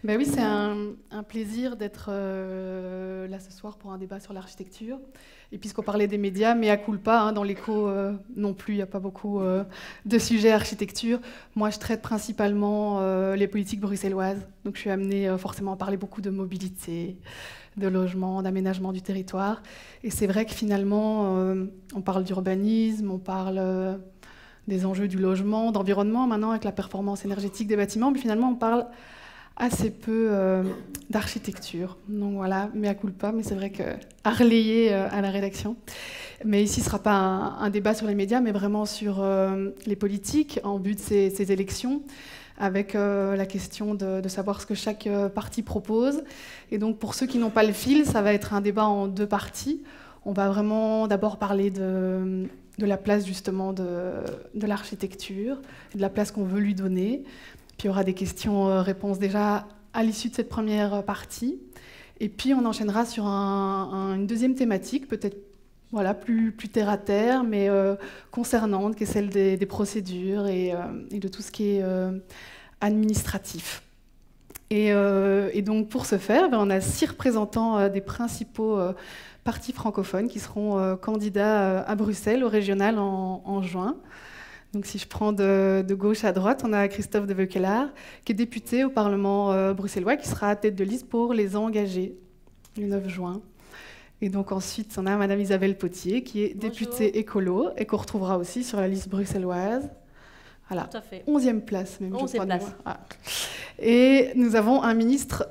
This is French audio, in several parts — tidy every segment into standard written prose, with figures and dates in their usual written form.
Ben oui, c'est un plaisir d'être là ce soir pour un débat sur l'architecture. Et puisqu'on parlait des médias, mais à culpa, hein, dans l'écho non plus, il n'y a pas beaucoup de sujets architecture. Moi, je traite principalement les politiques bruxelloises. Donc, je suis amenée forcément à parler beaucoup de mobilité, de logement, d'aménagement du territoire. Et c'est vrai que finalement, on parle d'urbanisme, on parle des enjeux du logement, d'environnement maintenant avec la performance énergétique des bâtiments, mais finalement, on parle assez peu d'architecture. Donc voilà, mea culpa, mais c'est vrai qu'à relayer à la rédaction. Mais ici, ce ne sera pas un débat sur les médias, mais vraiment sur les politiques en vue de ces élections, avec la question de savoir ce que chaque parti propose. Et donc, pour ceux qui n'ont pas le fil, ça va être un débat en deux parties. On va vraiment d'abord parler de la place justement de l'architecture, et de la place qu'on veut lui donner. Puis il y aura des questions-réponses déjà à l'issue de cette première partie. Et puis on enchaînera sur une deuxième thématique, peut-être voilà, plus terre à terre, mais concernante, qui est celle des procédures et de tout ce qui est administratif. Et donc pour ce faire, on a 6 représentants des principaux partis francophones qui seront candidats à Bruxelles, au régional, en juin. Donc si je prends de gauche à droite, on a Christophe de Veucelaar, qui est député au Parlement bruxellois, qui sera à tête de liste pour les engagés, le 9 juin. Et donc ensuite, on a Madame Isabelle Potier, qui est députée écolo, et qu'on retrouvera aussi sur la liste bruxelloise. Voilà, tout à fait. 11e place même. 11e place. Ah. Et nous avons un ministre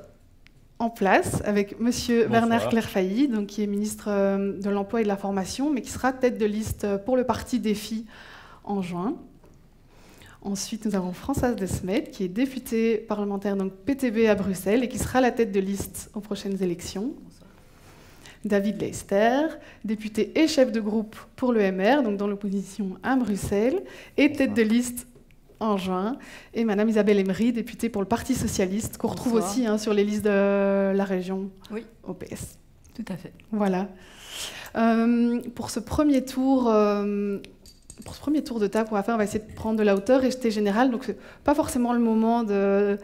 en place, avec Monsieur Bernard Clairfailly, donc, qui est ministre de l'Emploi et de la Formation, mais qui sera tête de liste pour le parti Défi en juin. Ensuite, nous avons Françoise Desmet, qui est députée parlementaire donc PTB à Bruxelles et qui sera la tête de liste aux prochaines élections. David Leister, député et chef de groupe pour le MR, donc dans l'opposition à Bruxelles, et tête de liste en juin. Et Madame Isabelle Emery, députée pour le Parti socialiste, qu'on retrouve aussi sur les listes de la région au PS. Tout à fait. Voilà. Pour ce premier tour... Pour ce premier tour de table qu'on va faire, on va essayer de prendre de la hauteur et jeter général. Donc, c'est pas forcément le moment de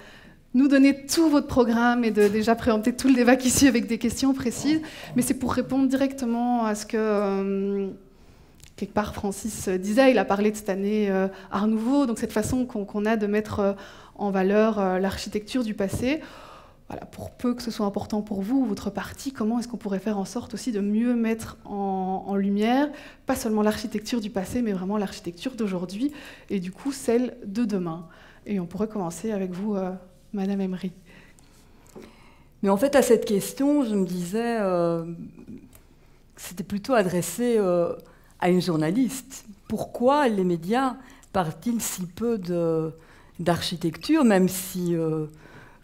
nous donner tout votre programme et de déjà préempter tout le débat qui suit avec des questions précises. Mais c'est pour répondre directement à ce que, quelque part, Francis disait. Il a parlé de cette année Art Nouveau, donc cette façon qu'on a de mettre en valeur l'architecture du passé. Voilà, pour peu que ce soit important pour vous, votre parti, comment est-ce qu'on pourrait faire en sorte aussi de mieux mettre en lumière, pas seulement l'architecture du passé, mais vraiment l'architecture d'aujourd'hui, et du coup celle de demain. Et on pourrait commencer avec vous, Madame Emery. Mais en fait, à cette question, je me disais que c'était plutôt adressé à une journaliste. Pourquoi les médias parlent-ils si peu d'architecture, même si...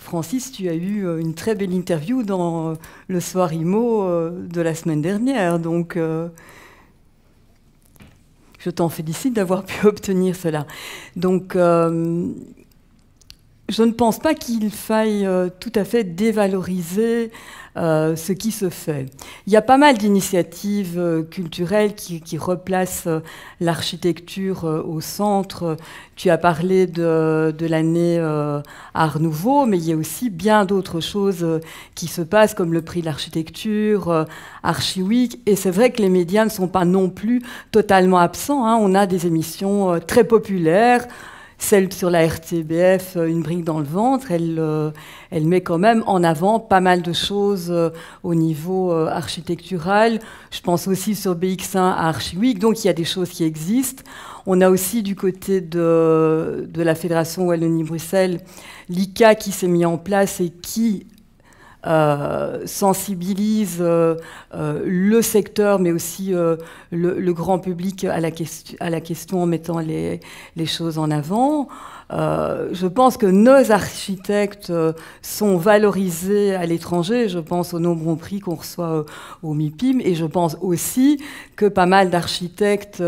Francis, tu as eu une très belle interview dans le Soir IMO de la semaine dernière, donc je t'en félicite d'avoir pu obtenir cela. Donc, je ne pense pas qu'il faille tout à fait dévaloriser ce qui se fait. Il y a pas mal d'initiatives culturelles qui replacent l'architecture au centre. Tu as parlé de l'année Art Nouveau, mais il y a aussi bien d'autres choses qui se passent, comme le prix de l'architecture, Archiweek. Et c'est vrai que les médias ne sont pas non plus totalement absents, hein. On a des émissions très populaires. Celle sur la RTBF, Une brique dans le ventre, elle met quand même en avant pas mal de choses au niveau architectural. Je pense aussi sur BX1 à Archiweek, donc il y a des choses qui existent. On a aussi du côté de la Fédération Wallonie-Bruxelles, l'ICA qui s'est mis en place et qui sensibilise le secteur, mais aussi le grand public à la question en mettant les choses en avant. Je pense que nos architectes sont valorisés à l'étranger. Je pense aux nombreux prix qu'on reçoit au MIPIM, et je pense aussi que pas mal d'architectes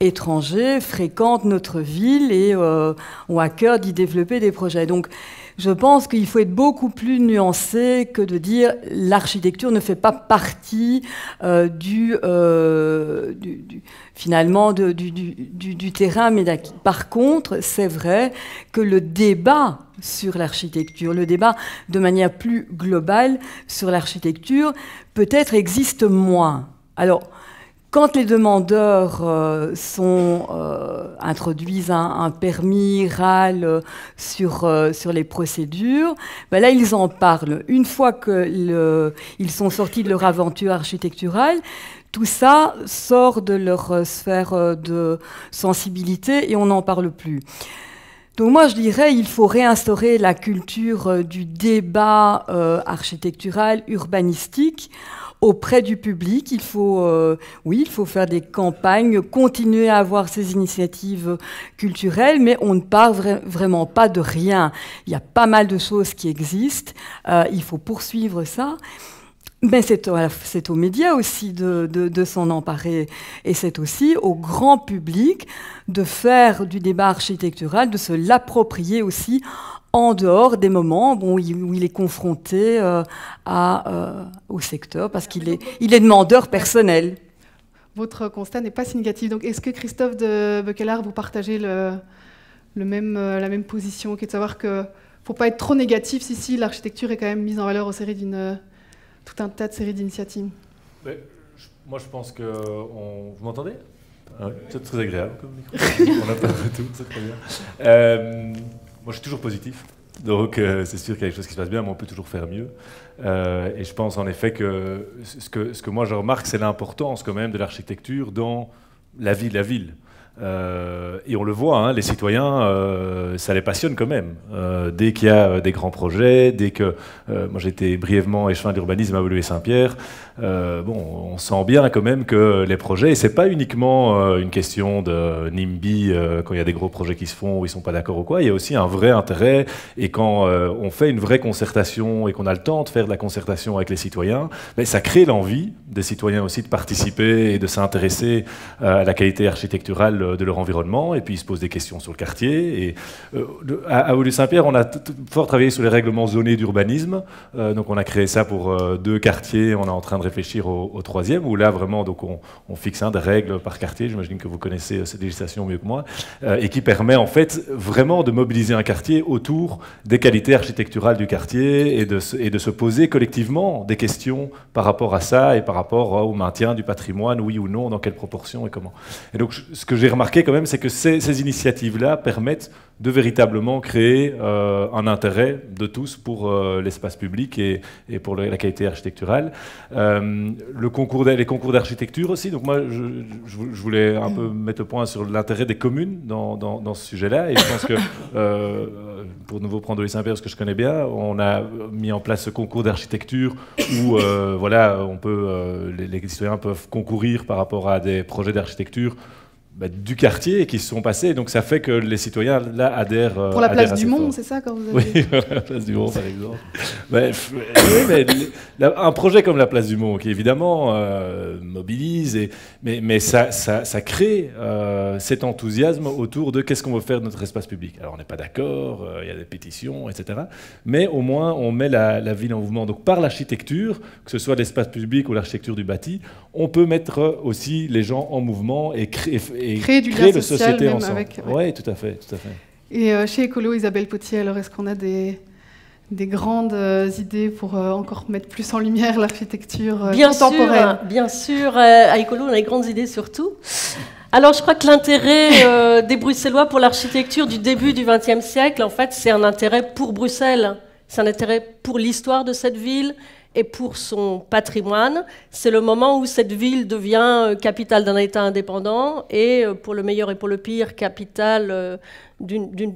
étrangers fréquentent notre ville et ont à cœur d'y développer des projets. Donc, Je pense qu'il faut être beaucoup plus nuancé que de dire l'architecture ne fait pas partie finalement du terrain. Mais par contre, c'est vrai que le débat sur l'architecture, le débat de manière plus globale sur l'architecture, peut-être existe moins. Alors, quand les demandeurs introduisent un permis RAL sur les procédures, ben là, ils en parlent. Une fois qu'ils sont sortis de leur aventure architecturale, tout ça sort de leur sphère de sensibilité et on n'en parle plus. Donc moi, je dirais il faut réinstaurer la culture du débat architectural, urbanistique, auprès du public. Il faut faire des campagnes, continuer à avoir ces initiatives culturelles, mais on ne part vraiment pas de rien. Il y a pas mal de choses qui existent. Il faut poursuivre ça. Mais c'est aux médias aussi de s'en emparer. Et c'est aussi au grand public de faire du débat architectural, de se l'approprier aussi en dehors des moments où il est confronté au secteur, parce qu'il est demandeur personnel. Votre constat n'est pas si négatif. Donc, est-ce que Christophe de Beukelart, vous partagez la même position, qui est de savoir qu'il ne faut pas être trop négatif si l'architecture est quand même mise en valeur au série tout un tas de séries d'initiatives? Moi, je pense que... Vous m'entendez? Oui, c'est très agréable comme micro. On n'a pas de retour, c'est très bien. Moi, je suis toujours positif, donc c'est sûr qu'il y a quelque chose qui se passe bien, mais on peut toujours faire mieux. Et je pense en effet que ce que moi je remarque, c'est l'importance quand même de l'architecture dans la vie de la ville. Et on le voit, hein, les citoyens, ça les passionne quand même. Dès qu'il y a des grands projets, dès que... moi j'étais brièvement échevin d'urbanisme à Woluwe-Saint-Pierre, on sent bien quand même que les projets, et c'est pas uniquement une question de NIMBY quand il y a des gros projets qui se font où ils sont pas d'accord ou quoi, il y a aussi un vrai intérêt, et quand on fait une vraie concertation et qu'on a le temps de faire de la concertation avec les citoyens, ça crée l'envie des citoyens aussi de participer et de s'intéresser à la qualité architecturale de leur environnement, et puis ils se posent des questions sur le quartier. Et à Woluwe-Saint-Pierre, on a fort travaillé sur les règlements zonés d'urbanisme, donc on a créé ça pour 2 quartiers, on est en train de réfléchir au 3e, où là vraiment donc on fixe des règles par quartier, j'imagine que vous connaissez cette législation mieux que moi, et qui permet en fait vraiment de mobiliser un quartier autour des qualités architecturales du quartier et de se poser collectivement des questions par rapport à ça et par rapport au maintien du patrimoine, oui ou non, dans quelle proportion et comment. Et donc ce que j'ai remarqué quand même, c'est que ces initiatives-là permettent de véritablement créer un intérêt de tous pour l'espace public et pour la qualité architecturale. Les concours d'architecture aussi, donc moi je voulais un peu mettre le point sur l'intérêt des communes dans ce sujet-là, et je pense que pour nouveau prendre Woluwe-Saint-Pierre, ce que je connais bien, on a mis en place ce concours d'architecture où les citoyens peuvent concourir par rapport à des projets d'architecture du quartier qui se sont passés, donc ça fait que les citoyens là adhèrent. Pour la place du Mont, c'est ça quand vous avez... Oui, la place du Mont par exemple. Un projet comme la place du Mont qui évidemment mobilise, mais ça crée cet enthousiasme autour de qu'est-ce qu'on veut faire de notre espace public. Alors on n'est pas d'accord, il y a des pétitions, etc. Mais au moins on met la ville en mouvement. Donc par l'architecture, que ce soit l'espace public ou l'architecture du bâti, on peut mettre aussi les gens en mouvement et créer du lien social société même ensemble. avec... Oui, tout à fait. Et chez Écolo, Isabelle Potier, alors est-ce qu'on a des grandes idées pour encore mettre plus en lumière l'architecture contemporaine? Bien sûr, à Écolo, on a des grandes idées surtout. Alors, je crois que l'intérêt des Bruxellois pour l'architecture du début du XXe siècle, en fait, c'est un intérêt pour Bruxelles. C'est un intérêt pour l'histoire de cette ville et pour son patrimoine. C'est le moment où cette ville devient capitale d'un État indépendant et, pour le meilleur et pour le pire, capitale d'une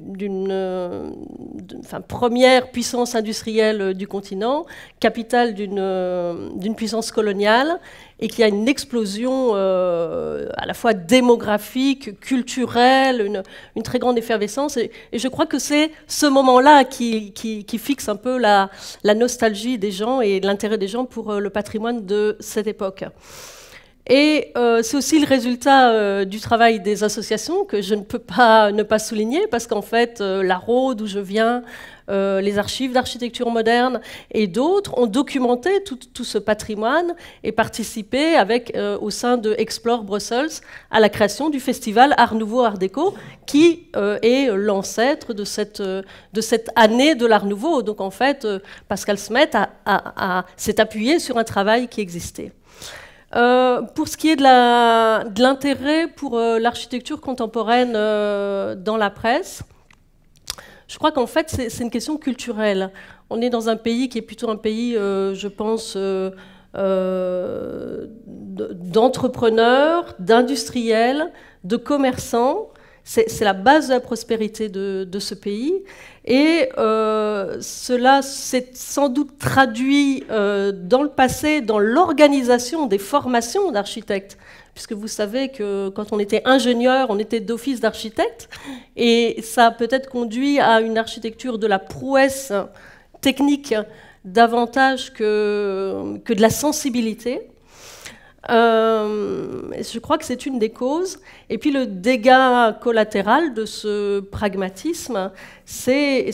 première puissance industrielle du continent, capitale d'une puissance coloniale, et qui a une explosion à la fois démographique, culturelle, une très grande effervescence. Et je crois que c'est ce moment-là qui fixe un peu la nostalgie des gens et l'intérêt des gens pour le patrimoine de cette époque. Et c'est aussi le résultat du travail des associations que je ne peux pas ne pas souligner, parce qu'en fait, la Rho, d'où je viens, les archives d'architecture moderne et d'autres ont documenté tout ce patrimoine et participé au sein de Explore Brussels à la création du festival Art Nouveau Art Déco, qui est l'ancêtre de cette année de l'Art Nouveau. Donc en fait, Pascal Smet s'est appuyé sur un travail qui existait. Pour ce qui est de l'intérêt pour l'architecture contemporaine dans la presse, je crois qu'en fait, c'est une question culturelle. On est dans un pays qui est plutôt un pays, je pense, d'entrepreneurs, d'industriels, de commerçants. C'est la base de la prospérité de ce pays. Et cela s'est sans doute traduit dans le passé dans l'organisation des formations d'architectes. Puisque vous savez que quand on était ingénieur, on était d'office d'architecte, et ça a peut-être conduit à une architecture de la prouesse technique davantage que de la sensibilité. Je crois que c'est une des causes. Et puis le dégât collatéral de ce pragmatisme, c'est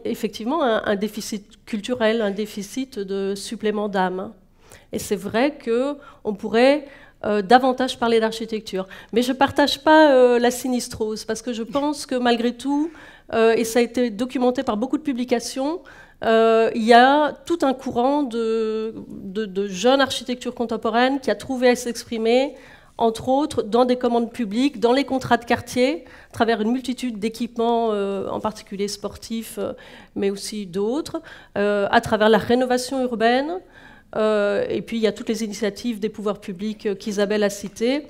effectivement un déficit culturel, un déficit de supplément d'âme. Et c'est vrai qu'on pourrait davantage parler d'architecture. Mais je ne partage pas la sinistrose, parce que je pense que malgré tout, et ça a été documenté par beaucoup de publications, il y a tout un courant de jeunes architecture contemporaine qui a trouvé à s'exprimer, entre autres, dans des commandes publiques, dans les contrats de quartier, à travers une multitude d'équipements, en particulier sportifs, mais aussi d'autres, à travers la rénovation urbaine. Et puis il y a toutes les initiatives des pouvoirs publics qu'Isabelle a citées,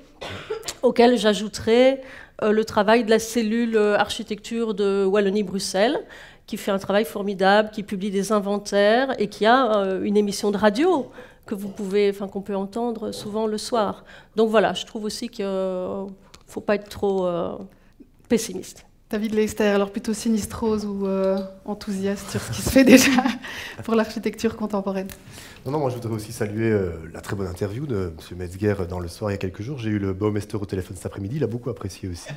auxquelles j'ajouterai le travail de la cellule architecture de Wallonie-Bruxelles, qui fait un travail formidable, qui publie des inventaires et qui a une émission de radio qu'on peut entendre souvent le soir. Donc voilà, je trouve aussi qu'il ne faut pas être trop pessimiste. David Leister, alors plutôt sinistrose ou enthousiaste sur ce qui se fait déjà pour l'architecture contemporaine? Non, moi je voudrais aussi saluer la très bonne interview de M. Metzger dans Le Soir il y a quelques jours. J'ai eu le Baumeister au téléphone cet après-midi, il a beaucoup apprécié aussi.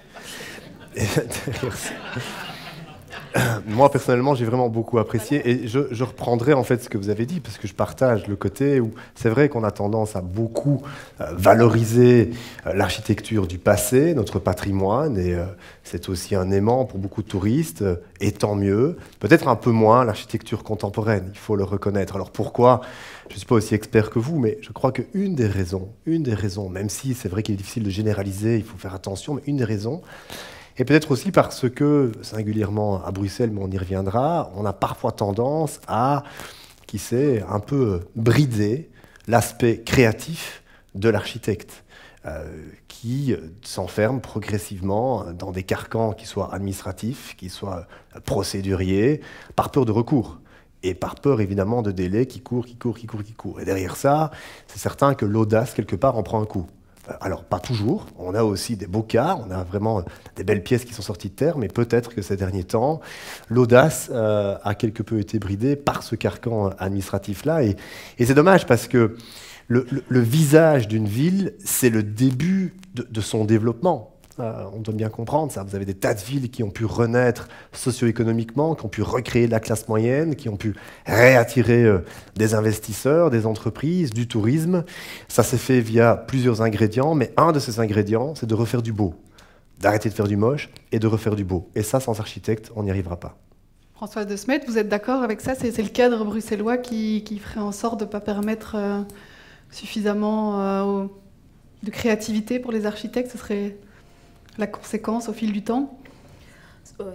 Moi personnellement j'ai vraiment beaucoup apprécié et je reprendrai en fait ce que vous avez dit parce que je partage le côté où c'est vrai qu'on a tendance à beaucoup valoriser l'architecture du passé, notre patrimoine, et c'est aussi un aimant pour beaucoup de touristes, et tant mieux. Peut-être un peu moins l'architecture contemporaine, il faut le reconnaître. Alors pourquoi? Je ne suis pas aussi expert que vous, mais je crois qu'une des raisons, même si c'est vrai qu'il est difficile de généraliser, il faut faire attention, mais une des raisons, et peut-être aussi parce que, singulièrement à Bruxelles, mais on y reviendra, on a parfois tendance à, qui sait, un peu brider l'aspect créatif de l'architecte, qui s'enferme progressivement dans des carcans qui soient administratifs, qui soient procéduriers, par peur de recours. Et par peur, évidemment, de délais qui courent. Et derrière ça, c'est certain que l'audace, quelque part, en prend un coup. Alors, pas toujours. On a aussi des beaux cas, on a vraiment des belles pièces qui sont sorties de terre, mais peut-être que ces derniers temps, l'audace a quelque peu été bridée par ce carcan administratif-là. Et c'est dommage parce que le visage d'une ville, c'est le début de son développement. On doit bien comprendre ça. Vous avez des tas de villes qui ont pu renaître socio-économiquement, qui ont pu recréer de la classe moyenne, qui ont pu réattirer des investisseurs, des entreprises, du tourisme. Ça s'est fait via plusieurs ingrédients, mais un de ces ingrédients, c'est de refaire du beau, d'arrêter de faire du moche et de refaire du beau. Et ça, sans architecte, on n'y arrivera pas. Françoise de Smet, vous êtes d'accord avec ça? C'est le cadre bruxellois qui ferait en sorte de ne pas permettre suffisamment de créativité pour les architectes? Ce serait la conséquence au fil du temps?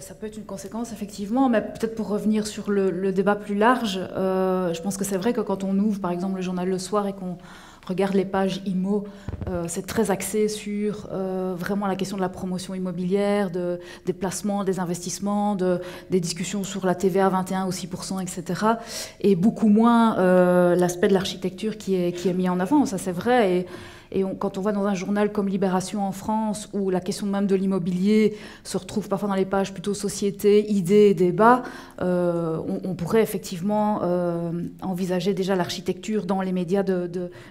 Ça peut être une conséquence, effectivement, mais peut-être pour revenir sur le débat plus large, je pense que c'est vrai que quand on ouvre, par exemple, le journal Le Soir et qu'on regarde les pages IMO, c'est très axé sur vraiment la question de la promotion immobilière, des placements, des investissements, des discussions sur la TVA 21 ou 6%, etc. Et beaucoup moins l'aspect de l'architecture qui est mis en avant, ça c'est vrai. Et quand on va dans un journal comme Libération en France, où la question même de l'immobilier se retrouve parfois dans les pages plutôt société, idées, débats, on pourrait effectivement envisager déjà l'architecture dans les médias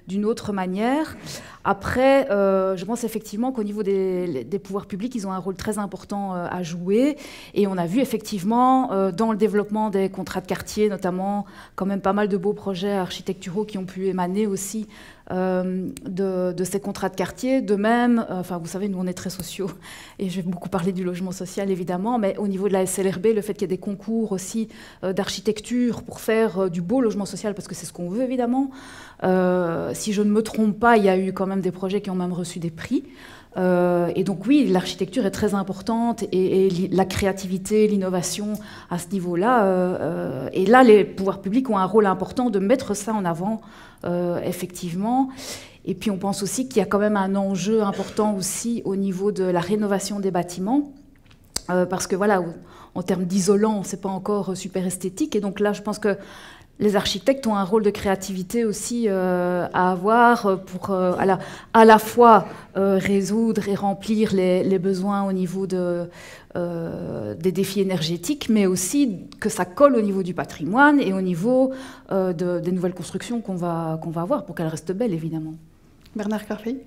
d'une autre manière. Après, je pense effectivement qu'au niveau des pouvoirs publics, ils ont un rôle très important à jouer. Et on a vu effectivement dans le développement des contrats de quartier, notamment quand même pas mal de beaux projets architecturaux qui ont pu émaner aussi de ces contrats de quartier. De même, vous savez, nous on est très sociaux et je vais beaucoup parler du logement social évidemment, mais au niveau de la SLRB, le fait qu'il y ait des concours aussi d'architecture pour faire du beau logement social, parce que c'est ce qu'on veut évidemment. Si je ne me trompe pas, il y a eu quand même des projets qui ont même reçu des prix. Et donc oui, l'architecture est très importante et la créativité, l'innovation à ce niveau-là. Et là, les pouvoirs publics ont un rôle important de mettre ça en avant, effectivement. Et puis on pense aussi qu'il y a quand même un enjeu important aussi au niveau de la rénovation des bâtiments. Parce que voilà, en termes d'isolant, c'est pas encore super esthétique. Et donc là, je pense que les architectes ont un rôle de créativité aussi à avoir pour à la fois résoudre et remplir les besoins au niveau des défis énergétiques, mais aussi que ça colle au niveau du patrimoine et au niveau des nouvelles constructions qu'on va avoir pour qu'elles restent belles, évidemment. Bernard Carfey.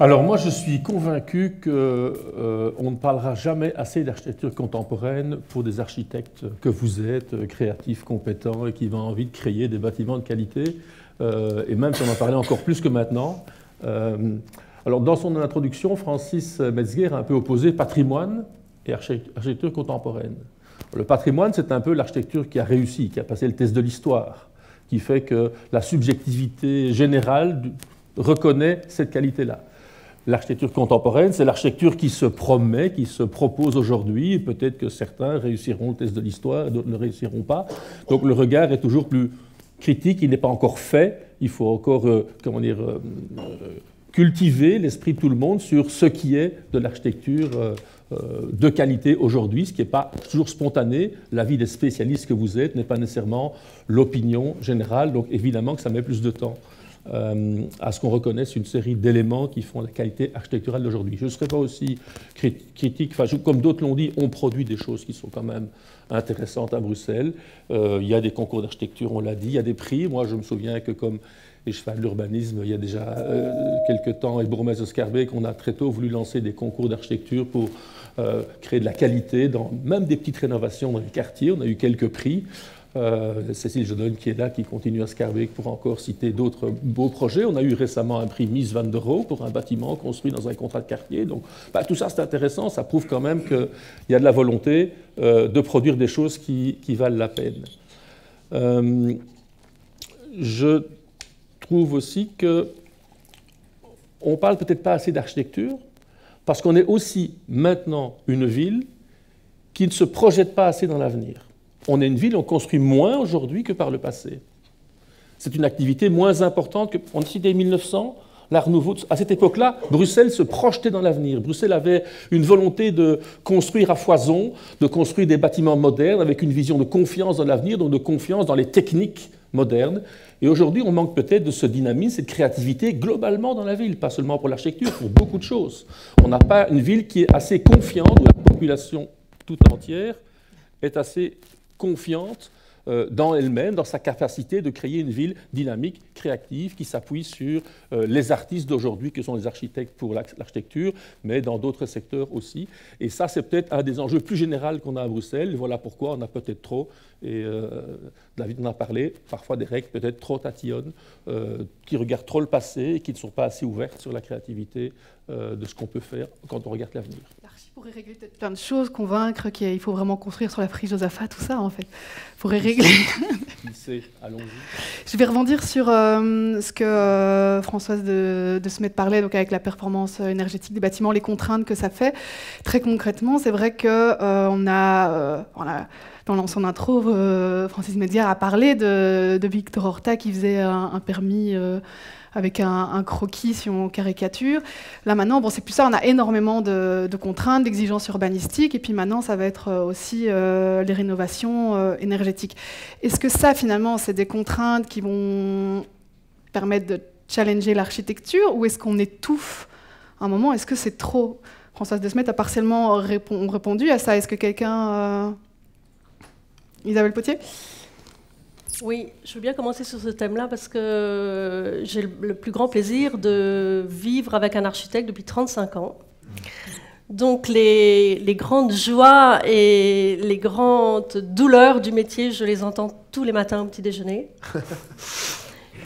Alors moi je suis convaincu qu'on ne parlera jamais assez d'architecture contemporaine pour des architectes que vous êtes, créatifs, compétents et qui ont envie de créer des bâtiments de qualité, et même si on en parlait encore plus que maintenant. Alors dans son introduction, Francis Metzger a un peu opposé patrimoine et architecture contemporaine. Le patrimoine, c'est un peu l'architecture qui a réussi, qui a passé le test de l'histoire, qui fait que la subjectivité générale reconnaît cette qualité-là. L'architecture contemporaine, c'est l'architecture qui se promet, qui se propose aujourd'hui. Peut-être que certains réussiront le test de l'histoire, d'autres ne réussiront pas. Donc le regard est toujours plus critique, il n'est pas encore fait. Il faut encore cultiver l'esprit de tout le monde sur ce qui est de l'architecture de qualité aujourd'hui, ce qui n'est pas toujours spontané. L'avis des spécialistes que vous êtes n'est pas nécessairement l'opinion générale. Donc évidemment que ça met plus de temps à ce qu'on reconnaisse une série d'éléments qui font la qualité architecturale d'aujourd'hui. Je ne serai pas aussi critique, comme d'autres l'ont dit, on produit des choses qui sont quand même intéressantes à Bruxelles. Il y a des concours d'architecture, on l'a dit, il y a des prix. Moi, je me souviens que comme les chevals de l'urbanisme, il y a déjà quelques temps, et bourgmestre Scarbeck, on a très tôt voulu lancer des concours d'architecture pour créer de la qualité, dans même des petites rénovations dans les quartiers. On a eu quelques prix. Cécile Jodonne qui est là, qui continue à Scarbeck pour encore citer d'autres beaux projets. On a eu récemment un prix Mies van der Rohe pour un bâtiment construit dans un contrat de quartier. Donc tout ça c'est intéressant, ça prouve quand même qu'il y a de la volonté de produire des choses qui valent la peine. Je trouve aussi qu'on ne parle peut-être pas assez d'architecture parce qu'on est aussi maintenant une ville qui ne se projette pas assez dans l'avenir. On est une ville, on construit moins aujourd'hui que par le passé. C'est une activité moins importante que... On citait 1900, l'Art Nouveau. À cette époque-là, Bruxelles se projetait dans l'avenir. Bruxelles avait une volonté de construire à foison, de construire des bâtiments modernes avec une vision de confiance dans l'avenir, donc de confiance dans les techniques modernes. Et aujourd'hui, on manque peut-être de ce dynamisme, cette créativité globalement dans la ville, pas seulement pour l'architecture, pour beaucoup de choses. On n'a pas une ville qui est assez confiante, où la population toute entière est assez confiante dans elle-même, dans sa capacité de créer une ville dynamique, créative, qui s'appuie sur les artistes d'aujourd'hui, que sont les architectes pour l'architecture, mais dans d'autres secteurs aussi. Et ça, c'est peut-être un des enjeux plus généraux qu'on a à Bruxelles. Voilà pourquoi on a peut-être trop, et David en a parlé, parfois des règles peut-être trop tatillonnes, qui regardent trop le passé et qui ne sont pas assez ouvertes sur la créativité de ce qu'on peut faire quand on regarde l'avenir. L'archi pourrait régler peut-être plein de choses, convaincre qu'il faut vraiment construire sur la friche Josaphat, tout ça en fait. Pourrait régler. Allons-y. Je vais rebondir sur ce que Françoise de Smet parlait, donc avec la performance énergétique des bâtiments, les contraintes que ça fait. Très concrètement, c'est vrai que on a dans son intro, Francis Metzger a parlé de Victor Horta qui faisait un permis avec un croquis si on caricature. Là maintenant, bon, c'est plus ça, on a énormément de contraintes, d'exigences urbanistiques, et puis maintenant ça va être aussi les rénovations énergétiques. Est-ce que ça finalement c'est des contraintes qui vont permettre de challenger l'architecture ou est-ce qu'on étouffe à un moment? Est-ce que c'est trop? Françoise Desmet a partiellement répondu à ça. Est-ce que quelqu'un... Isabelle Potier? Oui, je veux bien commencer sur ce thème-là parce que j'ai le plus grand plaisir de vivre avec un architecte depuis 35 ans. Donc les grandes joies et les grandes douleurs du métier, je les entends tous les matins au petit déjeuner.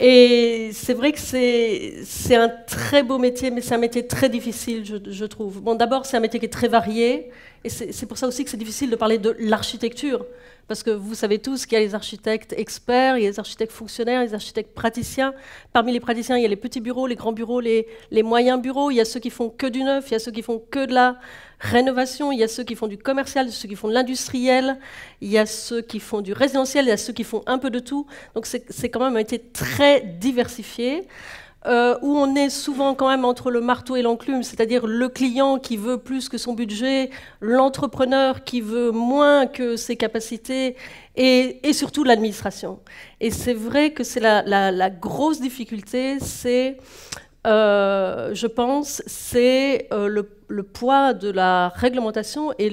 Et c'est vrai que c'est un très beau métier, mais c'est un métier très difficile, je trouve. Bon, d'abord, c'est un métier qui est très varié, et c'est pour ça aussi que c'est difficile de parler de l'architecture. Parce que vous savez tous qu'il y a les architectes experts, il y a les architectes fonctionnaires, les architectes praticiens. Parmi les praticiens, il y a les petits bureaux, les grands bureaux, les moyens bureaux. Il y a ceux qui font que du neuf, il y a ceux qui font que de la rénovation, il y a ceux qui font du commercial, ceux qui font de l'industriel, il y a ceux qui font du résidentiel, il y a ceux qui font un peu de tout. Donc c'est quand même un métier très diversifié. Où on est souvent quand même entre le marteau et l'enclume, c'est-à-dire le client qui veut plus que son budget, l'entrepreneur qui veut moins que ses capacités, et surtout l'administration. Et c'est vrai que c'est la grosse difficulté, c'est, je pense, c'est le poids de la réglementation et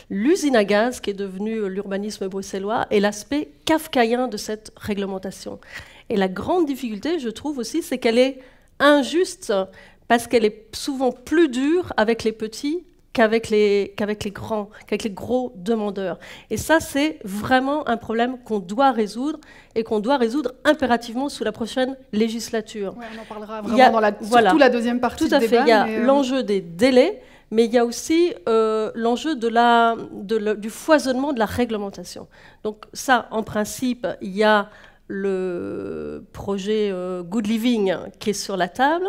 l'usine à gaz qui est devenue l'urbanisme bruxellois et l'aspect kafkaïen de cette réglementation. Et la grande difficulté, je trouve aussi, c'est qu'elle est injuste parce qu'elle est souvent plus dure avec les petits qu'avec les grands, qu'avec les gros demandeurs. Et ça, c'est vraiment un problème qu'on doit résoudre et qu'on doit résoudre impérativement sous la prochaine législature. Ouais, on en parlera vraiment surtout la deuxième partie du débat. Tout à fait, il y a l'enjeu des délais, mais il y a aussi l'enjeu du foisonnement de la réglementation. Donc ça, en principe, il y a le projet Good Living qui est sur la table,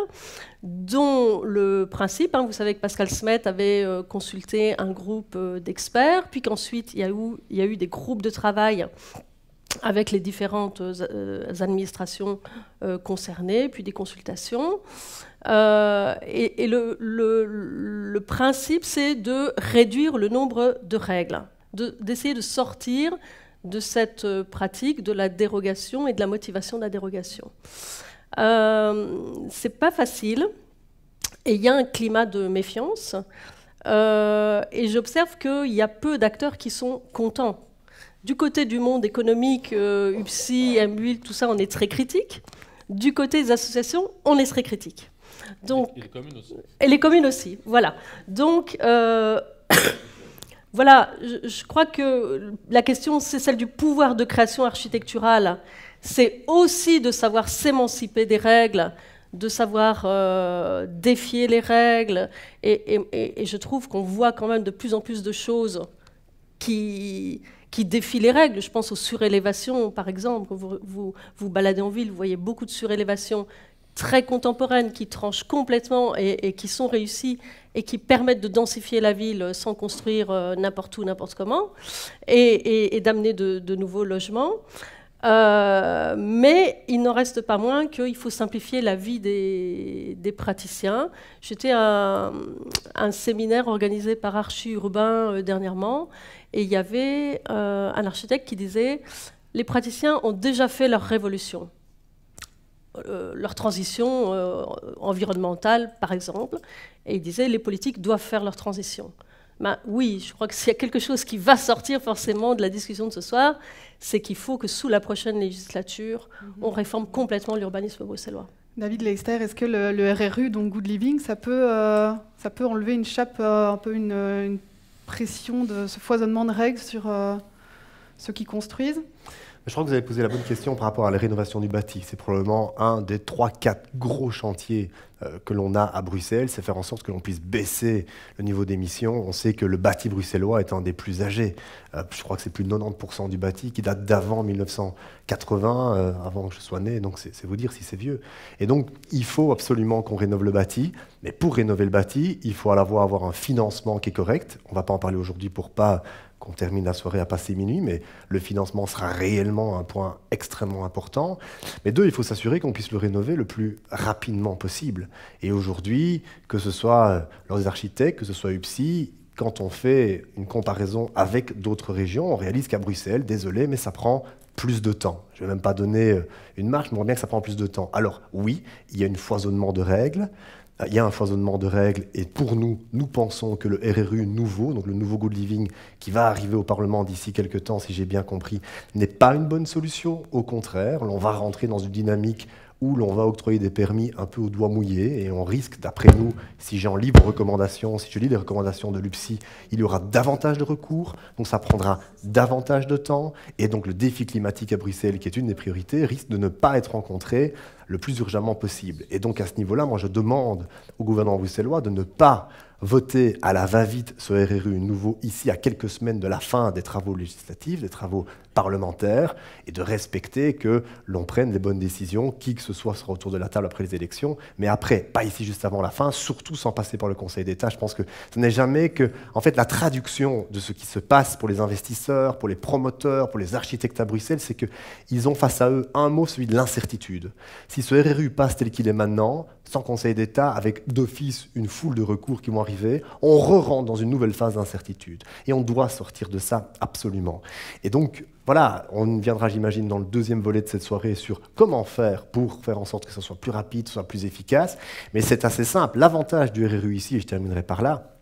dont le principe, vous savez que Pascal Smet avait consulté un groupe d'experts, puis qu'ensuite il y a eu des groupes de travail avec les différentes administrations concernées, puis des consultations. Et le principe, c'est de réduire le nombre de règles, d'essayer de sortir de cette pratique de la dérogation et de la motivation de la dérogation. C'est pas facile, et il y a un climat de méfiance, et j'observe qu'il y a peu d'acteurs qui sont contents. Du côté du monde économique, UPSI, M8, tout ça, on est très critique. Du côté des associations, on est très critique. Donc, et les communes aussi. Et les communes aussi, voilà. Donc, voilà, je crois que la question, c'est celle du pouvoir de création architecturale. C'est aussi de savoir s'émanciper des règles, de savoir défier les règles. Et je trouve qu'on voit quand même de plus en plus de choses qui défient les règles. Je pense aux surélévations, par exemple. Vous baladez en ville, vous voyez beaucoup de surélévations très contemporaines qui tranchent complètement et qui sont réussies et qui permettent de densifier la ville sans construire n'importe où, n'importe comment, et d'amener de nouveaux logements. Mais il n'en reste pas moins qu'il faut simplifier la vie des praticiens. J'étais à un séminaire organisé par Archi Urbain dernièrement, et il y avait un architecte qui disait « Les praticiens ont déjà fait leur révolution ». Leur transition environnementale, par exemple, et il disait les politiques doivent faire leur transition. Ben, oui, je crois que s'il y a quelque chose qui va sortir forcément de la discussion de ce soir, c'est qu'il faut que sous la prochaine législature, on réforme complètement l'urbanisme bruxellois. David Leister, est-ce que le RRU, donc Good Living, ça peut enlever une chape, un peu une pression de ce foisonnement de règles sur ceux qui construisent ? Je crois que vous avez posé la bonne question par rapport à la rénovation du bâti. C'est probablement un des 3-4 gros chantiers que l'on a à Bruxelles, c'est faire en sorte que l'on puisse baisser le niveau d'émissions. On sait que le bâti bruxellois est un des plus âgés. Je crois que c'est plus de 90% du bâti qui date d'avant 1980, avant que je sois né, donc c'est vous dire si c'est vieux. Et donc, il faut absolument qu'on rénove le bâti, mais pour rénover le bâti, il faut à la fois avoir un financement qui est correct. On ne va pas en parler aujourd'hui pour pas qu'on termine la soirée à passer minuit, mais le financement sera réellement un point extrêmement important. Mais deux, il faut s'assurer qu'on puisse le rénover le plus rapidement possible. Et aujourd'hui, que ce soit leurs architectes, que ce soit UPSI, quand on fait une comparaison avec d'autres régions, on réalise qu'à Bruxelles, désolé, mais ça prend plus de temps. Je ne vais même pas donner une marge, mais on voit bien que ça prend plus de temps. Alors oui, il y a un foisonnement de règles, et pour nous, nous pensons que le RRU nouveau, donc le nouveau Good Living qui va arriver au Parlement d'ici quelques temps, si j'ai bien compris, n'est pas une bonne solution. Au contraire, on va rentrer dans une dynamique où l'on va octroyer des permis un peu au doigt mouillé, et on risque, d'après nous, si j'en lis vos recommandations, si je lis les recommandations de l'UPSI, il y aura davantage de recours, donc ça prendra davantage de temps, et donc le défi climatique à Bruxelles, qui est une des priorités, risque de ne pas être rencontré le plus urgemment possible. Et donc à ce niveau-là, moi je demande au gouvernement bruxellois de ne pas voter à la va-vite ce RRU nouveau ici à quelques semaines de la fin des travaux législatifs, des travaux parlementaires, et de respecter que l'on prenne les bonnes décisions, qui que ce soit sera autour de la table après les élections, mais après, pas ici juste avant la fin, surtout sans passer par le Conseil d'État. Je pense que ce n'est jamais que, en fait, la traduction de ce qui se passe pour les investisseurs, pour les promoteurs, pour les architectes à Bruxelles, c'est qu'ils ont face à eux un mot, celui de l'incertitude. Si ce RRU passe tel qu'il est maintenant, sans Conseil d'État, avec d'office une foule de recours qui vont arriver, on re-rentre dans une nouvelle phase d'incertitude. Et on doit sortir de ça absolument. Et donc, voilà, on viendra, j'imagine, dans le deuxième volet de cette soirée sur comment faire pour faire en sorte que ça soit plus rapide, que ça soit plus efficace. Mais c'est assez simple. L'avantage du RRU ici, et je terminerai par là,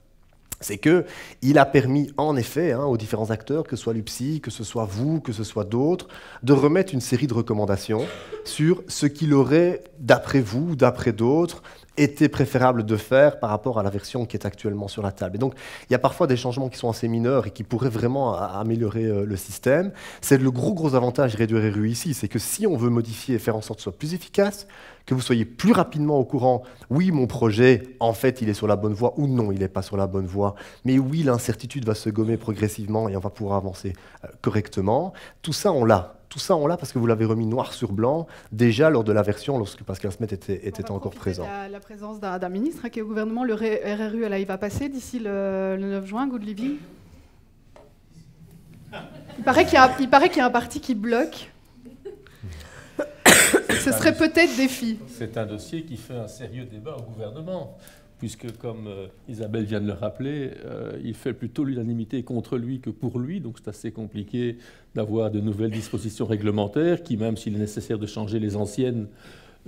c'est qu'il a permis, en effet, aux différents acteurs, que ce soit l'UPSI, que ce soit vous, que ce soit d'autres, de remettre une série de recommandations sur ce qu'il aurait, d'après vous, d'après d'autres, été préférable de faire par rapport à la version qui est actuellement sur la table. Et donc, il y a parfois des changements qui sont assez mineurs et qui pourraient vraiment améliorer le système. C'est le gros avantage du RRU ici, c'est que si on veut modifier et faire en sorte que ce soit plus efficace, que vous soyez plus rapidement au courant, oui, mon projet, en fait, il est sur la bonne voie, ou non, il n'est pas sur la bonne voie, mais oui, l'incertitude va se gommer progressivement et on va pouvoir avancer correctement. Tout ça, on l'a. Tout ça, on l'a parce que vous l'avez remis noir sur blanc déjà lors de la version, lorsque Pascal Smet était encore présent. La présence d'un ministre qui est au gouvernement, le RRU, là, il va passer d'ici le 9 juin, Good Living. Il paraît qu'il y a un parti qui bloque. Ce serait peut-être défi. C'est un dossier qui fait un sérieux débat au gouvernement, puisque, comme Isabelle vient de le rappeler, il fait plutôt l'unanimité contre lui que pour lui, donc c'est assez compliqué d'avoir de nouvelles dispositions réglementaires qui, même s'il est nécessaire de changer les anciennes,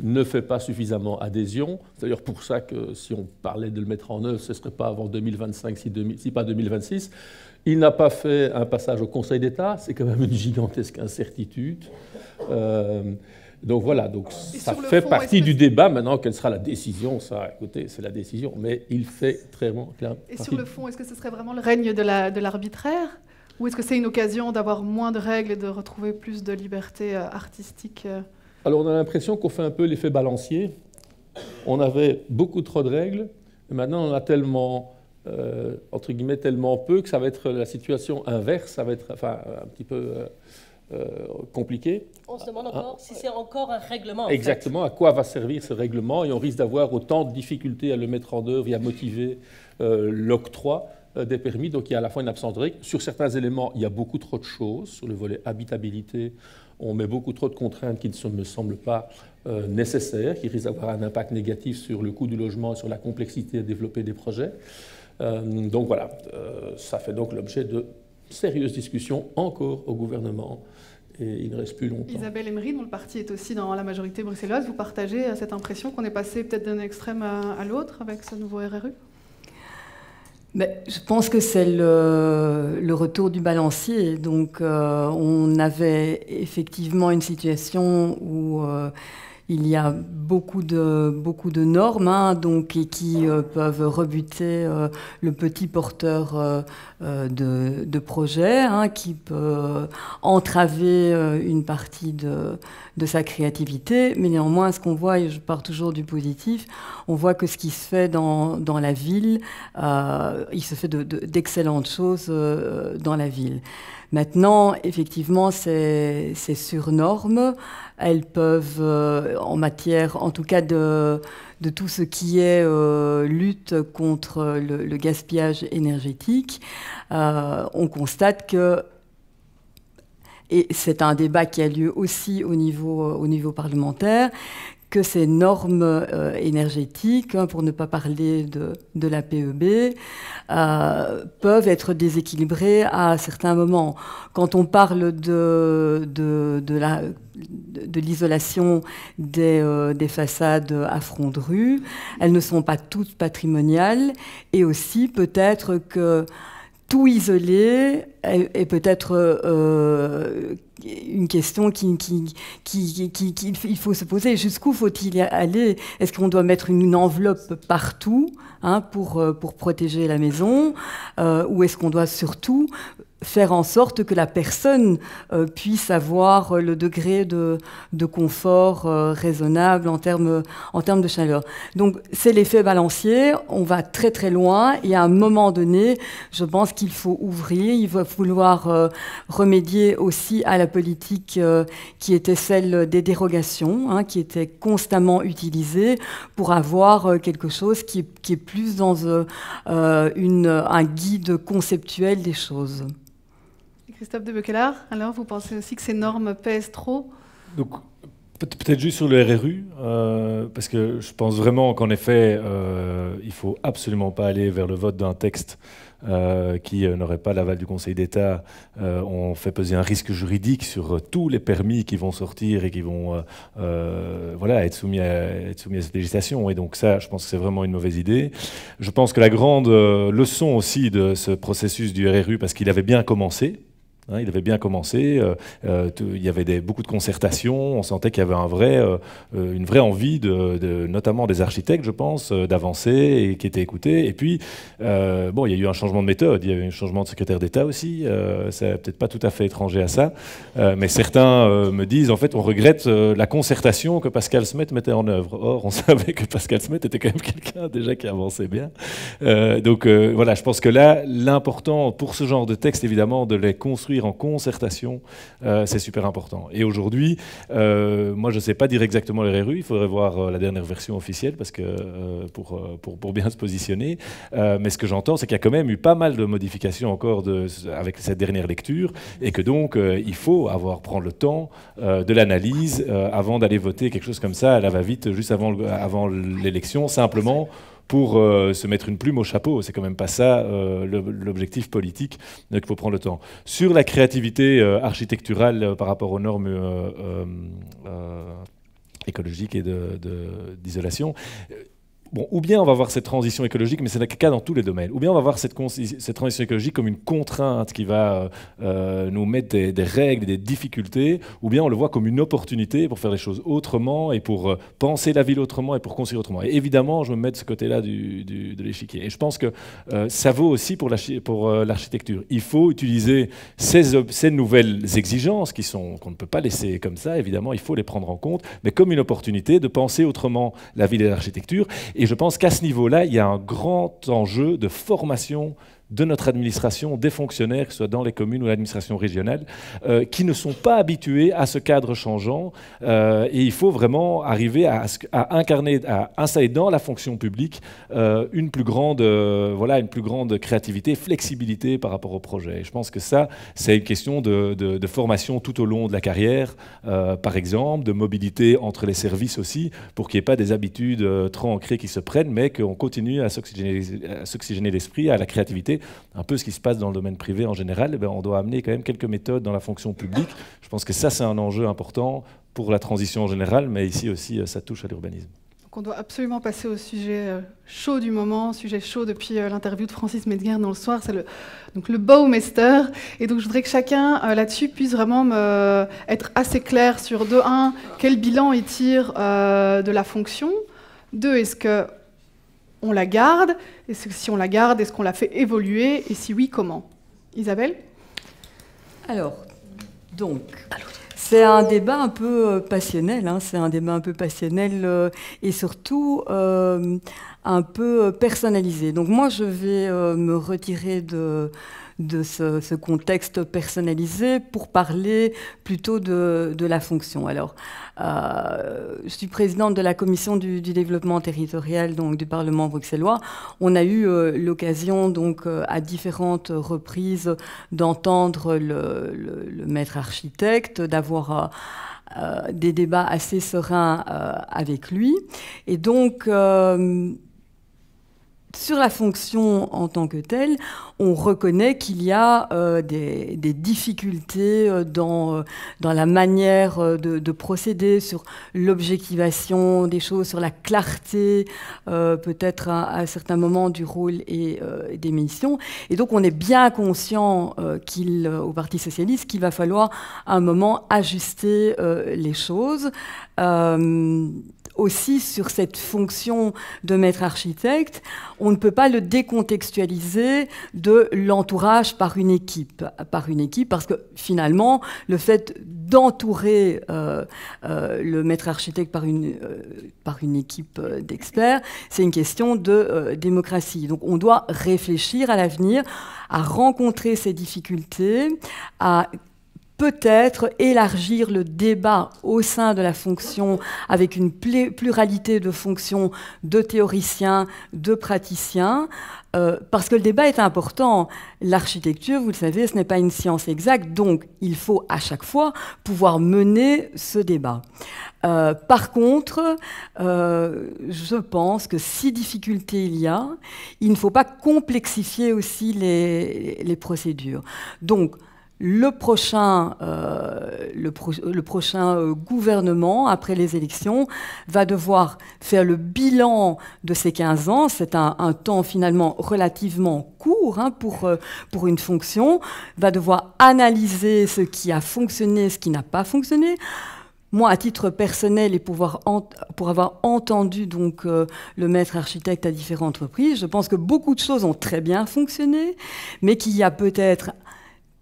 ne fait pas suffisamment adhésion. C'est d'ailleurs pour ça que si on parlait de le mettre en œuvre, ce ne serait pas avant 2025, si pas 2026. Il n'a pas fait un passage au Conseil d'État, c'est quand même une gigantesque incertitude. Donc voilà, donc ça fait partie du débat. Maintenant, quelle sera la décision? Ça, écoutez, c'est la décision, mais il fait très clair. Et sur le fond, est-ce que ce serait vraiment le règne de l'arbitraire? Ou est-ce que c'est une occasion d'avoir moins de règles et de retrouver plus de liberté artistique? Alors, on a l'impression qu'on fait un peu l'effet balancier. On avait beaucoup trop de règles, et maintenant on a tellement, entre guillemets, tellement peu que ça va être la situation inverse, ça va être un petit peu compliqué. On se demande encore si c'est encore un règlement. Exactement, à quoi va servir ce règlement, et on risque d'avoir autant de difficultés à le mettre en œuvre et à motiver l'octroi des permis. Donc il y a à la fois une absence de règles. Sur certains éléments, il y a beaucoup trop de choses. Sur le volet habitabilité, on met beaucoup trop de contraintes qui ne me semblent pas nécessaires, qui risquent d'avoir un impact négatif sur le coût du logement et sur la complexité à développer des projets. Donc voilà, ça fait donc l'objet de sérieuses discussions encore au gouvernement. Et il ne reste plus longtemps. Isabelle Emery, dont le parti est aussi dans la majorité bruxelloise, vous partagez cette impression qu'on est passé peut-être d'un extrême à l'autre avec ce nouveau RRU? Mais je pense que c'est le retour du balancier. Donc, on avait effectivement une situation où il y a beaucoup de normes donc, et qui peuvent rebuter le petit porteur de projet, qui peut entraver une partie de sa créativité. Mais néanmoins, ce qu'on voit, et je pars toujours du positif, on voit que ce qui se fait dans la ville, il se fait d'excellentes choses dans la ville. Maintenant, effectivement, c'est sur normes. Elles peuvent, en matière, en tout cas de tout ce qui est lutte contre le gaspillage énergétique, on constate que, et c'est un débat qui a lieu aussi au niveau parlementaire, que ces normes énergétiques, pour ne pas parler de la PEB, peuvent être déséquilibrées à certains moments. Quand on parle de l'isolation des façades à front de rue, elles ne sont pas toutes patrimoniales, et aussi peut-être que tout isolé est peut-être une question qu'il faut se poser. Jusqu'où faut-il y aller? Est-ce qu'on doit mettre une enveloppe partout pour protéger la maison, ou est-ce qu'on doit surtout faire en sorte que la personne puisse avoir le degré de confort raisonnable en termes de chaleur. Donc c'est l'effet balancier, on va très très loin, et à un moment donné, je pense qu'il faut ouvrir, il va falloir remédier aussi à la politique qui était celle des dérogations, qui était constamment utilisée pour avoir quelque chose qui est plus dans un guide conceptuel des choses. Christophe de Bequelard, alors vous pensez aussi que ces normes pèsent trop? Donc, peut-être juste sur le RRU, parce que je pense vraiment qu'en effet, il ne faut absolument pas aller vers le vote d'un texte qui n'aurait pas l'aval du Conseil d'État. On fait peser un risque juridique sur tous les permis qui vont sortir et qui vont être soumis à cette législation. Et donc ça, je pense que c'est vraiment une mauvaise idée. Je pense que la grande leçon aussi de ce processus du RRU, parce qu'il avait bien commencé, il avait bien commencé, il y avait beaucoup de concertations, on sentait qu'il y avait une vraie envie, notamment des architectes, je pense, d'avancer et qui étaient écoutés. Et puis, il y a eu un changement de méthode, il y a eu un changement de secrétaire d'État aussi, c'est peut-être pas tout à fait étranger à ça, mais certains me disent, en fait, on regrette la concertation que Pascal Smet mettait en œuvre. Or, on savait que Pascal Smet était quand même quelqu'un déjà qui avançait bien. Voilà, je pense que là, l'important pour ce genre de texte, évidemment, de les construire en concertation, c'est super important. Et aujourd'hui, moi je ne sais pas dire exactement le RRU, il faudrait voir la dernière version officielle parce que, pour bien se positionner, mais ce que j'entends, c'est qu'il y a quand même eu pas mal de modifications encore avec cette dernière lecture, et que donc il faut prendre le temps de l'analyse avant d'aller voter quelque chose comme ça à la va-vite, juste avant l'élection, simplement pour se mettre une plume au chapeau. C'est quand même pas ça l'objectif politique, donc il faut prendre le temps. Sur la créativité architecturale par rapport aux normes écologiques et d'isolation, ou bien on va voir cette transition écologique, mais c'est le cas dans tous les domaines, ou bien on va voir cette transition écologique comme une contrainte qui va nous mettre des règles, des difficultés, ou bien on le voit comme une opportunité pour faire les choses autrement et pour penser la ville autrement et pour construire autrement. Et évidemment, je me mets de ce côté-là de l'échiquier. Et je pense que ça vaut aussi pour l'architecture. Il faut utiliser ces nouvelles exigences qu'on ne peut pas laisser comme ça, évidemment, il faut les prendre en compte, mais comme une opportunité de penser autrement la ville et l'architecture. Et je pense qu'à ce niveau-là, il y a un grand enjeu de formation de notre administration, des fonctionnaires, que ce soit dans les communes ou l'administration régionale, qui ne sont pas habitués à ce cadre changeant. Et il faut vraiment arriver à installer dans la fonction publique une plus grande créativité, flexibilité par rapport au projet. Et je pense que ça, c'est une question de formation tout au long de la carrière, par exemple, de mobilité entre les services aussi, pour qu'il n'y ait pas des habitudes trop ancrées qui se prennent, mais qu'on continue à s'oxygéner l'esprit, à la créativité. Un peu ce qui se passe dans le domaine privé en général, on doit amener quand même quelques méthodes dans la fonction publique. Je pense que ça, c'est un enjeu important pour la transition en général, mais ici aussi, ça touche à l'urbanisme. Donc on doit absolument passer au sujet chaud du moment, sujet chaud depuis l'interview de Francis Metzger dans Le Soir, c'est le Baumeister. Et donc je voudrais que chacun là-dessus puisse vraiment être assez clair sur, de 1, quel bilan il tire de la fonction, 2, est-ce que on la garde, et si on la garde, est-ce qu'on la fait évoluer, et si oui, comment? Isabelle? Alors, c'est un débat un peu passionnel, et surtout un peu personnalisé. Donc moi, je vais me retirer de ce contexte personnalisé pour parler plutôt de la fonction. Alors, je suis présidente de la commission du développement territorial donc, du Parlement bruxellois. On a eu l'occasion donc à différentes reprises d'entendre le maître architecte, d'avoir des débats assez sereins avec lui. Et donc, sur la fonction en tant que telle, on reconnaît qu'il y a des difficultés dans la manière de procéder, sur l'objectivation des choses, sur la clarté, peut-être à certains moments du rôle et des missions. Et donc on est bien conscient au Parti socialiste qu'il va falloir à un moment ajuster les choses. Aussi sur cette fonction de maître architecte, on ne peut pas le décontextualiser de l'entourage par une équipe, parce que finalement, le fait d'entourer le maître architecte par une équipe d'experts, c'est une question de démocratie. Donc on doit réfléchir à l'avenir, à rencontrer ces difficultés, à peut-être élargir le débat au sein de la fonction avec une pluralité de fonctions, de théoriciens, de praticiens, parce que le débat est important. L'architecture, vous le savez, ce n'est pas une science exacte, donc il faut à chaque fois pouvoir mener ce débat. Par contre, je pense que si difficulté il ne faut pas complexifier aussi les procédures. Donc, le prochain gouvernement, après les élections, va devoir faire le bilan de ces 15 ans. C'est un temps finalement relativement court pour une fonction. Va devoir analyser ce qui a fonctionné, ce qui n'a pas fonctionné. Moi, à titre personnel et pour avoir entendu donc le maître architecte à différentes reprises, je pense que beaucoup de choses ont très bien fonctionné, mais qu'il y a peut-être,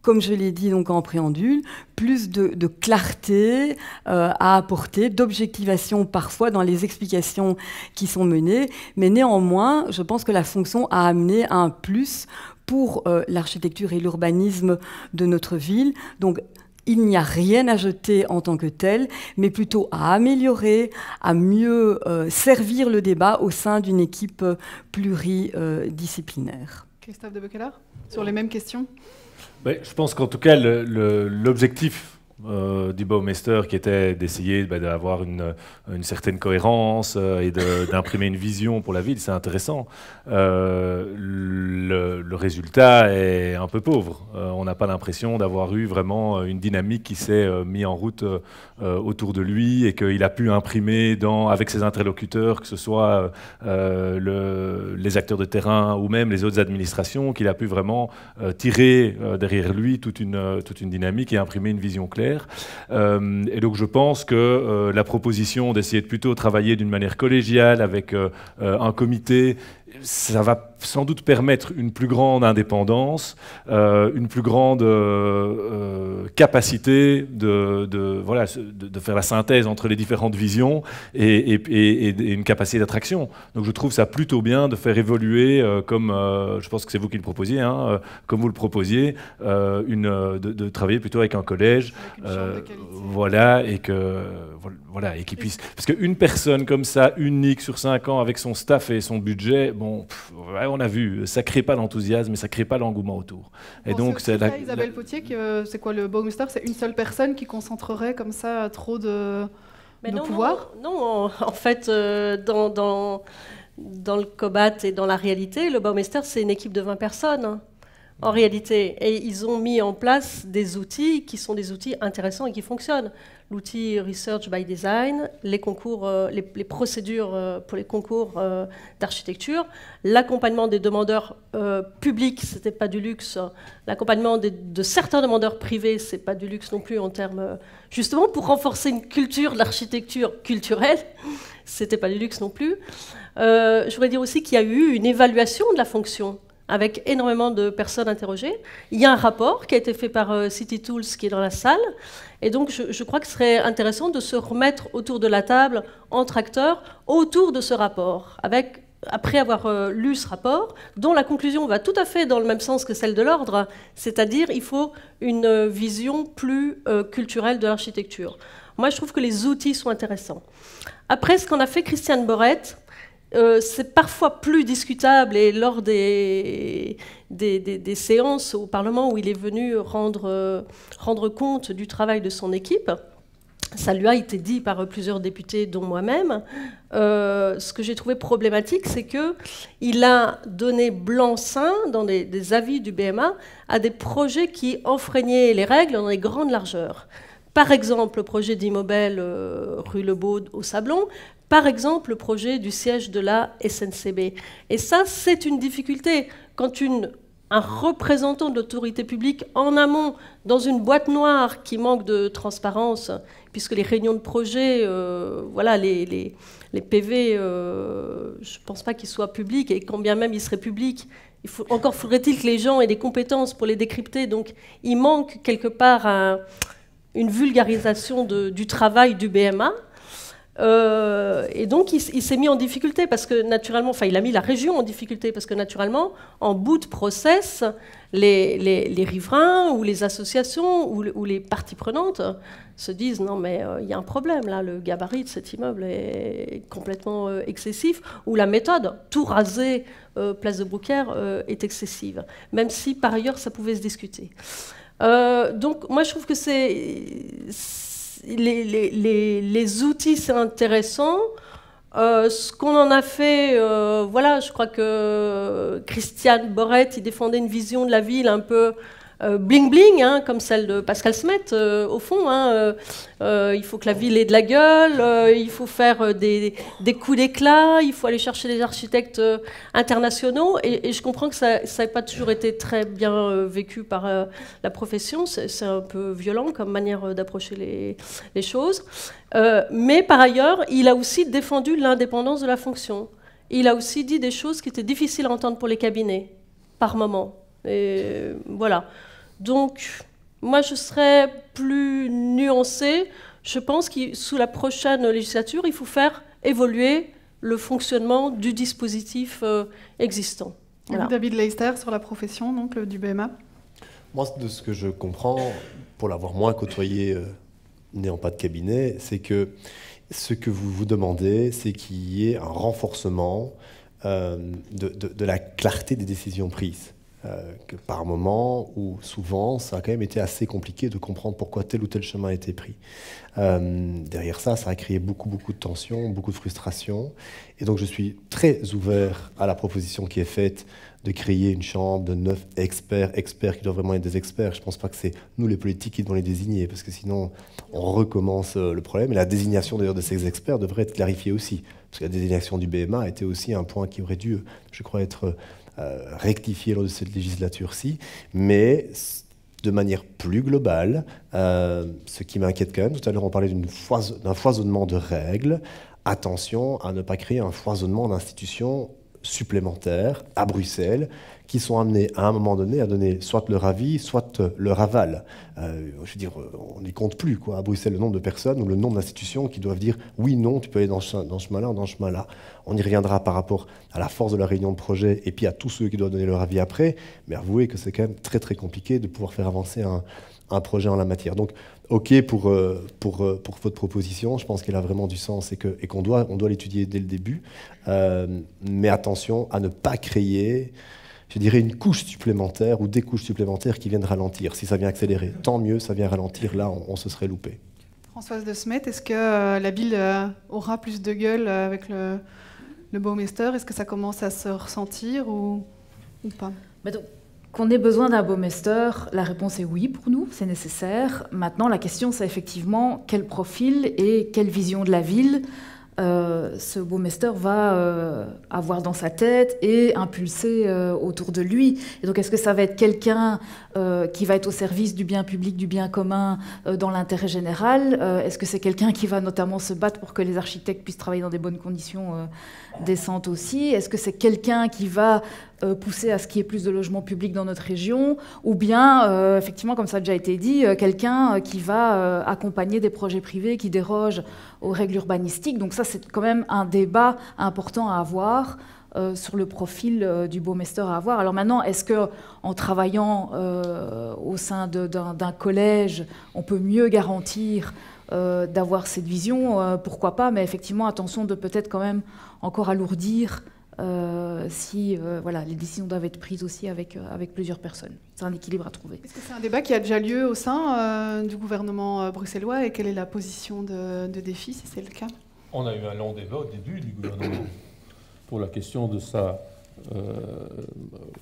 comme je l'ai dit donc en préambule, plus de clarté à apporter, d'objectivation parfois dans les explications qui sont menées. Mais néanmoins, je pense que la fonction a amené un plus pour l'architecture et l'urbanisme de notre ville. Donc, il n'y a rien à jeter en tant que tel, mais plutôt à améliorer, à mieux servir le débat au sein d'une équipe pluridisciplinaire. Christophe de Beukeler, sur les mêmes questions? Je pense qu'en tout cas, l'objectif du Baumeister, qui était d'essayer d'avoir une certaine cohérence et d'imprimer une vision pour la ville, c'est intéressant. Le résultat est un peu pauvre. On n'a pas l'impression d'avoir eu vraiment une dynamique qui s'est mise en route autour de lui et qu'il a pu imprimer avec ses interlocuteurs, que ce soit les acteurs de terrain ou même les autres administrations, qu'il a pu vraiment tirer derrière lui toute une dynamique et imprimer une vision claire. Et donc je pense que la proposition d'essayer de plutôt travailler d'une manière collégiale avec un comité, ça va sans doute permettre une plus grande indépendance, une plus grande capacité de faire la synthèse entre les différentes visions et une capacité d'attraction. Donc je trouve ça plutôt bien de faire évoluer, comme je pense que c'est vous qui le proposiez, comme vous le proposiez, de travailler plutôt avec un collège, et qu'il puisse... Parce qu'une personne comme ça, unique sur 5 ans, avec son staff et son budget, on a vu, ça ne crée pas l'enthousiasme et ça ne crée pas l'engouement autour. Et donc, c'est Isabelle Potier, c'est quoi le Baumeister? C'est une seule personne qui concentrerait comme ça trop de pouvoir? Non, en fait, dans le COBAT et dans la réalité, le Baumeister, c'est une équipe de 20 personnes. En réalité, et ils ont mis en place des outils qui sont des outils intéressants et qui fonctionnent. L'outil Research by Design, les concours, les procédures pour les concours d'architecture, l'accompagnement des demandeurs publics, c'était pas du luxe. L'accompagnement de certains demandeurs privés, c'est pas du luxe non plus en termes, justement pour renforcer une culture de l'architecture culturelle, c'était pas du luxe non plus. Je voudrais dire aussi qu'il y a eu une évaluation de la fonction, avec énormément de personnes interrogées. Il y a un rapport qui a été fait par City Tools qui est dans la salle. Et donc, je crois que ce serait intéressant de se remettre autour de la table, entre acteurs, autour de ce rapport, après avoir lu ce rapport, dont la conclusion va tout à fait dans le même sens que celle de l'ordre, c'est-à-dire il faut une vision plus culturelle de l'architecture. Moi, je trouve que les outils sont intéressants. Après, ce qu'en a fait Christiane Borette, c'est parfois plus discutable, et lors des séances au Parlement où il est venu rendre compte du travail de son équipe, ça lui a été dit par plusieurs députés, dont moi-même. Ce que j'ai trouvé problématique, c'est qu'il a donné blanc-seing dans des avis du BMA à des projets qui enfreignaient les règles dans des grandes largeurs. Par exemple, le projet d'Immobel rue Lebeau au Sablon, par exemple, le projet du siège de la SNCB. Et ça, c'est une difficulté. Quand un représentant de l'autorité publique en amont, dans une boîte noire qui manque de transparence, puisque les réunions de projet, voilà, les PV, je ne pense pas qu'ils soient publics, et quand bien même ils seraient publics, encore faudrait-il que les gens aient des compétences pour les décrypter. Donc il manque quelque part une vulgarisation du travail du BMA. Et donc il s'est mis en difficulté parce que naturellement, enfin il a mis la région en difficulté parce que naturellement, en bout de process, les riverains ou les associations ou les parties prenantes se disent non mais il y a un problème là, le gabarit de cet immeuble est complètement excessif, ou la méthode, tout raser place de Beaucaire est excessive, même si par ailleurs ça pouvait se discuter. Donc moi je trouve que les outils, c'est intéressant. Ce qu'on en a fait, voilà, je crois que Christiane Borret, il défendait une vision de la ville un peu bling-bling, hein, comme celle de Pascal Smet, au fond. Hein, il faut que la ville ait de la gueule, il faut faire des coups d'éclat, il faut aller chercher des architectes internationaux. Et je comprends que ça n'a pas toujours été très bien vécu par la profession. C'est un peu violent comme manière d'approcher les choses. Mais par ailleurs, il a aussi défendu l'indépendance de la fonction. Il a aussi dit des choses qui étaient difficiles à entendre pour les cabinets, par moment. Et voilà. Donc, moi, je serais plus nuancée. Je pense que sous la prochaine législature, il faut faire évoluer le fonctionnement du dispositif existant. Voilà. David Leister, sur la profession donc, du BMA. Moi, de ce que je comprends, pour l'avoir moins côtoyé, n'ayant pas de cabinet, c'est que ce que vous vous demandez, c'est qu'il y ait un renforcement de la clarté des décisions prises. Que par moment ou souvent, ça a quand même été assez compliqué de comprendre pourquoi tel ou tel chemin a été pris. Derrière ça, ça a créé beaucoup de tensions, beaucoup de frustration. Et donc, je suis très ouvert à la proposition qui est faite de créer une chambre de 9 experts qui doivent vraiment être des experts. Je ne pense pas que c'est nous, les politiques, qui devons les désigner, parce que sinon, on recommence le problème. Et la désignation, d'ailleurs, de ces experts devrait être clarifiée aussi, parce que la désignation du BMA était aussi un point qui aurait dû, je crois, être rectifié lors de cette législature-ci, mais de manière plus globale, ce qui m'inquiète quand même, tout à l'heure on parlait d'un foisonnement de règles, attention à ne pas créer un foisonnement d'institutions supplémentaires à Bruxelles qui sont amenés à un moment donné à donner soit leur avis, soit leur aval. Je veux dire, on n'y compte plus quoi, à Bruxelles le nombre de personnes ou le nombre d'institutions qui doivent dire oui, non, tu peux aller dans ce chemin-là ou dans ce chemin-là. On y reviendra par rapport à la force de la réunion de projet et puis à tous ceux qui doivent donner leur avis après, mais avouez que c'est quand même très compliqué de pouvoir faire avancer un projet en la matière. Donc, OK pour votre proposition, je pense qu'elle a vraiment du sens et qu'on doit l'étudier dès le début, mais attention à ne pas créer, je dirais, une couche supplémentaire ou des couches supplémentaires qui viennent ralentir. Si ça vient accélérer, tant mieux, ça vient ralentir, là, on se serait loupé. Françoise de Smet, est-ce que la ville aura plus de gueule avec le Baumeister? Est-ce que ça commence à se ressentir ou pas? Qu'on ait besoin d'un Baumeister, la réponse est oui pour nous, c'est nécessaire. Maintenant, la question, c'est effectivement quel profil et quelle vision de la ville ce Baumeister va avoir dans sa tête et impulser autour de lui. Et donc, est-ce que ça va être quelqu'un qui va être au service du bien public, du bien commun, dans l'intérêt général? Est-ce que c'est quelqu'un qui va notamment se battre pour que les architectes puissent travailler dans des bonnes conditions décentes aussi? Est-ce que c'est quelqu'un qui va pousser à ce qu'il y ait plus de logements publics dans notre région? Ou bien, effectivement, comme ça a déjà été dit, quelqu'un qui va accompagner des projets privés qui dérogent aux règles urbanistiques? Donc ça, c'est quand même un débat important à avoir sur le profil du Baumeister à avoir. Alors maintenant, est-ce qu'en travaillant au sein d'un collège, on peut mieux garantir d'avoir cette vision? Pourquoi pas, mais effectivement, attention de peut-être quand même encore alourdir si voilà, les décisions doivent être prises aussi avec plusieurs personnes. C'est un équilibre à trouver. Est-ce que c'est un débat qui a déjà lieu au sein du gouvernement bruxellois et quelle est la position de Défi, si c'est le cas? On a eu un long débat au début du gouvernement pour la question de sa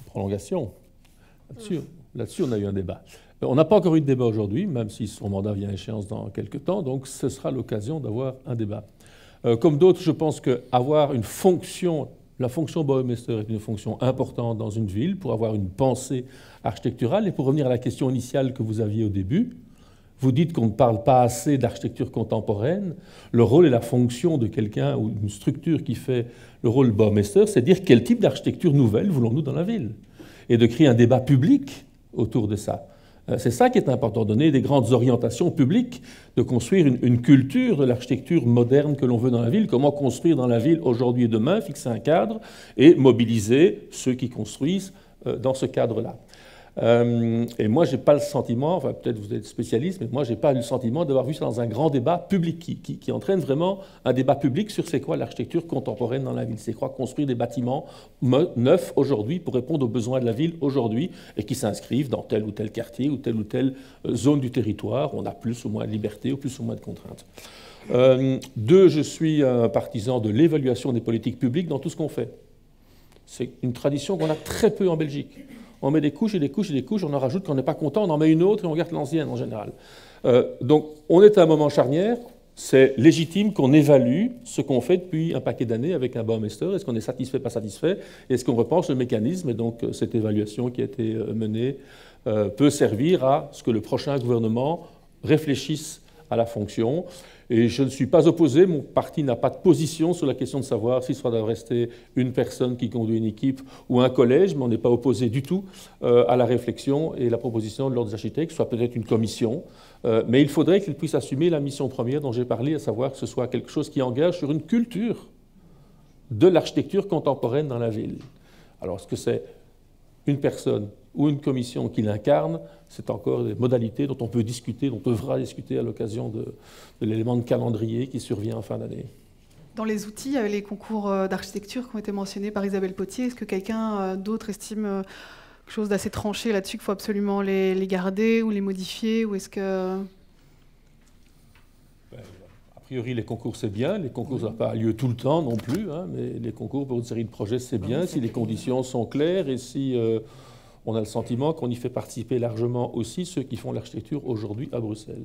prolongation. Là-dessus, on a eu un débat. On n'a pas encore eu de débat aujourd'hui, même si son mandat vient à échéance dans quelques temps, donc ce sera l'occasion d'avoir un débat. Comme d'autres, je pense qu'avoir une fonction, la fonction Baumeister est une fonction importante dans une ville pour avoir une pensée architecturale. Et pour revenir à la question initiale que vous aviez au début, vous dites qu'on ne parle pas assez d'architecture contemporaine. Le rôle et la fonction de quelqu'un ou d'une structure qui fait le rôle Baumeister, c'est de dire quel type d'architecture nouvelle voulons-nous dans la ville et de créer un débat public autour de ça. C'est ça qui est important, donner des grandes orientations publiques, de construire une culture de l'architecture moderne que l'on veut dans la ville, comment construire dans la ville aujourd'hui et demain, fixer un cadre et mobiliser ceux qui construisent dans ce cadre-là. Et moi, je n'ai pas le sentiment, enfin peut-être vous êtes spécialiste, mais moi, je n'ai pas eu le sentiment d'avoir vu ça dans un grand débat public qui entraîne vraiment un débat public sur c'est quoi l'architecture contemporaine dans la ville. C'est quoi construire des bâtiments neufs aujourd'hui pour répondre aux besoins de la ville aujourd'hui et qui s'inscrivent dans tel ou tel quartier ou telle zone du territoire où on a plus ou moins de liberté ou plus ou moins de contraintes. Deux, je suis un partisan de l'évaluation des politiques publiques dans tout ce qu'on fait. C'est une tradition qu'on a très peu en Belgique. On met des couches et des couches et des couches, on en rajoute, quand on n'est pas content, on en met une autre et on garde l'ancienne en général. Donc on est à un moment charnière, c'est légitime qu'on évalue ce qu'on fait depuis un paquet d'années avec un Baumeister. Est-ce qu'on est satisfait, pas satisfait? Est-ce qu'on repense le mécanisme? Et donc cette évaluation qui a été menée peut servir à ce que le prochain gouvernement réfléchisse à la fonction. Et je ne suis pas opposé, mon parti n'a pas de position sur la question de savoir si ça doit rester une personne qui conduit une équipe ou un collège, mais on n'est pas opposé du tout à la réflexion et la proposition de l'ordre des architectes, soit peut-être une commission, mais il faudrait qu'il puisse assumer la mission première dont j'ai parlé, à savoir que ce soit quelque chose qui engage sur une culture de l'architecture contemporaine dans la ville. Alors, est-ce que c'est une personne ou une commission qui l'incarne? C'est encore des modalités dont on peut discuter, dont on devra discuter à l'occasion de l'élément de calendrier qui survient en fin d'année. Dans les outils, il y avait les concours d'architecture qui ont été mentionnés par Isabelle Potier. Est-ce que quelqu'un d'autre estime quelque chose d'assez tranché là-dessus, qu'il faut absolument les garder ou les modifier, ou est-ce que... A priori, les concours, c'est bien. Les concours n'ont pas lieu tout le temps non plus, hein, mais les concours pour une série de projets, c'est bien, si les conditions sont claires et si on a le sentiment qu'on y fait participer largement aussi ceux qui font l'architecture aujourd'hui à Bruxelles.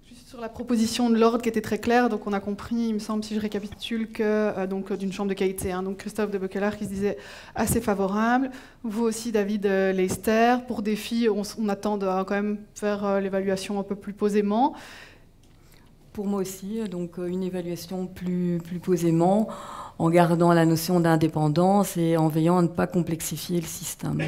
Juste sur la proposition de l'ordre qui était très claire, donc on a compris, il me semble, si je récapitule, que donc d'une chambre de qualité, hein, donc Christophe de Beukelard qui se disait assez favorable, vous aussi David Leister, pour Défi, on attend de quand même faire l'évaluation un peu plus posément. Pour moi aussi, donc une évaluation plus posément, en gardant la notion d'indépendance et en veillant à ne pas complexifier le système.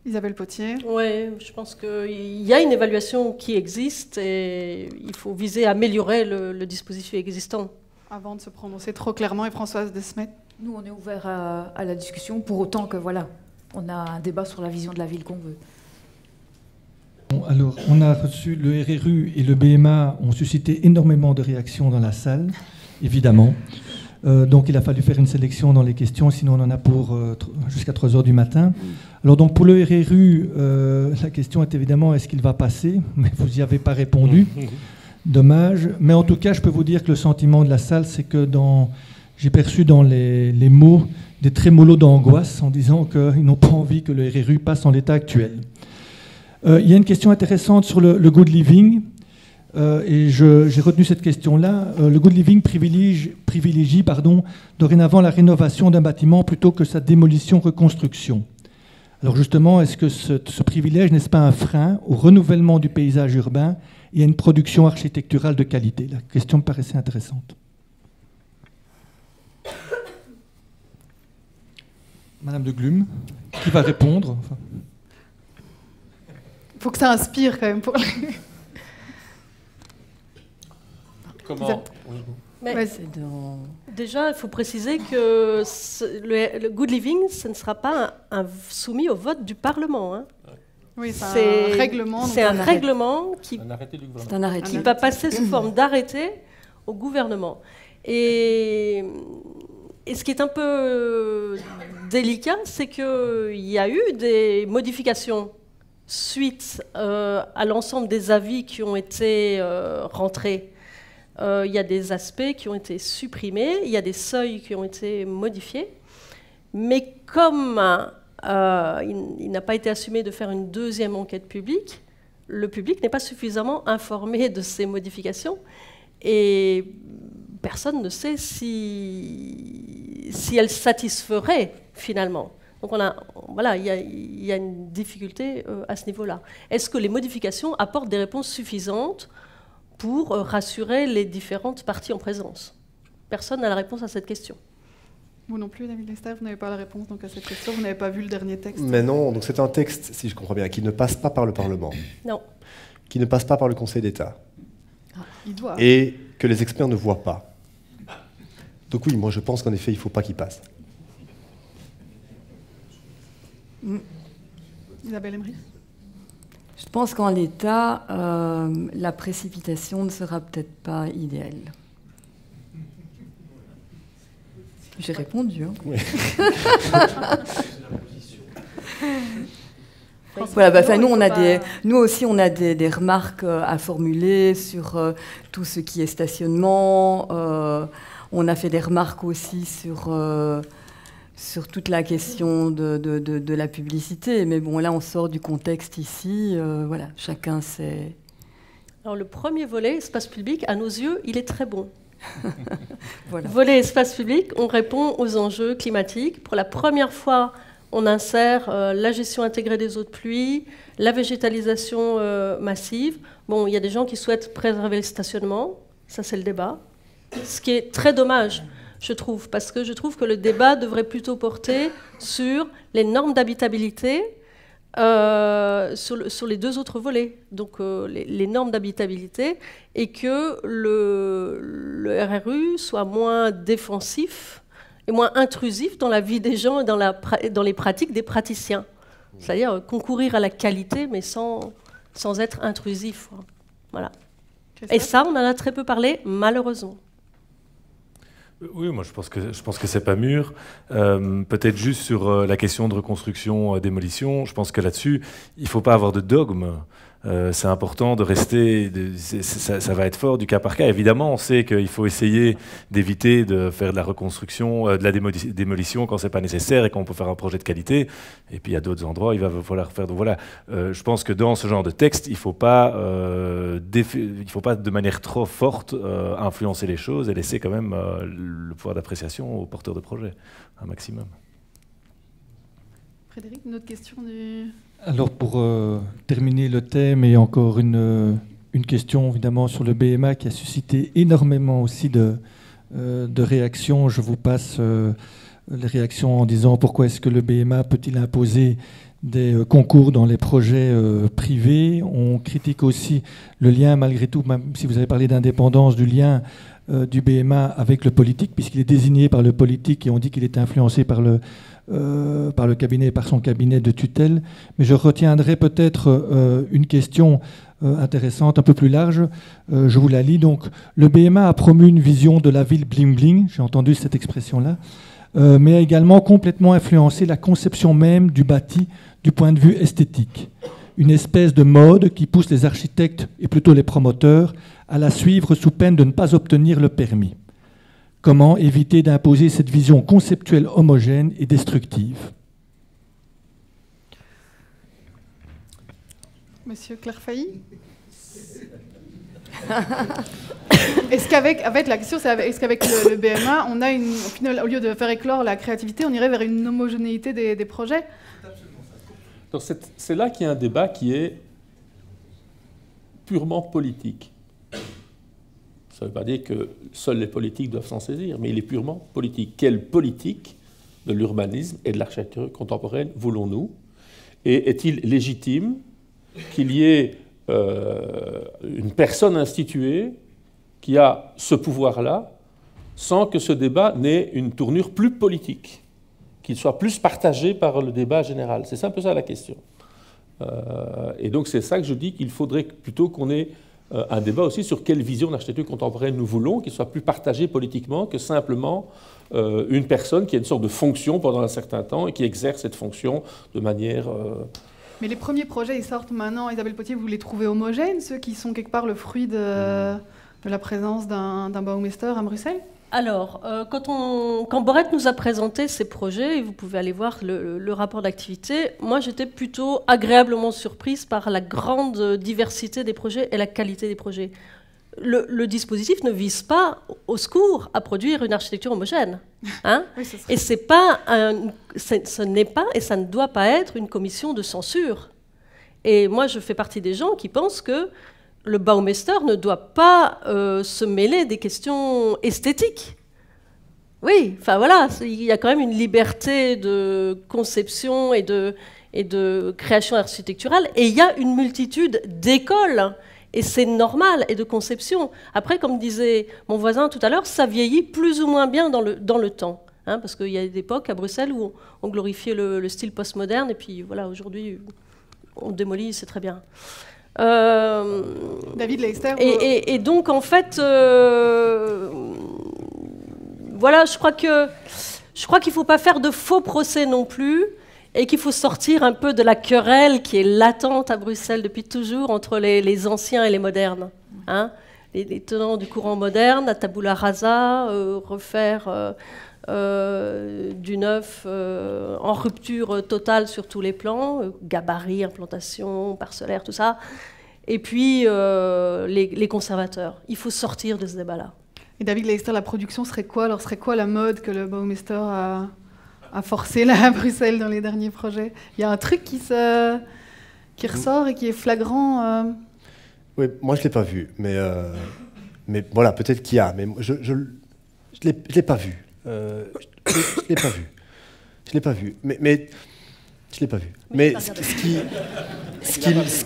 Isabelle Potier. Oui, je pense qu'il y a une évaluation qui existe et il faut viser à améliorer le dispositif existant. Avant de se prononcer trop clairement, et Françoise Desmet. Nous, on est ouvert à la discussion, pour autant que, voilà, on a un débat sur la vision de la ville qu'on veut. Bon, alors, on a reçu le RRU et le BMA ont suscité énormément de réactions dans la salle, évidemment. Donc il a fallu faire une sélection dans les questions, sinon on en a pour jusqu'à 3 heures du matin. Alors donc pour le RRU, la question est évidemment est-ce qu'il va passer, mais vous n'y avez pas répondu. Dommage. Mais en tout cas, je peux vous dire que le sentiment de la salle, c'est que j'ai perçu dans les mots des trémolos d'angoisse en disant qu'ils n'ont pas envie que le RRU passe en l'état actuel. Il y a une question intéressante sur le good living. Et j'ai retenu cette question-là. Le good living privilégie dorénavant la rénovation d'un bâtiment plutôt que sa démolition-reconstruction. Alors justement, est-ce que ce privilège n'est-ce pas un frein au renouvellement du paysage urbain et à une production architecturale de qualité? La question me paraissait intéressante. Madame de Glum, qui va répondre? Il faut que ça inspire quand même pour les... Comment? Mais déjà, il faut préciser que le good living, ce ne sera pas soumis au vote du Parlement. Hein. Oui, c'est un règlement. C'est un règlement qui va passer sous forme d'arrêté au gouvernement. Et Et ce qui est un peu délicat, c'est qu'il y a eu des modifications suite à l'ensemble des avis qui ont été rentrés. Il y a des aspects qui ont été supprimés, il y a des seuils qui ont été modifiés. Mais comme il n'a pas été assumé de faire une deuxième enquête publique, le public n'est pas suffisamment informé de ces modifications et personne ne sait si elles satisferaient finalement. Donc voilà, il y a une difficulté à ce niveau-là. Est-ce que les modifications apportent des réponses suffisantes pour rassurer les différentes parties en présence? Personne n'a la réponse à cette question. Vous non plus, David Lester, vous n'avez pas la réponse donc, à cette question, vous n'avez pas vu le dernier texte. Mais non, donc c'est un texte, si je comprends bien, qui ne passe pas par le Parlement. Non. Qui ne passe pas par le Conseil d'État. Il doit. Et que les experts ne voient pas. Donc oui, moi je pense qu'en effet, il ne faut pas qu'il passe. Isabelle Emery. Je pense qu'en l'état, la précipitation ne sera peut-être pas idéale. J'ai répondu. Hein. Oui. Voilà, bah, nous aussi, on a des remarques à formuler sur tout ce qui est stationnement. On a fait des remarques aussi sur toute la question de la publicité. Mais bon, là, on sort du contexte ici. Voilà, chacun sait. Alors, le premier volet, espace public, à nos yeux, il est très bon. Voilà. Volet espace public, on répond aux enjeux climatiques. Pour la première fois, on insère la gestion intégrée des eaux de pluie, la végétalisation massive. Bon, il y a des gens qui souhaitent préserver le stationnement. Ça, c'est le débat. Ce qui est très dommage, je trouve, parce que je trouve que le débat devrait plutôt porter sur les normes d'habitabilité sur les deux autres volets, donc les normes d'habitabilité, et que le RRU soit moins défensif et moins intrusif dans la vie des gens et dans les pratiques des praticiens. C'est-à-dire concourir à la qualité, mais sans être intrusif. Voilà. Et ça, on en a très peu parlé, malheureusement. Oui, moi je pense que c'est pas mûr. Peut-être juste sur la question de reconstruction, démolition, je pense que là-dessus, il faut pas avoir de dogme. C'est important de rester, ça va être fort du cas par cas. Évidemment, on sait qu'il faut essayer d'éviter de faire de la reconstruction, de la démolition quand c'est pas nécessaire et qu'on peut faire un projet de qualité. Et puis il y a d'autres endroits, il va falloir faire. Donc voilà, je pense que dans ce genre de texte, il faut pas de manière trop forte influencer les choses et laisser quand même le pouvoir d'appréciation aux porteurs de projet, un maximum. Frédéric, une autre question du... Alors pour terminer le thème, et encore une question évidemment sur le BMA qui a suscité énormément aussi de réactions. Je vous passe les réactions en disant pourquoi est-ce que le BMA peut-il imposer des concours dans les projets privés. On critique aussi le lien, malgré tout, même si vous avez parlé d'indépendance, du lien du BMA avec le politique, puisqu'il est désigné par le politique et on dit qu'il est influencé par le cabinet, par son cabinet de tutelle. Mais je retiendrai peut-être une question intéressante, un peu plus large. Je vous la lis. Donc, le BMA a promu une vision de la ville bling-bling, j'ai entendu cette expression-là, mais a également complètement influencé la conception même du bâti du point de vue esthétique. Une espèce de mode qui pousse les architectes, et plutôt les promoteurs, à la suivre sous peine de ne pas obtenir le permis. Comment éviter d'imposer cette vision conceptuelle homogène et destructive? Monsieur Clairfailly. Est-ce qu'avec la question, est-ce qu'avec le BMA, on a au final, au lieu de faire éclore la créativité, on irait vers une homogénéité des projets? Donc c'est là qu'il y a un débat qui est purement politique. Ça ne veut pas dire que seuls les politiques doivent s'en saisir, mais il est purement politique. Quelle politique de l'urbanisme et de l'architecture contemporaine voulons-nous? Et est-il légitime qu'il y ait une personne instituée qui a ce pouvoir-là sans que ce débat n'ait une tournure plus politique, qu'il soit plus partagé par le débat général? C'est un peu ça la question. Et donc c'est ça que je dis qu'il faudrait plutôt qu'on ait un débat aussi sur quelle vision d'architecture contemporaine nous voulons, qui soit plus partagée politiquement que simplement une personne qui a une sorte de fonction pendant un certain temps et qui exerce cette fonction de manière... Mais les premiers projets, ils sortent maintenant. Isabelle Potier, vous les trouvez homogènes, ceux qui sont quelque part le fruit de la présence d'un Baumeister à Bruxelles? Alors, quand Borret nous a présenté ces projets, et vous pouvez aller voir le rapport d'activité, moi j'étais plutôt agréablement surprise par la grande diversité des projets et la qualité des projets. Le dispositif ne vise pas, au secours, à produire une architecture homogène. Hein. Oui, et ce n'est pas, et ça ne doit pas être, une commission de censure. Et moi, je fais partie des gens qui pensent que le Baumeister ne doit pas se mêler des questions esthétiques. Oui, enfin voilà, il y a quand même une liberté de conception et de création architecturale, et il y a une multitude d'écoles, et c'est normal, et de conception. Après, comme disait mon voisin tout à l'heure, ça vieillit plus ou moins bien dans le temps. Hein, parce qu'il y a des époques à Bruxelles où on glorifiait le style postmoderne, et puis voilà, aujourd'hui, on démolit, c'est très bien. David Leister. Et donc, en fait, voilà, je crois qu'il ne faut pas faire de faux procès non plus, et qu'il faut sortir un peu de la querelle qui est latente à Bruxelles depuis toujours entre les anciens et les modernes. Hein, les tenants du courant moderne, à tabula rasa, refaire du neuf en rupture totale sur tous les plans, gabarit, implantation, parcellaire, tout ça. Et puis les conservateurs. Il faut sortir de ce débat-là. Et David Leister, la production serait quoi? Alors, serait quoi la mode que le Baumeister a forcé là à Bruxelles dans les derniers projets? Il y a un truc qui ressort et qui est flagrant. Oui, moi je ne l'ai pas vu, mais voilà, peut-être qu'il y a, mais je l'ai pas vu. Je l'ai pas vu. Je l'ai pas vu. Mais je l'ai pas vu. Mais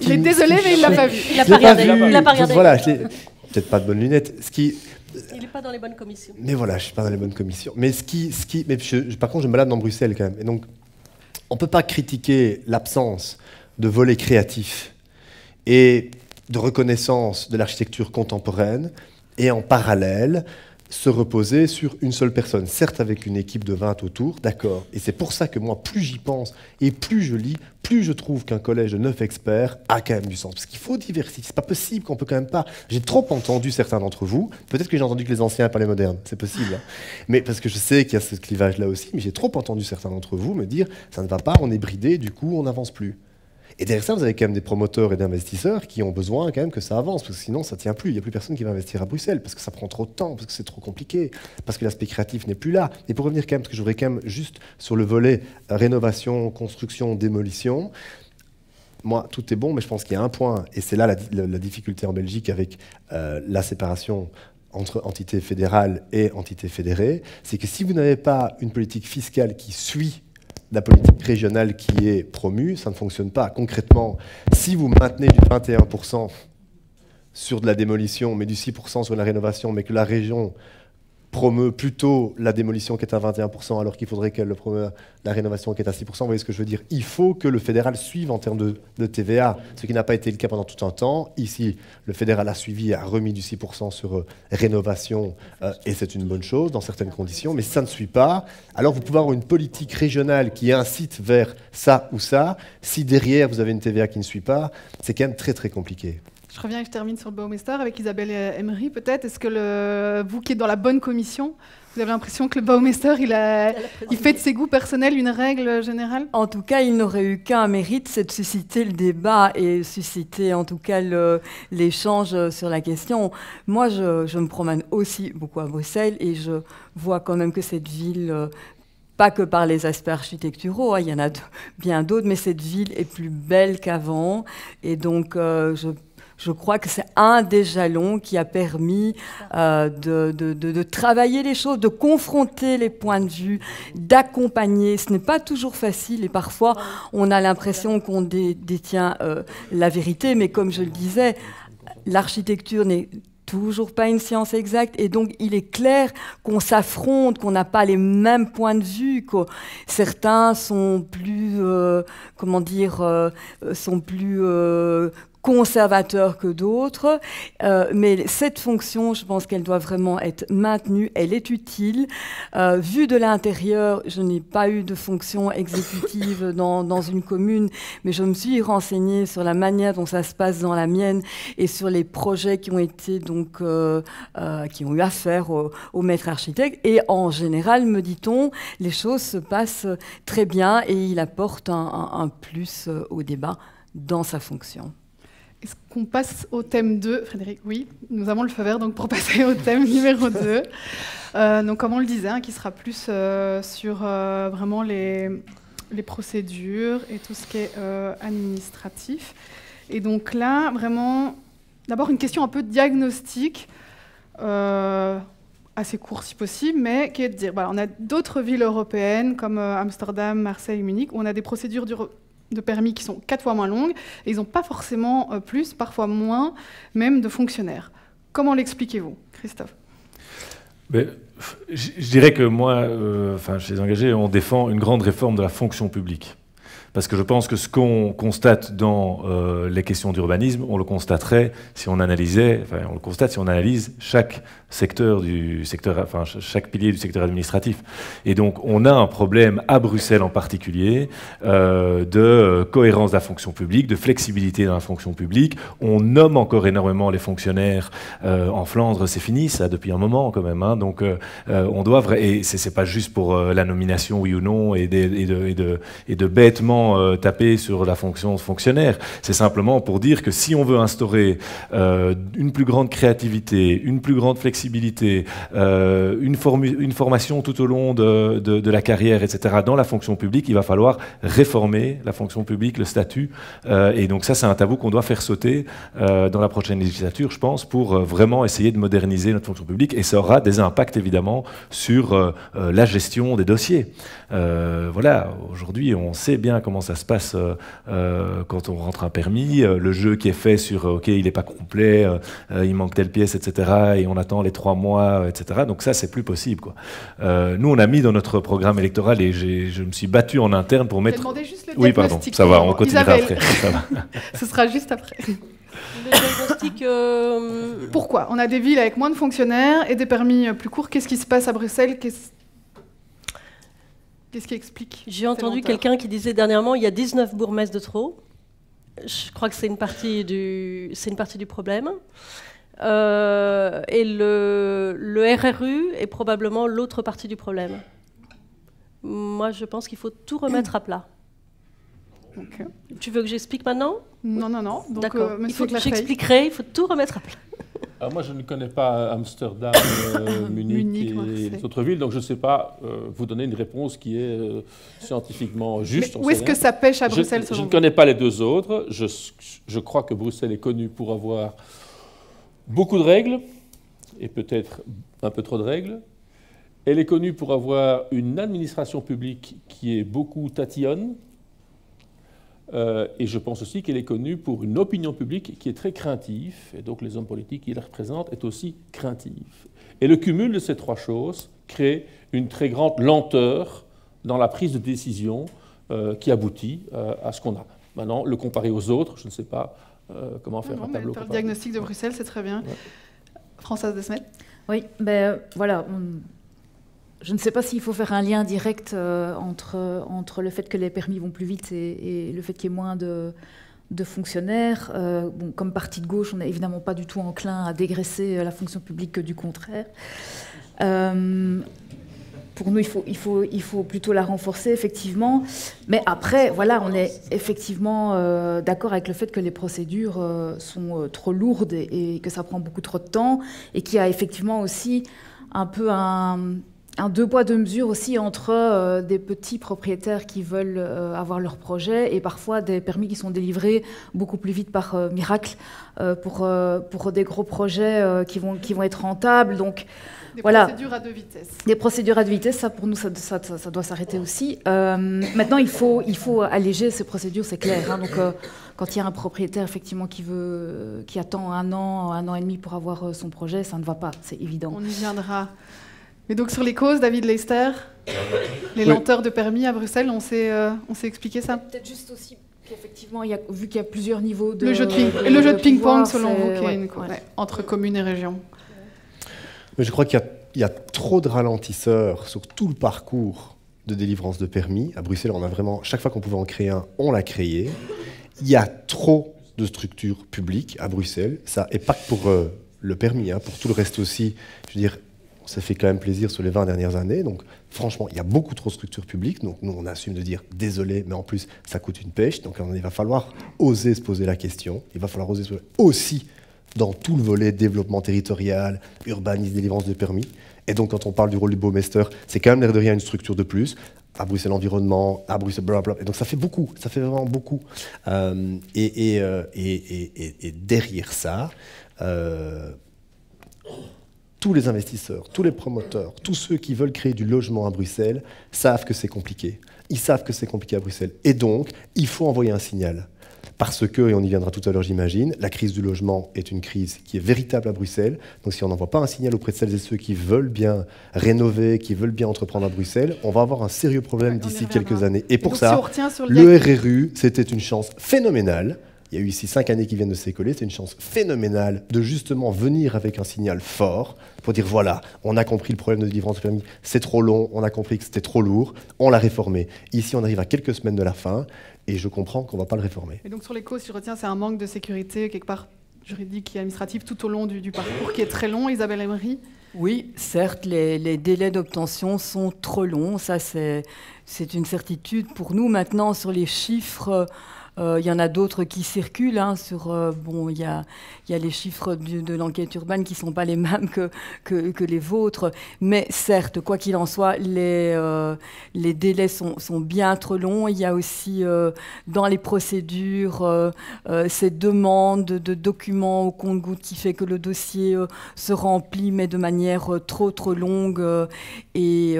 il est désolé, mais il l'a pas vu. Il l'a pas regardé. Il l'a pas regardé. Voilà, peut-être pas de bonnes lunettes. Il n'est pas dans les bonnes commissions. Mais voilà, je suis pas dans les bonnes commissions. Mais par contre, je me balade dans Bruxelles quand même. Et donc, on peut pas critiquer l'absence de volet créatif et de reconnaissance de l'architecture contemporaine et en parallèle se reposer sur une seule personne, certes avec une équipe de 20 autour, d'accord. Et c'est pour ça que moi, plus j'y pense et plus je lis, plus je trouve qu'un collège de 9 experts a quand même du sens. Parce qu'il faut diversifier. C'est pas possible qu'on peut quand même pas... J'ai trop entendu certains d'entre vous, peut-être que j'ai entendu que les anciens pas les modernes, c'est possible. Hein. Mais parce que je sais qu'il y a ce clivage-là aussi, mais j'ai trop entendu certains d'entre vous me dire ça ne va pas, on est bridé, du coup on n'avance plus. Et derrière ça, vous avez quand même des promoteurs et d'investisseurs qui ont besoin quand même que ça avance, parce que sinon ça ne tient plus. Il n'y a plus personne qui va investir à Bruxelles, parce que ça prend trop de temps, parce que c'est trop compliqué, parce que l'aspect créatif n'est plus là. Et pour revenir quand même, parce que je voudrais quand même juste sur le volet rénovation, construction, démolition, moi, tout est bon, mais je pense qu'il y a un point, et c'est là la difficulté en Belgique avec la séparation entre entité fédérale et entité fédérée, c'est que si vous n'avez pas une politique fiscale qui suit la politique régionale qui est promue, ça ne fonctionne pas. Concrètement, si vous maintenez du 21% sur de la démolition, mais du 6% sur la rénovation, mais que la région promeut plutôt la démolition qui est à 21%, alors qu'il faudrait qu'elle promeut la rénovation qui est à 6%, vous voyez ce que je veux dire? Il faut que le fédéral suive en termes de TVA, ce qui n'a pas été le cas pendant tout un temps. Ici, le fédéral a suivi, a remis du 6% sur rénovation, et c'est une bonne chose dans certaines conditions, mais ça ne suit pas. Alors vous pouvez avoir une politique régionale qui incite vers ça ou ça. Si derrière, vous avez une TVA qui ne suit pas, c'est quand même très très compliqué. Je reviens et je termine sur le Baumeister avec Isabelle Emery, peut-être. Est-ce que vous qui êtes dans la bonne commission, vous avez l'impression que le Baumeister, il fait de ses goûts personnels une règle générale? En tout cas, il n'aurait eu qu'un mérite, c'est de susciter le débat et susciter en tout cas l'échange sur la question. Moi, je me promène aussi beaucoup à Bruxelles et je vois quand même que cette ville... pas que par les aspects architecturaux, hein, il y en a bien d'autres, mais cette ville est plus belle qu'avant. Et donc, je crois que c'est un des jalons qui a permis de travailler les choses, de confronter les points de vue, d'accompagner. Ce n'est pas toujours facile et parfois, on a l'impression qu'on détient la vérité. Mais comme je le disais, l'architecture n'est toujours pas une science exacte, et donc il est clair qu'on s'affronte, qu'on n'a pas les mêmes points de vue, que certains sont plus, sont plus conservateurs que d'autres, mais cette fonction, je pense qu'elle doit vraiment être maintenue, elle est utile. Vue de l'intérieur, je n'ai pas eu de fonction exécutive dans une commune, mais je me suis renseignée sur la manière dont ça se passe dans la mienne et sur les projets qui ont été donc qui ont eu affaire au maître architecte. Et en général, me dit-on, les choses se passent très bien et il apporte un plus au débat dans sa fonction. Est-ce qu'on passe au thème 2 ? Frédéric, oui, nous avons le feu vert donc pour passer au thème numéro 2. Donc comme on le disait, hein, qui sera plus sur vraiment les procédures et tout ce qui est administratif. Et donc là, vraiment, d'abord une question un peu diagnostique, assez court si possible, mais qui est de dire, voilà, on a d'autres villes européennes comme Amsterdam, Marseille, Munich, où on a des procédures de permis qui sont 4 fois moins longues, et ils n'ont pas forcément plus, parfois moins, même de fonctionnaires. Comment l'expliquez-vous, Christophe ? Mais, je dirais que moi, chez les engagés, on défend une grande réforme de la fonction publique. Parce que je pense que ce qu'on constate dans les questions d'urbanisme, on le constaterait si on analysait, on le constate si on analyse chaque chaque pilier du secteur administratif. Et donc, on a un problème à Bruxelles en particulier de cohérence de la fonction publique, de flexibilité dans la fonction publique. On nomme encore énormément les fonctionnaires en Flandre, c'est fini, ça depuis un moment quand même. Hein. Donc, on doit et c'est pas juste pour la nomination oui ou non et de bêtement taper sur la fonction de fonctionnaire. C'est simplement pour dire que si on veut instaurer une plus grande créativité, une plus grande flexibilité, une formation tout au long de la carrière, etc., dans la fonction publique, il va falloir réformer la fonction publique, le statut. Et donc ça, c'est un tabou qu'on doit faire sauter dans la prochaine législature, je pense, pour vraiment essayer de moderniser notre fonction publique. Et ça aura des impacts, évidemment, sur la gestion des dossiers. Voilà, aujourd'hui, on sait bien comment ça se passe quand on rentre un permis. Le jeu qui est fait sur, OK, il n'est pas complet, il manque telle pièce, etc., et on attend les 3 mois, etc. Donc ça, c'est plus possible, quoi. Nous, on a mis dans notre programme électoral, et je me suis battu en interne pour mettre... Juste le oui, pardon, ça va, on continuera après. Ça va. Ce sera juste après. Le diagnostic... Pourquoi ? On a des villes avec moins de fonctionnaires et des permis plus courts. Qu'est-ce qui se passe à Bruxelles ? Qu'est-ce qui explique ? J'ai entendu quelqu'un qui disait dernièrement, il y a 19 bourgmestres de trop. Je crois que c'est une partie du problème. Et le RRU est probablement l'autre partie du problème. Moi, je pense qu'il faut tout remettre à plat. Okay. Tu veux que j'explique maintenant ? Non. Donc, d'accord. J'expliquerai, il faut tout remettre à plat. Alors moi, je ne connais pas Amsterdam, Munich et les autres villes, donc je ne sais pas vous donner une réponse qui est scientifiquement juste. Mais où est-ce que ça pêche à Bruxelles, je ne connais pas les deux autres. Je crois que Bruxelles est connue pour avoir beaucoup de règles, et peut-être un peu trop de règles. Elle est connue pour avoir une administration publique qui est beaucoup tatillonne. Et je pense aussi qu'elle est connue pour une opinion publique qui est très craintive, et donc les hommes politiques qui la représentent est aussi craintive. Et le cumul de ces 3 choses crée une très grande lenteur dans la prise de décision qui aboutit à ce qu'on a. Maintenant, le comparer aux autres, je ne sais pas comment faire un tableau. Le diagnostic de Bruxelles, c'est très bien. Ouais. Françoise Desmet ? Oui, voilà. Je ne sais pas s'il faut faire un lien direct entre le fait que les permis vont plus vite et le fait qu'il y ait moins de fonctionnaires. Comme parti de gauche, on n'est évidemment pas du tout enclin à dégraisser la fonction publique que du contraire. Pour nous, il faut plutôt la renforcer, effectivement. Mais après, voilà, on est effectivement d'accord avec le fait que les procédures sont trop lourdes et que ça prend beaucoup trop de temps et qu'il y a effectivement aussi un peu un 2 poids 2 mesures aussi entre des petits propriétaires qui veulent avoir leur projet et parfois des permis qui sont délivrés beaucoup plus vite par miracle pour des gros projets qui vont être rentables. Donc, des procédures à 2 vitesses. Des procédures à 2 vitesses, ça pour nous, ça doit s'arrêter aussi. Maintenant, il faut alléger ces procédures, c'est clair. Hein. Donc, quand il y a un propriétaire effectivement qui attend 1 an et demi pour avoir son projet, ça ne va pas, c'est évident. On y viendra. Mais donc sur les causes, David Leister, les lenteurs de permis à Bruxelles, on s'est expliqué ça ? Peut-être juste aussi Puis effectivement, vu qu'il y a plusieurs niveaux de... Le jeu de ping-pong, selon vous, entre communes et régions. Mais je crois qu'il y a trop de ralentisseurs sur tout le parcours de délivrance de permis. À Bruxelles, on a vraiment, chaque fois qu'on pouvait en créer un, on l'a créé. Il y a trop de structures publiques à Bruxelles, ça, et pas que pour le permis, hein, pour tout le reste aussi. Je veux dire, on s'est fait quand même plaisir sur les 20 dernières années, donc franchement, il y a beaucoup trop de structures publiques, donc nous, on assume de dire désolé, mais en plus, ça coûte une pêche, donc il va falloir oser se poser la question, il va falloir oser se poser aussi dans tout le volet développement territorial, urbanisme, délivrance de permis. Et donc, quand on parle du rôle du bourgmestre, c'est quand même l'air de rien une structure de plus. À Bruxelles Environnement, à Bruxelles blablabla. Et donc, ça fait beaucoup, ça fait vraiment beaucoup. Et derrière ça, tous les investisseurs, tous les promoteurs, tous ceux qui veulent créer du logement à Bruxelles savent que c'est compliqué. Ils savent que c'est compliqué à Bruxelles. Et donc, il faut envoyer un signal. Parce que, et on y viendra tout à l'heure j'imagine, la crise du logement est une crise qui est véritable à Bruxelles. Donc si on n'envoie pas un signal auprès de celles et ceux qui veulent bien rénover, qui veulent bien entreprendre à Bruxelles, on va avoir un sérieux problème d'ici quelques années. Et pour ça, le RRU, c'était une chance phénoménale. Il y a eu ici 5 années qui viennent de s'écoler, c'est une chance phénoménale de justement venir avec un signal fort pour dire voilà, on a compris le problème de délivrance de permis, c'est trop long, on a compris que c'était trop lourd, on l'a réformé. Ici, on arrive à quelques semaines de la fin. Et je comprends qu'on ne va pas le réformer. Et donc sur les causes, si je retiens, c'est un manque de sécurité, quelque part juridique et administrative, tout au long du parcours, qui est très long, Isabelle Emery. Oui, certes, les délais d'obtention sont trop longs, ça c'est une certitude pour nous. Maintenant, sur les chiffres, il y en a d'autres qui circulent. Hein, il y a les chiffres de l'enquête urbaine qui ne sont pas les mêmes que les vôtres. Mais certes, quoi qu'il en soit, les délais sont bien trop longs. Il y a aussi dans les procédures ces demandes de documents au compte-gouttes qui fait que le dossier se remplit, mais de manière trop longue et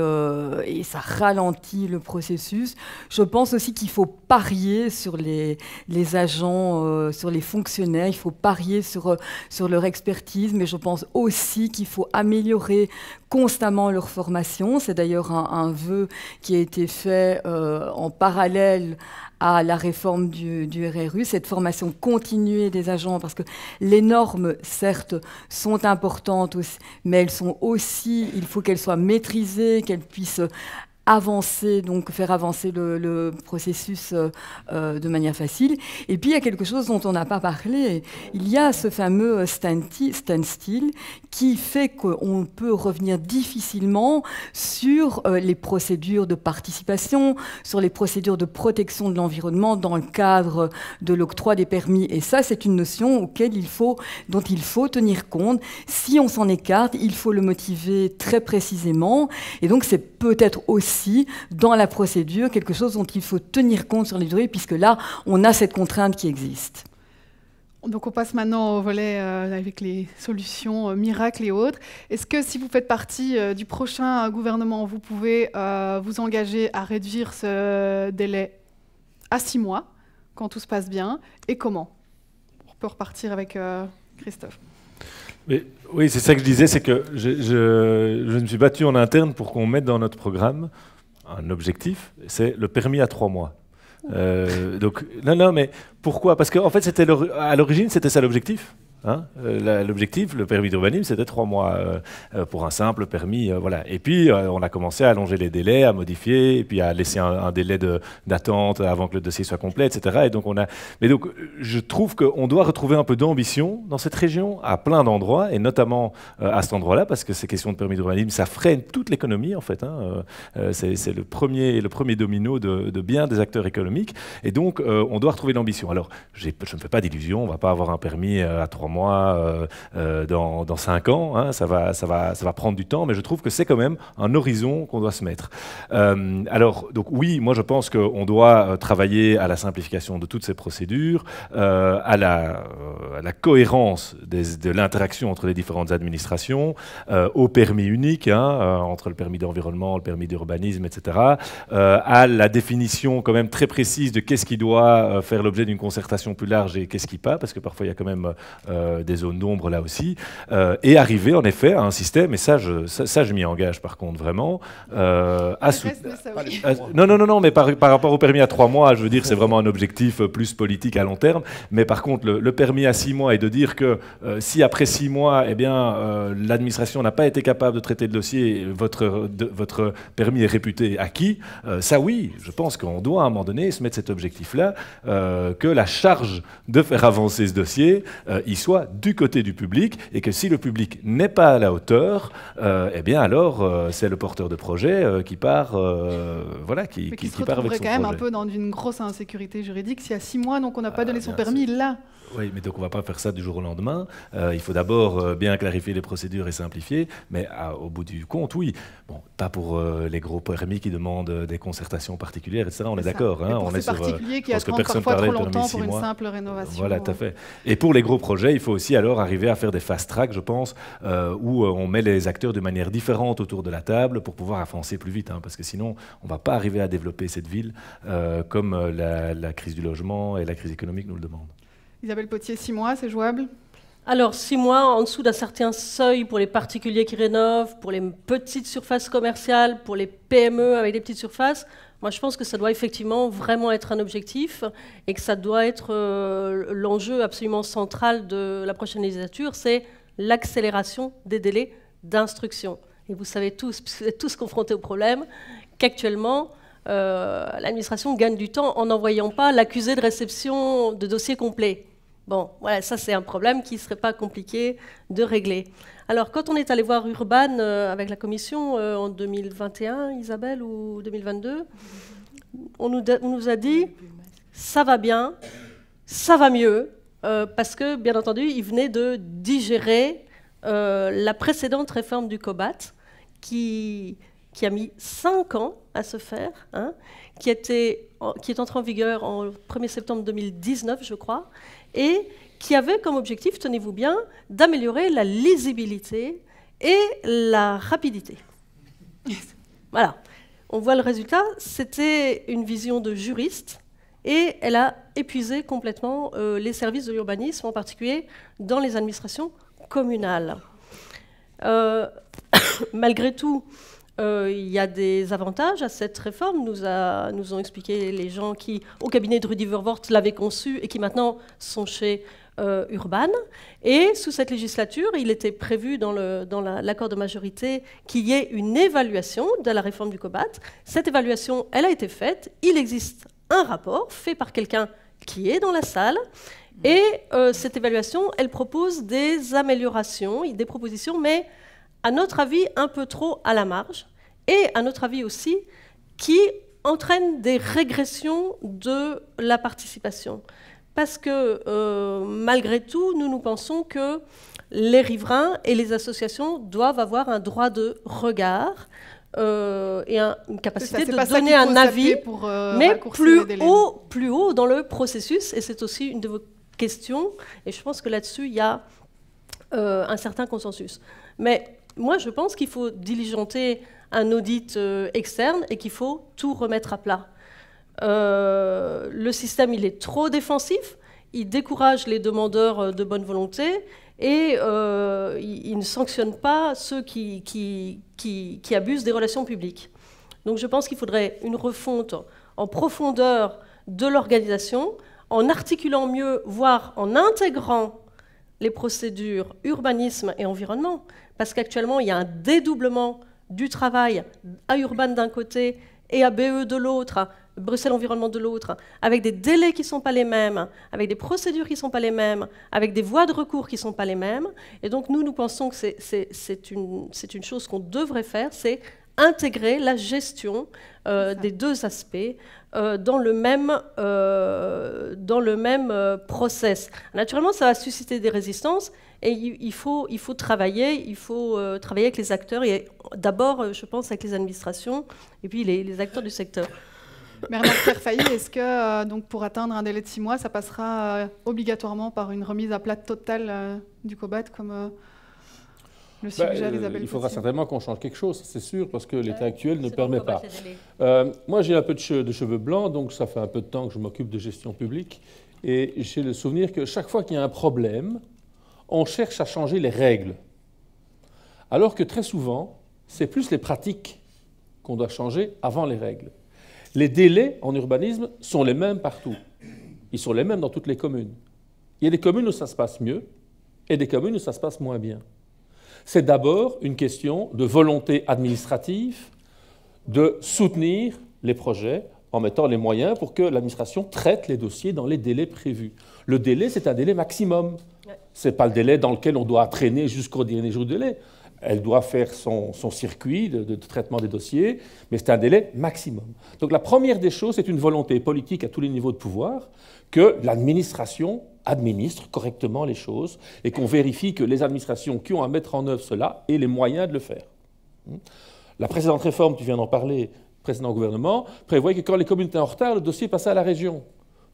ça ralentit le processus. Je pense aussi qu'il faut parier sur les agents, sur les fonctionnaires, il faut parier sur leur expertise, mais je pense aussi qu'il faut améliorer constamment leur formation. C'est d'ailleurs un vœu qui a été fait en parallèle à la réforme du RRU, cette formation continuée des agents, parce que les normes, certes, sont importantes, mais elles sont aussi, il faut qu'elles soient maîtrisées, qu'elles puissent avancer, donc faire avancer le processus de manière facile. Et puis il y a quelque chose dont on n'a pas parlé. Il y a ce fameux standstill qui fait qu'on peut revenir difficilement sur les procédures de participation, sur les procédures de protection de l'environnement dans le cadre de l'octroi des permis. Et ça, c'est une notion dont il faut tenir compte. Si on s'en écarte, il faut le motiver très précisément. Et donc c'est peut-être aussi dans la procédure quelque chose dont il faut tenir compte sur les durées, puisque là, on a cette contrainte qui existe. Donc on passe maintenant au volet avec les solutions miracles et autres. Est-ce que si vous faites partie du prochain gouvernement, vous pouvez vous engager à réduire ce délai à 6 mois, quand tout se passe bien, et comment? On peut repartir avec Christophe. Mais, oui, c'est ça que je disais, c'est que je me suis battu en interne pour qu'on mette dans notre programme un objectif, c'est le permis à 3 mois. Donc, non, mais pourquoi? Parce qu'en fait, à l'origine, c'était ça l'objectif. Hein, l'objectif, le permis d'urbanisme, c'était 3 mois pour un simple permis. Voilà. Et puis, on a commencé à allonger les délais, à modifier, et puis à laisser un délai d'attente avant que le dossier soit complet, etc. Et donc, Mais donc, je trouve qu'on doit retrouver un peu d'ambition dans cette région, à plein d'endroits, et notamment à cet endroit-là, parce que ces questions de permis d'urbanisme, ça freine toute l'économie, en fait. Hein. C'est le premier domino de bien des acteurs économiques. Et donc, on doit retrouver l'ambition. Alors, je ne me fais pas d'illusions, on ne va pas avoir un permis à 3 mois dans 5 ans, hein, ça va prendre du temps, mais je trouve que c'est quand même un horizon qu'on doit se mettre. Alors, donc oui, moi je pense qu'on doit travailler à la simplification de toutes ces procédures, à la cohérence de l'interaction entre les différentes administrations, au permis unique, hein, entre le permis d'environnement, le permis d'urbanisme, etc., à la définition quand même très précise de qu'est-ce qui doit faire l'objet d'une concertation plus large et qu'est-ce qui pas, parce que parfois il y a quand même des zones d'ombre là aussi, et arriver en effet à un système, et ça je m'y engage par contre vraiment, non, mais par rapport au permis à 3 mois, je veux dire, c'est vraiment un objectif plus politique à long terme, mais par contre, le permis à 6 mois, et de dire que si après 6 mois, eh bien, l'administration n'a pas été capable de traiter le dossier, votre permis est réputé acquis, ça oui, je pense qu'on doit à un moment donné se mettre cet objectif-là, que la charge de faire avancer ce dossier, il soit du côté du public, et que si le public n'est pas à la hauteur, eh bien alors c'est le porteur de projet qui part, voilà, qui part avec son projet. Mais qui se retrouverait quand même un peu dans une grosse insécurité juridique. S'il y a 6 mois, donc on n'a pas donné son permis là. Oui, mais donc on ne va pas faire ça du jour au lendemain. Il faut d'abord bien clarifier les procédures et simplifier, mais au bout du compte, oui. Bon, pas pour les gros permis qui demandent des concertations particulières, etc. On est d'accord. Hein, pour on ces est sur, particuliers qui attendent parfois trop longtemps pour une simple rénovation. Voilà, tout à fait. Et pour les gros projets, il faut aussi alors arriver à faire des fast-track, je pense, où on met les acteurs de manière différente autour de la table pour pouvoir avancer plus vite, hein, parce que sinon, on ne va pas arriver à développer cette ville comme la crise du logement et la crise économique nous le demandent. Isabelle Potier, 6 mois, c'est jouable? Alors, 6 mois en dessous d'un certain seuil pour les particuliers qui rénovent, pour les petites surfaces commerciales, pour les PME avec des petites surfaces, moi je pense que ça doit effectivement vraiment être un objectif et que ça doit être l'enjeu absolument central de la prochaine législature, c'est l'accélération des délais d'instruction. Et vous savez tous, puisque vous êtes tous confrontés au problème, qu'actuellement, l'administration gagne du temps en n'envoyant pas l'accusé de réception de dossier complet. Bon, voilà, ça c'est un problème qui ne serait pas compliqué de régler. Alors, quand on est allé voir Urban avec la commission en 2021, Isabelle, ou 2022, on nous a dit « ça va bien, ça va mieux », parce que, bien entendu, ils venaient de digérer la précédente réforme du COBAT, qui a mis 5 ans à se faire, hein, qui est entré en vigueur en 1er septembre 2019, je crois, et qui avait comme objectif, tenez-vous bien, d'améliorer la lisibilité et la rapidité. Voilà. On voit le résultat, c'était une vision de juriste, et elle a épuisé complètement les services de l'urbanisme, en particulier dans les administrations communales. Malgré tout, il y a des avantages à cette réforme, nous ont expliqué les gens qui, au cabinet de Rudy Vervoort, l'avaient conçu et qui maintenant sont chez Urban. Et sous cette législature, il était prévu dans l'accord de majorité qu'il y ait une évaluation de la réforme du COBAT. Cette évaluation, elle a été faite. Il existe un rapport fait par quelqu'un qui est dans la salle. Et cette évaluation, elle propose des améliorations, des propositions, mais à notre avis, un peu trop à la marge, et à notre avis aussi, qui entraîne des régressions de la participation. Parce que, malgré tout, nous pensons que les riverains et les associations doivent avoir un droit de regard et une capacité de donner un avis, mais plus haut dans le processus, et c'est aussi une de vos questions, et je pense que là-dessus, il y a un certain consensus. Mais moi, je pense qu'il faut diligenter un audit externe et qu'il faut tout remettre à plat. Le système, il est trop défensif, il décourage les demandeurs de bonne volonté et il ne sanctionne pas ceux qui abusent des relations publiques. Donc je pense qu'il faudrait une refonte en profondeur de l'organisation, en articulant mieux, voire en intégrant les procédures urbanisme et environnement, parce qu'actuellement, il y a un dédoublement du travail à Urban d'un côté et à BE de l'autre, Bruxelles Environnement de l'autre, avec des délais qui ne sont pas les mêmes, avec des procédures qui ne sont pas les mêmes, avec des voies de recours qui ne sont pas les mêmes. Et donc, nous pensons que c'est une chose qu'on devrait faire, c'est intégrer la gestion des deux aspects dans le même process. Naturellement, ça va susciter des résistances et il faut travailler avec les acteurs, et d'abord, je pense, avec les administrations et puis les acteurs du secteur. Bernard Kerfailly, est-ce que donc pour atteindre un délai de 6 mois, ça passera obligatoirement par une remise à plat totale du COBAT comme le suggère Isabelle? Il faudra certainement qu'on change quelque chose, c'est sûr, parce que l'état actuel ne permet pas. Moi, j'ai un peu de cheveux blancs, donc ça fait un peu de temps que je m'occupe de gestion publique, et j'ai le souvenir que chaque fois qu'il y a un problème, on cherche à changer les règles. Alors que très souvent, c'est plus les pratiques qu'on doit changer avant les règles. Les délais en urbanisme sont les mêmes partout. Ils sont les mêmes dans toutes les communes. Il y a des communes où ça se passe mieux et des communes où ça se passe moins bien. C'est d'abord une question de volonté administrative de soutenir les projets en mettant les moyens pour que l'administration traite les dossiers dans les délais prévus. Le délai, c'est un délai maximum. Ce n'est pas le délai dans lequel on doit traîner jusqu'au dernier jour du délai. Elle doit faire son circuit de traitement des dossiers, mais c'est un délai maximum. Donc la première des choses, c'est une volonté politique à tous les niveaux de pouvoir que l'administration administre correctement les choses et qu'on vérifie que les administrations qui ont à mettre en œuvre cela aient les moyens de le faire. La précédente réforme, tu viens d'en parler, le précédent gouvernement, prévoyait que quand les communes étaient en retard, le dossier passait à la région.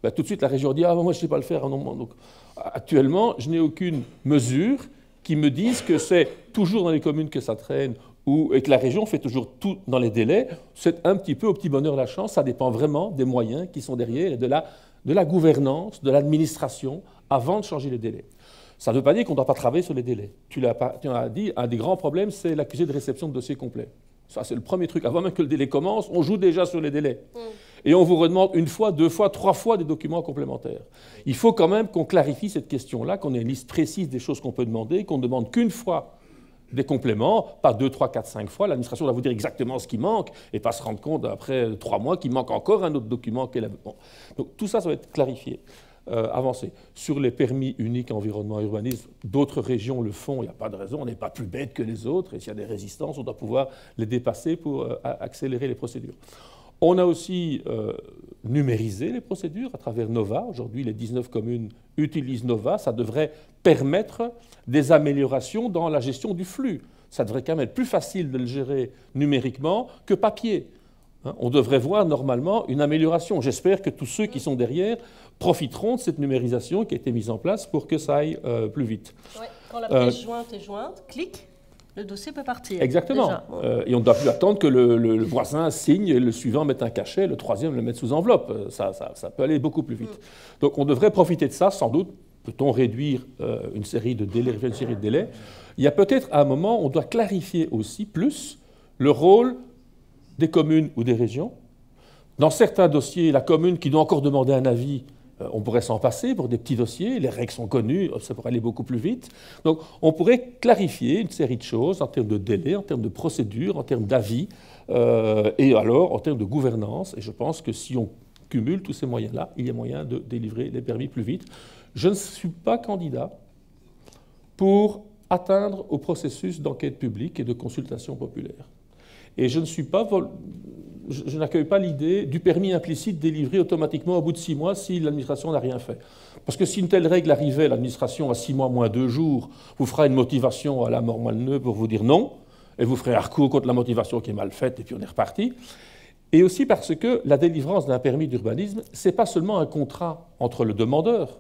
Ben, tout de suite, la région dit « Ah, moi, je ne sais pas le faire. » Donc, actuellement, je n'ai aucune mesure qui me dise que c'est toujours dans les communes que ça traîne et que la région fait toujours tout dans les délais. C'est un petit peu au petit bonheur la chance. Ça dépend vraiment des moyens qui sont derrière et de la gouvernance, de l'administration, avant de changer les délais. Ça ne veut pas dire qu'on ne doit pas travailler sur les délais. Tu as dit, un des grands problèmes, c'est l'accusé de réception de dossiers complets. Ça, c'est le premier truc. Avant même que le délai commence, on joue déjà sur les délais. Et on vous redemande une fois, deux fois, trois fois des documents complémentaires. Il faut quand même qu'on clarifie cette question-là, qu'on ait une liste précise des choses qu'on peut demander, qu'on ne demande qu'une fois des compléments, pas 2, 3, 4, 5 fois. L'administration doit vous dire exactement ce qui manque et pas se rendre compte après 3 mois qu'il manque encore un autre document qu'elle a. Bon. Donc tout ça, ça va être clarifié, avancé. Sur les permis uniques environnement et urbanisme, d'autres régions le font, il n'y a pas de raison, on n'est pas plus bête que les autres et s'il y a des résistances, on doit pouvoir les dépasser pour accélérer les procédures. On a aussi numérisé les procédures à travers Nova. Aujourd'hui, les 19 communes utilisent Nova. Ça devrait permettre des améliorations dans la gestion du flux. Ça devrait quand même être plus facile de le gérer numériquement que papier. On devrait voir normalement une amélioration. J'espère que tous ceux qui sont derrière profiteront de cette numérisation qui a été mise en place pour que ça aille plus vite. Ouais, quand la pièce jointe est jointe, clic. Le dossier peut partir. Exactement. Et on ne doit plus attendre que le voisin signe, le suivant mette un cachet, le troisième le mette sous enveloppe. Ça peut aller beaucoup plus vite. Donc on devrait profiter de ça, sans doute. Peut-on réduire une série de délais, une série de délais. Il y a peut-être à un moment, on doit clarifier aussi plus le rôle des communes ou des régions. Dans certains dossiers, la commune qui doit encore demander un avis, on pourrait s'en passer pour des petits dossiers, les règles sont connues, ça pourrait aller beaucoup plus vite. Donc on pourrait clarifier une série de choses en termes de délai, en termes de procédure, en termes d'avis, et alors en termes de gouvernance. Et je pense que si on cumule tous ces moyens-là, il y a moyen de délivrer les permis plus vite. Je ne suis pas candidat pour atteindre au processus d'enquête publique et de consultation populaire. Et je n'accueille pas l'idée du permis implicite délivré automatiquement au bout de 6 mois si l'administration n'a rien fait. Parce que si une telle règle arrivait, l'administration à 6 mois moins 2 jours vous fera une motivation à la mort moelle pour vous dire non, et vous ferez un recours contre la motivation qui est mal faite, et puis on est reparti. Et aussi parce que la délivrance d'un permis d'urbanisme, ce n'est pas seulement un contrat entre le demandeur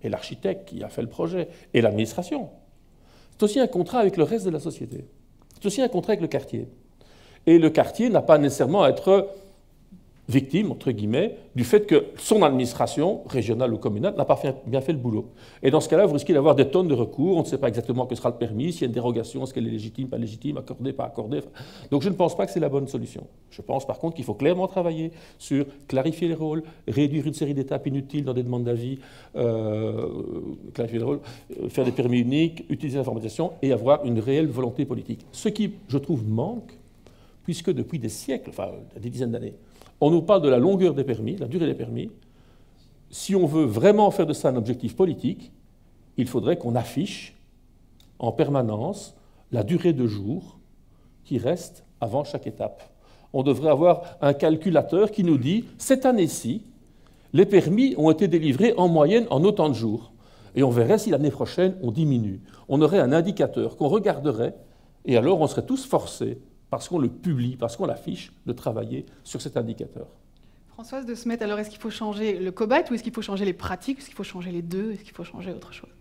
et l'architecte qui a fait le projet, et l'administration. C'est aussi un contrat avec le reste de la société. C'est aussi un contrat avec le quartier. Et le quartier n'a pas nécessairement à être victime, entre guillemets, du fait que son administration, régionale ou communale, n'a pas bien fait le boulot. Et dans ce cas-là, vous risquez d'avoir des tonnes de recours, on ne sait pas exactement que sera le permis, s'il y a une dérogation, est-ce qu'elle est légitime, pas légitime, accordée, pas accordée. Donc je ne pense pas que c'est la bonne solution. Je pense par contre qu'il faut clairement travailler sur clarifier les rôles, réduire une série d'étapes inutiles dans des demandes d'avis, clarifier les rôles, faire des permis uniques, utiliser l'informatisation et avoir une réelle volonté politique. Ce qui, je trouve, manque, puisque depuis des siècles, enfin des dizaines d'années, on nous parle de la longueur des permis, la durée des permis. Si on veut vraiment faire de ça un objectif politique, il faudrait qu'on affiche en permanence la durée de jours qui reste avant chaque étape. On devrait avoir un calculateur qui nous dit « cette année-ci, les permis ont été délivrés en moyenne en autant de jours ». Et on verrait si l'année prochaine, on diminue. On aurait un indicateur qu'on regarderait et alors on serait tous forcés, parce qu'on le publie, parce qu'on l'affiche, de travailler sur cet indicateur. Françoise de Smet, alors est-ce qu'il faut changer le COBAT ou est-ce qu'il faut changer les pratiques? Est-ce qu'il faut changer les deux? Est-ce qu'il faut changer autre chose?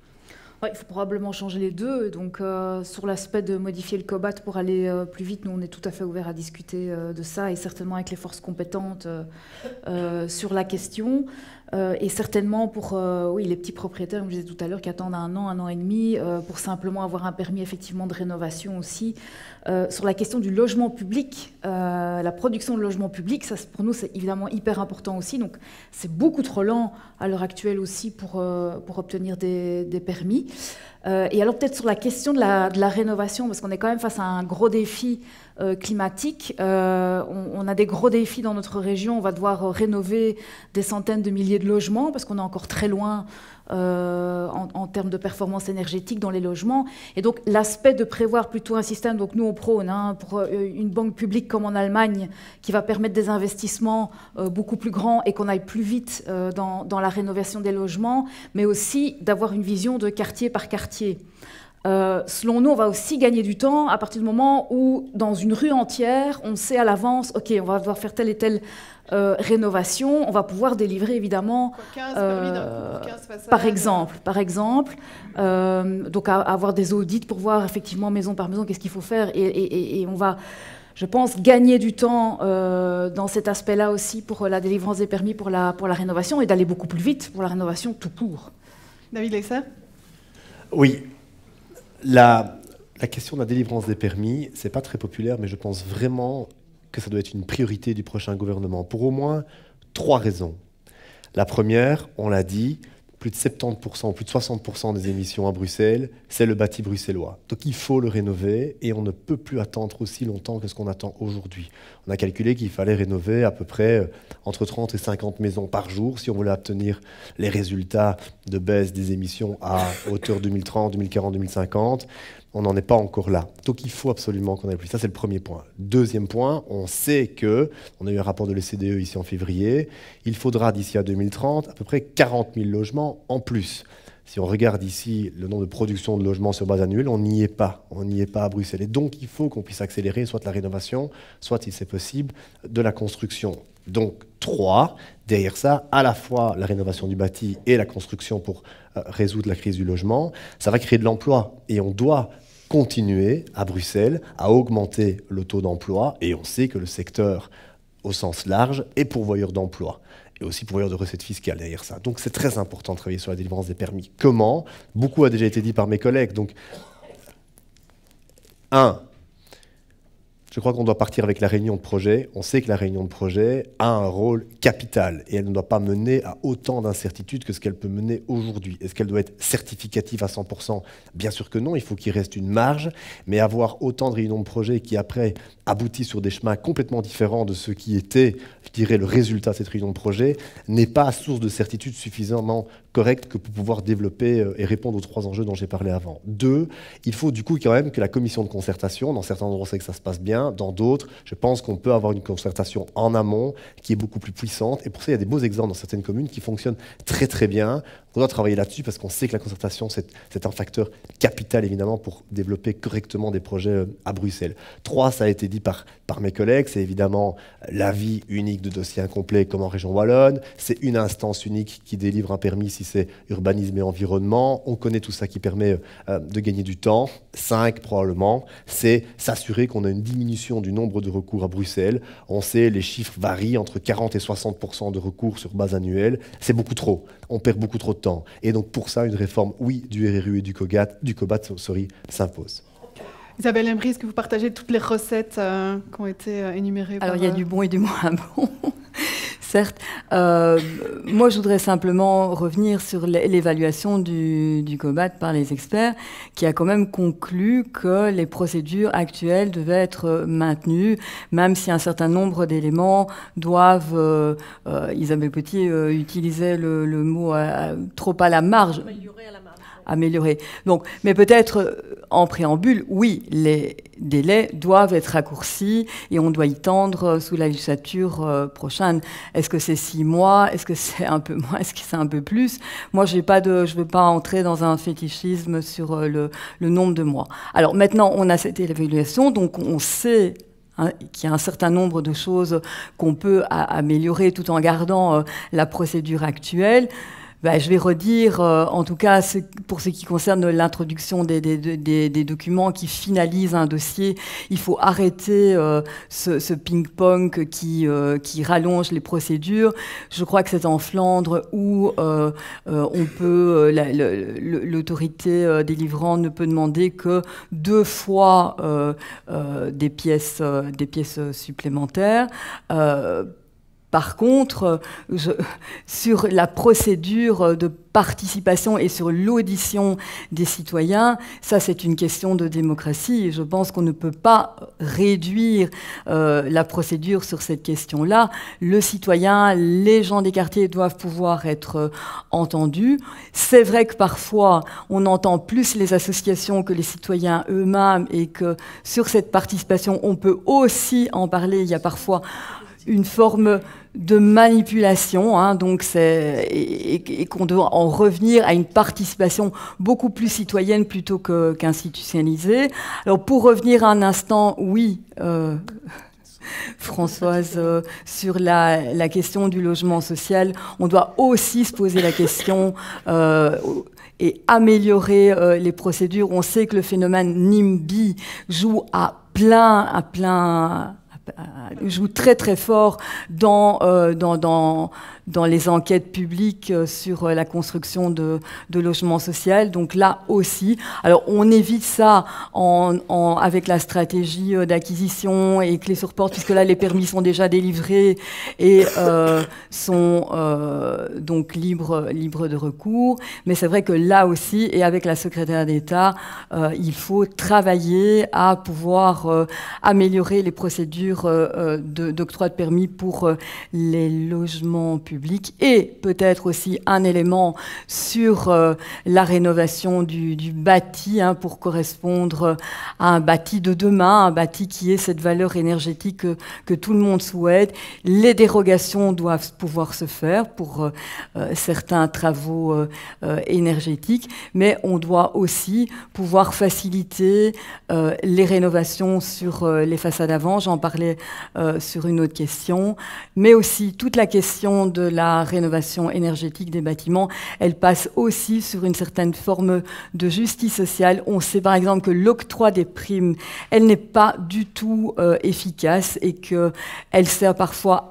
Ouais, il faut probablement changer les deux. Donc, sur l'aspect de modifier le COBAT pour aller plus vite, nous, on est tout à fait ouverts à discuter de ça et certainement avec les forces compétentes sur la question. et certainement pour oui, les petits propriétaires, comme je disais tout à l'heure, qui attendent 1 an et demi, pour simplement avoir un permis effectivement de rénovation aussi. Sur la question du logement public, la production de logement public, ça, pour nous, c'est évidemment hyper important aussi. Donc, c'est beaucoup trop lent à l'heure actuelle aussi pour obtenir des permis. Et alors, peut-être sur la question de la rénovation, parce qu'on est quand même face à un gros défi climatique. On a des gros défis dans notre région. On va devoir rénover des centaines de milliers de logements, parce qu'on est encore très loin en termes de performance énergétique dans les logements. Et donc l'aspect de prévoir plutôt un système, donc nous on prône pour une banque publique comme en Allemagne, qui va permettre des investissements beaucoup plus grands et qu'on aille plus vite dans la rénovation des logements, mais aussi d'avoir une vision de quartier par quartier. Selon nous, on va aussi gagner du temps à partir du moment où, dans une rue entière, on sait à l'avance, ok, on va devoir faire telle et telle rénovation, on va pouvoir délivrer évidemment, 15 permis d'un coup, 15 façades. par exemple, donc avoir des audits pour voir effectivement maison par maison qu'est-ce qu'il faut faire, et on va, je pense, gagner du temps dans cet aspect-là aussi pour la délivrance des permis pour la rénovation, et d'aller beaucoup plus vite pour la rénovation tout court. David Leysser ? Oui. La question de la délivrance des permis, c'est pas très populaire, mais je pense vraiment que ça doit être une priorité du prochain gouvernement, pour au moins 3 raisons. La première, on l'a dit, plus de 70%, plus de 60% des émissions à Bruxelles, c'est le bâti bruxellois. Donc il faut le rénover, et on ne peut plus attendre aussi longtemps que ce qu'on attend aujourd'hui. On a calculé qu'il fallait rénover à peu près entre 30 et 50 maisons par jour si on voulait obtenir les résultats de baisse des émissions à hauteur 2030, 2040, 2050. On n'en est pas encore là. Donc il faut absolument qu'on aille plus. Ça, c'est le premier point. Deuxième point, on sait que, on a eu un rapport de l'OCDE ici en février, il faudra d'ici à 2030 à peu près 40 000 logements en plus. Si on regarde ici le nombre de production de logements sur base annuelle, on n'y est pas. On n'y est pas à Bruxelles. Et donc il faut qu'on puisse accélérer soit la rénovation, soit, si c'est possible, de la construction. Donc 3, derrière ça, à la fois la rénovation du bâti et la construction pour résoudre la crise du logement, ça va créer de l'emploi. Et on doit continuer à Bruxelles à augmenter le taux d'emploi, et on sait que le secteur au sens large est pourvoyeur d'emploi et aussi pourvoyeur de recettes fiscales derrière ça. Donc c'est très important de travailler sur la délivrance des permis. Comment ? Beaucoup a déjà été dit par mes collègues. Donc, 1. Je crois qu'on doit partir avec la réunion de projet. On sait que la réunion de projet a un rôle capital et elle ne doit pas mener à autant d'incertitudes que ce qu'elle peut mener aujourd'hui. Est-ce qu'elle doit être certificative à 100% ? Bien sûr que non, il faut qu'il reste une marge, mais avoir autant de réunions de projet qui après aboutissent sur des chemins complètement différents de ceux qui étaient, je dirais, le résultat de cette réunion de projet, n'est pas source de certitude suffisamment correcte que pour pouvoir développer et répondre aux 3 enjeux dont j'ai parlé avant. 2, il faut du coup quand même que la commission de concertation, dans certains endroits c'est que ça se passe bien, dans d'autres, je pense qu'on peut avoir une concertation en amont qui est beaucoup plus puissante. Et pour ça, il y a des beaux exemples dans certaines communes qui fonctionnent très très bien. On doit travailler là-dessus parce qu'on sait que la concertation, c'est un facteur capital évidemment pour développer correctement des projets à Bruxelles. 3, ça a été dit par mes collègues, c'est évidemment l'avis unique de dossier incomplet comme en région wallonne. C'est une instance unique qui délivre un permis si c'est urbanisme et environnement. On connaît tout ça qui permet de gagner du temps. 5, probablement, c'est s'assurer qu'on a une diminution du nombre de recours à Bruxelles. On sait, les chiffres varient entre 40 et 60% de recours sur base annuelle. C'est beaucoup trop. On perd beaucoup trop de temps. Et donc pour ça, une réforme, oui, du RRU et du COBAT s'impose. Isabelle Emery, est-ce que vous partagez toutes les recettes qui ont été énumérées ? Alors il y a du bon et du moins bon. Certes. Moi, je voudrais simplement revenir sur l'évaluation du COBAT par les experts, qui a quand même conclu que les procédures actuelles devaient être maintenues, même si un certain nombre d'éléments doivent, Isabelle Potier utilisait le mot trop à la marge. Améliorer à la marge. Améliorer. Donc, mais peut-être en préambule, oui, les délais doivent être raccourcis et on doit y tendre sous la législature prochaine. Est-ce que c'est 6 mois ? Est-ce que c'est un peu moins ? Est-ce que c'est un peu plus ? Moi, je ne veux pas entrer dans un fétichisme sur le nombre de mois. Alors maintenant, on a cette évaluation, donc on sait qu'il y a un certain nombre de choses qu'on peut améliorer tout en gardant la procédure actuelle. Je vais redire, en tout cas, pour ce qui concerne l'introduction des documents qui finalisent un dossier, il faut arrêter ce ping-pong qui rallonge les procédures. Je crois que c'est en Flandre où on peut, l'autorité délivrante ne peut demander que 2 fois des pièces supplémentaires. Par contre, sur la procédure de participation et sur l'audition des citoyens, ça c'est une question de démocratie. Je pense qu'on ne peut pas réduire la procédure sur cette question-là. Le citoyen, les gens des quartiers doivent pouvoir être entendus. C'est vrai que parfois on entend plus les associations que les citoyens eux-mêmes et que sur cette participation on peut aussi en parler. Il y a parfois une forme de manipulation, donc et qu'on doit en revenir à une participation beaucoup plus citoyenne plutôt qu'institutionnalisée. Alors pour revenir un instant, oui, Françoise, sur la question du logement social, on doit aussi se poser la question et améliorer les procédures. On sait que le phénomène NIMBY joue joue très très fort dans les enquêtes publiques sur la construction de logements sociaux. Donc là aussi, alors on évite ça avec la stratégie d'acquisition et clé sur porte, puisque là les permis sont déjà délivrés et sont donc libres de recours. Mais c'est vrai que là aussi, et avec la secrétaire d'État, il faut travailler à pouvoir améliorer les procédures d'octroi de permis pour les logements publics et peut-être aussi un élément sur la rénovation du bâti pour correspondre à un bâti de demain, un bâti qui ait cette valeur énergétique que tout le monde souhaite. Les dérogations doivent pouvoir se faire pour certains travaux énergétiques, mais on doit aussi pouvoir faciliter les rénovations sur les façades avant. J'en parlais sur une autre question, mais aussi toute la question de la rénovation énergétique des bâtiments, elle passe aussi sur une certaine forme de justice sociale. On sait par exemple que l'octroi des primes, elle n'est pas du tout efficace et qu'elle sert parfois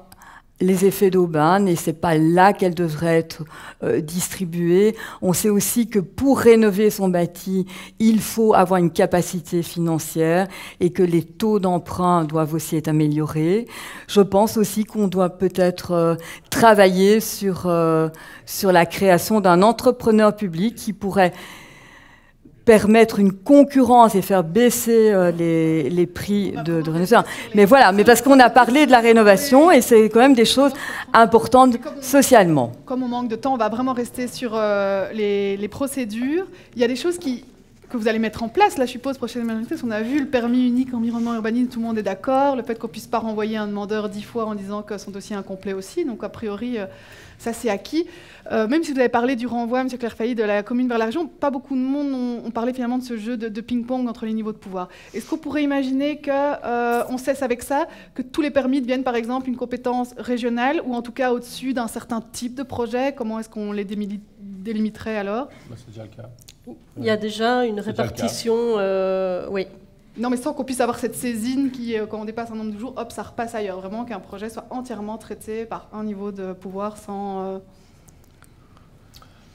les effets d'aubaine et c'est pas là qu'elle devrait être distribuée. On sait aussi que pour rénover son bâti, il faut avoir une capacité financière et que les taux d'emprunt doivent aussi être améliorés. Je pense aussi qu'on doit peut-être travailler sur la création d'un entrepreneur public qui pourrait permettre une concurrence et faire baisser les prix de rénovation. Mais voilà, mais parce qu'on a parlé de la rénovation et c'est quand même des choses importantes socialement. Comme on manque de temps, on va vraiment rester sur les procédures. Il y a des choses que vous allez mettre en place, là je suppose, prochainement, on a vu le permis unique environnement urbanisme, tout le monde est d'accord, le fait qu'on ne puisse pas renvoyer un demandeur 10 fois en disant que son dossier est incomplet aussi, donc a priori ça c'est acquis. Même si vous avez parlé du renvoi, M. Claire-Failly, de la commune vers la région, pas beaucoup de monde ont parlé finalement de ce jeu de ping-pong entre les niveaux de pouvoir. Est-ce qu'on pourrait imaginer qu'on cesse avec ça, que tous les permis deviennent par exemple une compétence régionale ou en tout cas au-dessus d'un certain type de projet? Comment est-ce qu'on les délimiterait alors? C'est déjà le cas. Il y a déjà une répartition, oui. Non, mais sans qu'on puisse avoir cette saisine qui, quand on dépasse un nombre de jours, hop, ça repasse ailleurs. Vraiment qu'un projet soit entièrement traité par un niveau de pouvoir sans...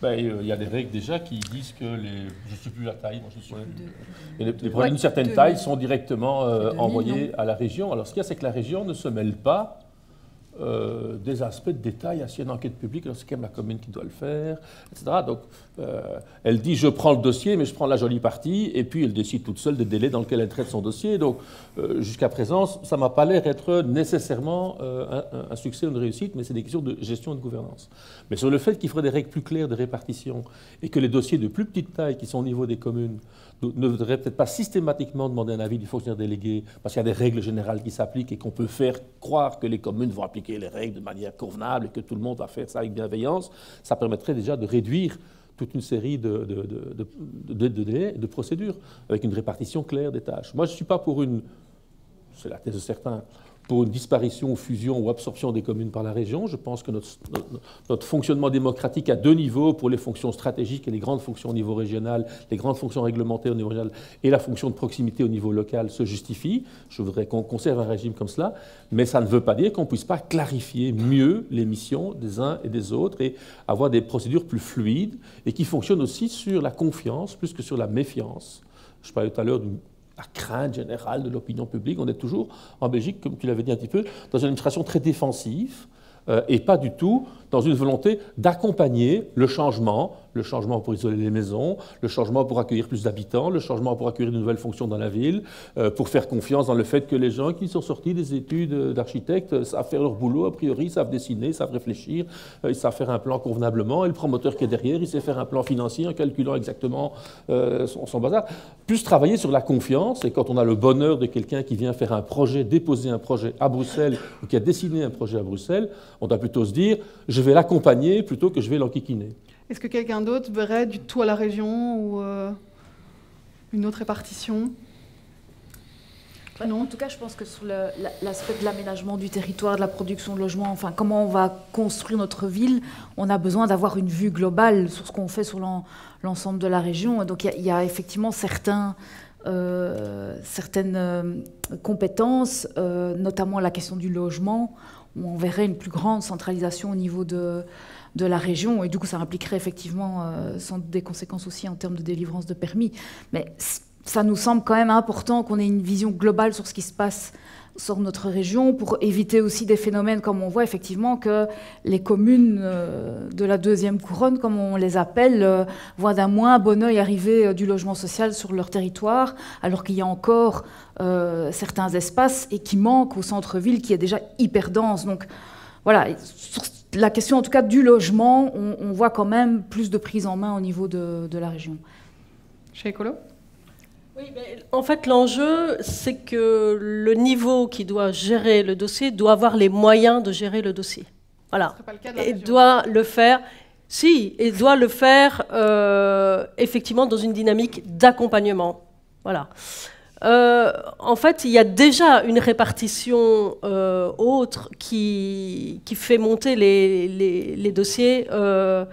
Il y a des règles déjà qui disent que je ne sais plus la taille, moi je suis les projets d'une certaine taille sont directement envoyés à la région. Alors ce qu'il y a, c'est que la région ne se mêle pas des aspects de détail. S'il y a une enquête publique, c'est quand même la commune qui doit le faire, etc. Donc, elle dit je prends le dossier, mais je prends la jolie partie, et puis elle décide toute seule des délais dans lesquels elle traite son dossier. Donc, jusqu'à présent, ça ne m'a pas l'air être nécessairement un succès ou une réussite, mais c'est des questions de gestion et de gouvernance. Mais sur le fait qu'il faudrait des règles plus claires de répartition et que les dossiers de plus petite taille qui sont au niveau des communes ne devraient peut-être pas systématiquement demander un avis du fonctionnaire délégué, parce qu'il y a des règles générales qui s'appliquent et qu'on peut faire croire que les communes vont appliquer les règles de manière convenable et que tout le monde va faire ça avec bienveillance, ça permettrait déjà de réduire toute une série de procédures avec une répartition claire des tâches. Moi, je ne suis pas pour une c'est la thèse de certains, pour une disparition, fusion ou absorption des communes par la région. Je pense que notre fonctionnement démocratique à deux niveaux, pour les fonctions stratégiques et les grandes fonctions au niveau régional, les grandes fonctions réglementées au niveau régional et la fonction de proximité au niveau local, se justifie. Je voudrais qu'on conserve un régime comme cela, mais ça ne veut pas dire qu'on ne puisse pas clarifier mieux les missions des uns et des autres et avoir des procédures plus fluides et qui fonctionnent aussi sur la confiance plus que sur la méfiance. Je parlais tout à l'heure d'une la crainte générale de l'opinion publique. On est toujours, en Belgique, comme tu l'avais dit un petit peu, dans une administration très défensive et pas du tout dans une volonté d'accompagner le changement pour isoler les maisons, le changement pour accueillir plus d'habitants, le changement pour accueillir de nouvelles fonctions dans la ville, pour faire confiance dans le fait que les gens qui sont sortis des études d'architectes savent faire leur boulot, a priori, savent dessiner, savent réfléchir, ils savent faire un plan convenablement, et le promoteur qui est derrière, il sait faire un plan financier en calculant exactement son bazar. Plus travailler sur la confiance, et quand on a le bonheur de quelqu'un qui vient faire un projet, déposer un projet à Bruxelles, ou qui a dessiné un projet à Bruxelles, on doit plutôt se dire, je vais l'accompagner plutôt que je vais l'enquiquiner. Est-ce que quelqu'un d'autre verrait du tout à la région ou une autre répartition? Non. En tout cas, je pense que sur l'aspect de l'aménagement du territoire, de la production de logements, enfin, comment on va construire notre ville, on a besoin d'avoir une vue globale sur ce qu'on fait sur l'ensemble de la région. Donc, il y a effectivement certaines compétences, notamment la question du logement, où on verrait une plus grande centralisation au niveau de la région, et du coup ça impliquerait effectivement sans doute des conséquences aussi en termes de délivrance de permis. Mais ça nous semble quand même important qu'on ait une vision globale sur ce qui se passe sur notre région, pour éviter aussi des phénomènes comme on voit effectivement que les communes de la deuxième couronne, comme on les appelle, voient d'un moins bon œil arriver du logement social sur leur territoire, alors qu'il y a encore certains espaces et qui manquent au centre-ville qui est déjà hyper dense. Donc voilà, sur la question en tout cas du logement, on voit quand même plus de prise en main au niveau de la région. Chez Écolo ? Oui, mais en fait, l'enjeu, c'est que le niveau qui doit gérer le dossier doit avoir les moyens de gérer le dossier. Voilà. Ce serait pas le cas de la Et région. doit le faire, et doit le faire effectivement dans une dynamique d'accompagnement. Voilà. En fait, il y a déjà une répartition autre qui fait monter les dossiers à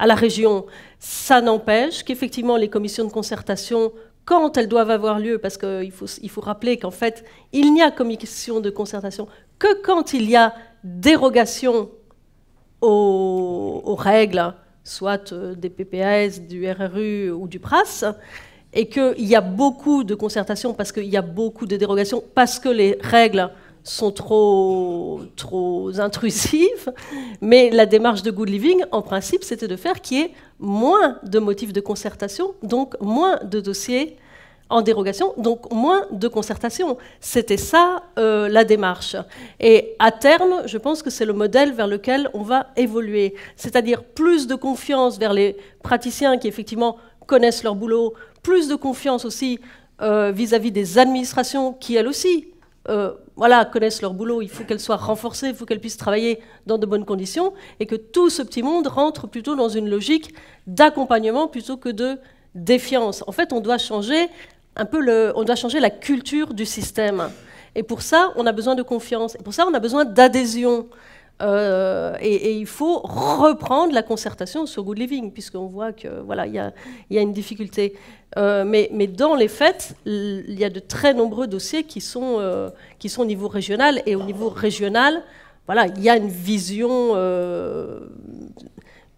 la région. Ça n'empêche qu'effectivement, les commissions de concertation, quand elles doivent avoir lieu, parce qu'il faut rappeler qu'en fait, il n'y a commission de concertation que quand il y a dérogation aux règles, soit des PPAS, du RRU ou du PRAS, et qu'il y a beaucoup de concertations parce qu'il y a beaucoup de dérogations, parce que les règles sont trop intrusives. Mais la démarche de Good Living, en principe, c'était de faire qu'il y ait moins de motifs de concertation, donc moins de dossiers en dérogation, donc moins de concertation. C'était ça la démarche. Et à terme, je pense que c'est le modèle vers lequel on va évoluer. C'est-à-dire plus de confiance vers les praticiens qui effectivement connaissent leur boulot, plus de confiance aussi vis-à-vis des administrations qui, elles aussi, connaissent leur boulot. Il faut qu'elles soient renforcées, il faut qu'elles puissent travailler dans de bonnes conditions et que tout ce petit monde rentre plutôt dans une logique d'accompagnement plutôt que de défiance. En fait, on doit changer la culture du système. Et pour ça, on a besoin de confiance. Et pour ça, on a besoin d'adhésion. Et il faut reprendre la concertation sur Good Living, puisqu'on voit que voilà, il y a une difficulté. Mais dans les faits, il y a de très nombreux dossiers qui sont au niveau régional, et au niveau régional, voilà, il y a une vision.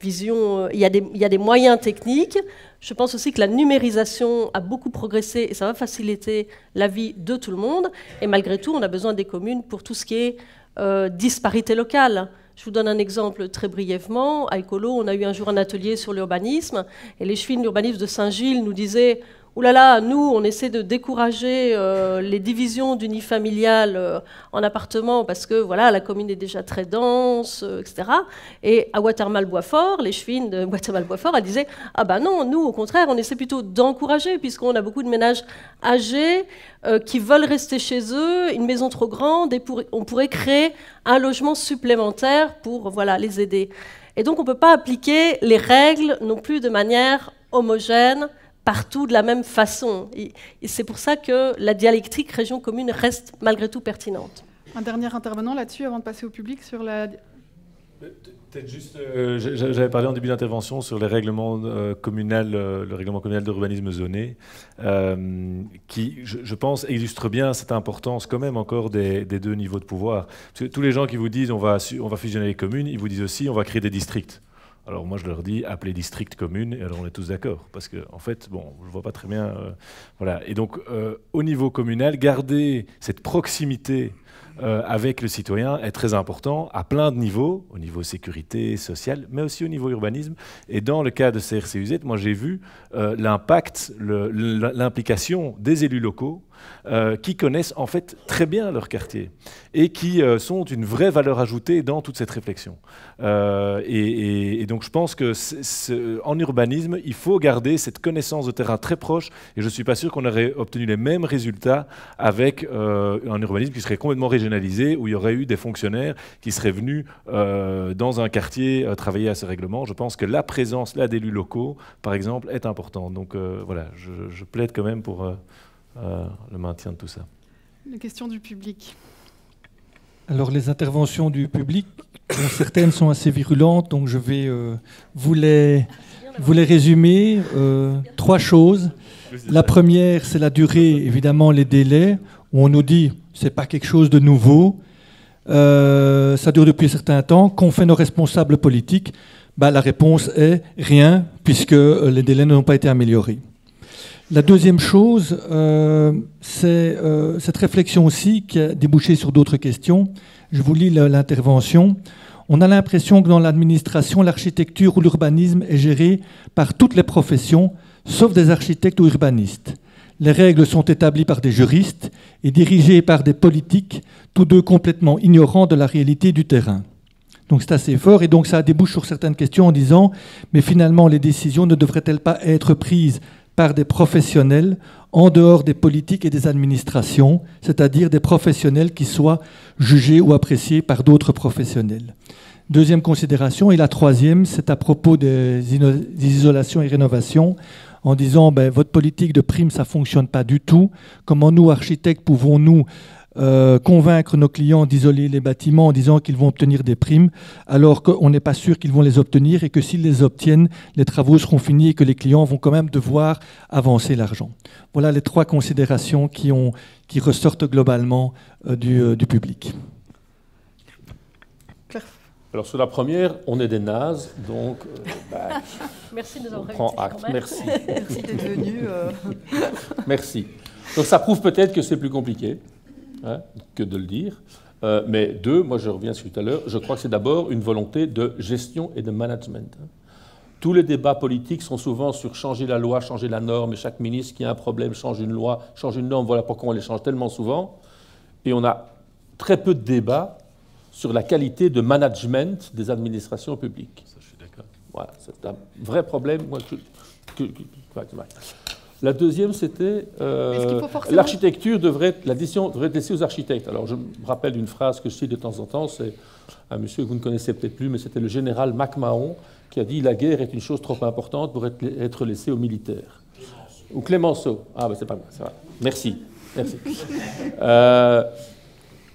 Il y a des moyens techniques. Je pense aussi que la numérisation a beaucoup progressé et ça va faciliter la vie de tout le monde. Et malgré tout, on a besoin des communes pour tout ce qui est disparité locale. Je vous donne un exemple très brièvement. À Écolo, on a eu un jour un atelier sur l'urbanisme et les chefs d'urbanisme de Saint-Gilles nous disaient « Ouh là là, nous, on essaie de décourager les divisions d'unifamiliales en appartements parce que voilà, la commune est déjà très dense, etc. » Et à Watermal-Boisfort, les chefs de Watermal-Boisfort, elles disaient « Ah ben non, nous, au contraire, on essaie plutôt d'encourager puisqu'on a beaucoup de ménages âgés qui veulent rester chez eux, une maison trop grande, et on pourrait créer un logement supplémentaire pour les aider. » Et donc, on ne peut pas appliquer les règles non plus de manière homogène partout de la même façon. Et c'est pour ça que la dialectique région-commune reste malgré tout pertinente. Un dernier intervenant là-dessus avant de passer au public sur la... Peut-être juste, j'avais parlé en début d'intervention sur les règlements communal, le règlement communal d'urbanisme zoné, qui, je pense, illustre bien cette importance quand même encore des deux niveaux de pouvoir. Parce que tous les gens qui vous disent on va fusionner les communes, ils vous disent aussi on va créer des districts. Alors moi je leur dis appelez district commune, et alors on est tous d'accord, parce que en fait, bon, je vois pas très bien, voilà. Et donc au niveau communal, garder cette proximité avec le citoyen est très important à plein de niveaux, au niveau sécurité sociale, mais aussi au niveau urbanisme. Et dans le cas de CRCUZ, moi j'ai vu l'impact, l'implication des élus locaux qui connaissent en fait très bien leur quartier et qui sont une vraie valeur ajoutée dans toute cette réflexion. Et donc je pense que en urbanisme, il faut garder cette connaissance de terrain très proche, et je ne suis pas sûr qu'on aurait obtenu les mêmes résultats avec un urbanisme qui serait complètement régionalisé, où il y aurait eu des fonctionnaires qui seraient venus dans un quartier travailler à ce règlement. Je pense que la présence là d'élus locaux, par exemple, est importante. Donc voilà, je plaide quand même pour le maintien de tout ça. Les questions du public. Alors les interventions du public, certaines sont assez virulentes, donc je vais vous les résumer. 3 choses. La première, c'est la durée, évidemment les délais, où on nous dit c'est pas quelque chose de nouveau, ça dure depuis un certain temps. Qu'ont fait nos responsables politiques? La réponse est rien, puisque les délais n'ont pas été améliorés. La deuxième chose, c'est cette réflexion aussi qui a débouché sur d'autres questions. Je vous lis l'intervention. On a l'impression que dans l'administration, l'architecture ou l'urbanisme est géré par toutes les professions, sauf des architectes ou urbanistes. Les règles sont établies par des juristes et dirigées par des politiques, tous deux complètement ignorants de la réalité du terrain. Donc c'est assez fort, et donc ça débouche sur certaines questions en disant « mais finalement les décisions ne devraient-elles pas être prises par des professionnels en dehors des politiques et des administrations, c'est-à-dire des professionnels qui soient jugés ou appréciés par d'autres professionnels. » Deuxième considération, et la troisième, c'est à propos des isolations et rénovations, en disant votre politique de prime, ça ne fonctionne pas du tout. Comment nous, architectes, pouvons-nous convaincre nos clients d'isoler les bâtiments en disant qu'ils vont obtenir des primes, alors qu'on n'est pas sûr qu'ils vont les obtenir, et que s'ils les obtiennent, les travaux seront finis et que les clients vont quand même devoir avancer l'argent. Voilà les 3 considérations qui ressortent globalement du public. Alors sur la première, on est des nazes, donc merci de nous avoir prend acte. Merci. Merci d'être venu. Merci. Donc ça prouve peut-être que c'est plus compliqué que de le dire. Mais 2, moi je reviens sur tout à l'heure, je crois que c'est d'abord une volonté de gestion et de management. Tous les débats politiques sont souvent sur changer la loi, changer la norme, et chaque ministre qui a un problème change une loi, change une norme, voilà pourquoi on les change tellement souvent. Et on a très peu de débats sur la qualité de management des administrations publiques. Ça, je suis d'accord. Voilà, c'est un vrai problème. La deuxième, c'était l'architecture la décision devrait être laissée aux architectes. Alors, je me rappelle d'une phrase que je cite de temps en temps, c'est un monsieur que vous ne connaissez peut-être plus, mais c'était le général MacMahon qui a dit « La guerre est une chose trop importante pour être laissée aux militaires. » Ou Clémenceau. Ah, c'est pas mal, c'est vrai. Merci. Merci.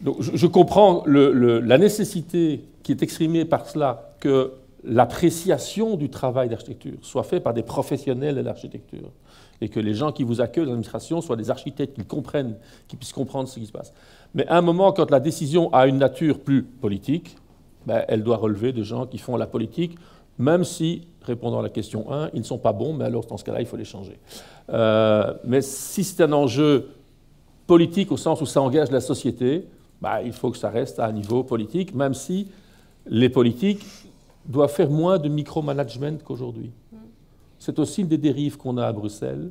Donc, je comprends la nécessité qui est exprimée par cela que l'appréciation du travail d'architecture soit faite par des professionnels de l'architecture et que les gens qui vous accueillent dans l'administration soient des architectes qui puissent comprendre ce qui se passe. Mais à un moment, quand la décision a une nature plus politique, elle doit relever de gens qui font la politique, même si, répondant à la question 1, ils ne sont pas bons, mais alors dans ce cas-là, il faut les changer. Mais si c'est un enjeu politique au sens où ça engage la société, il faut que ça reste à un niveau politique, même si les politiques doivent faire moins de micromanagement qu'aujourd'hui. C'est aussi une des dérives qu'on a à Bruxelles.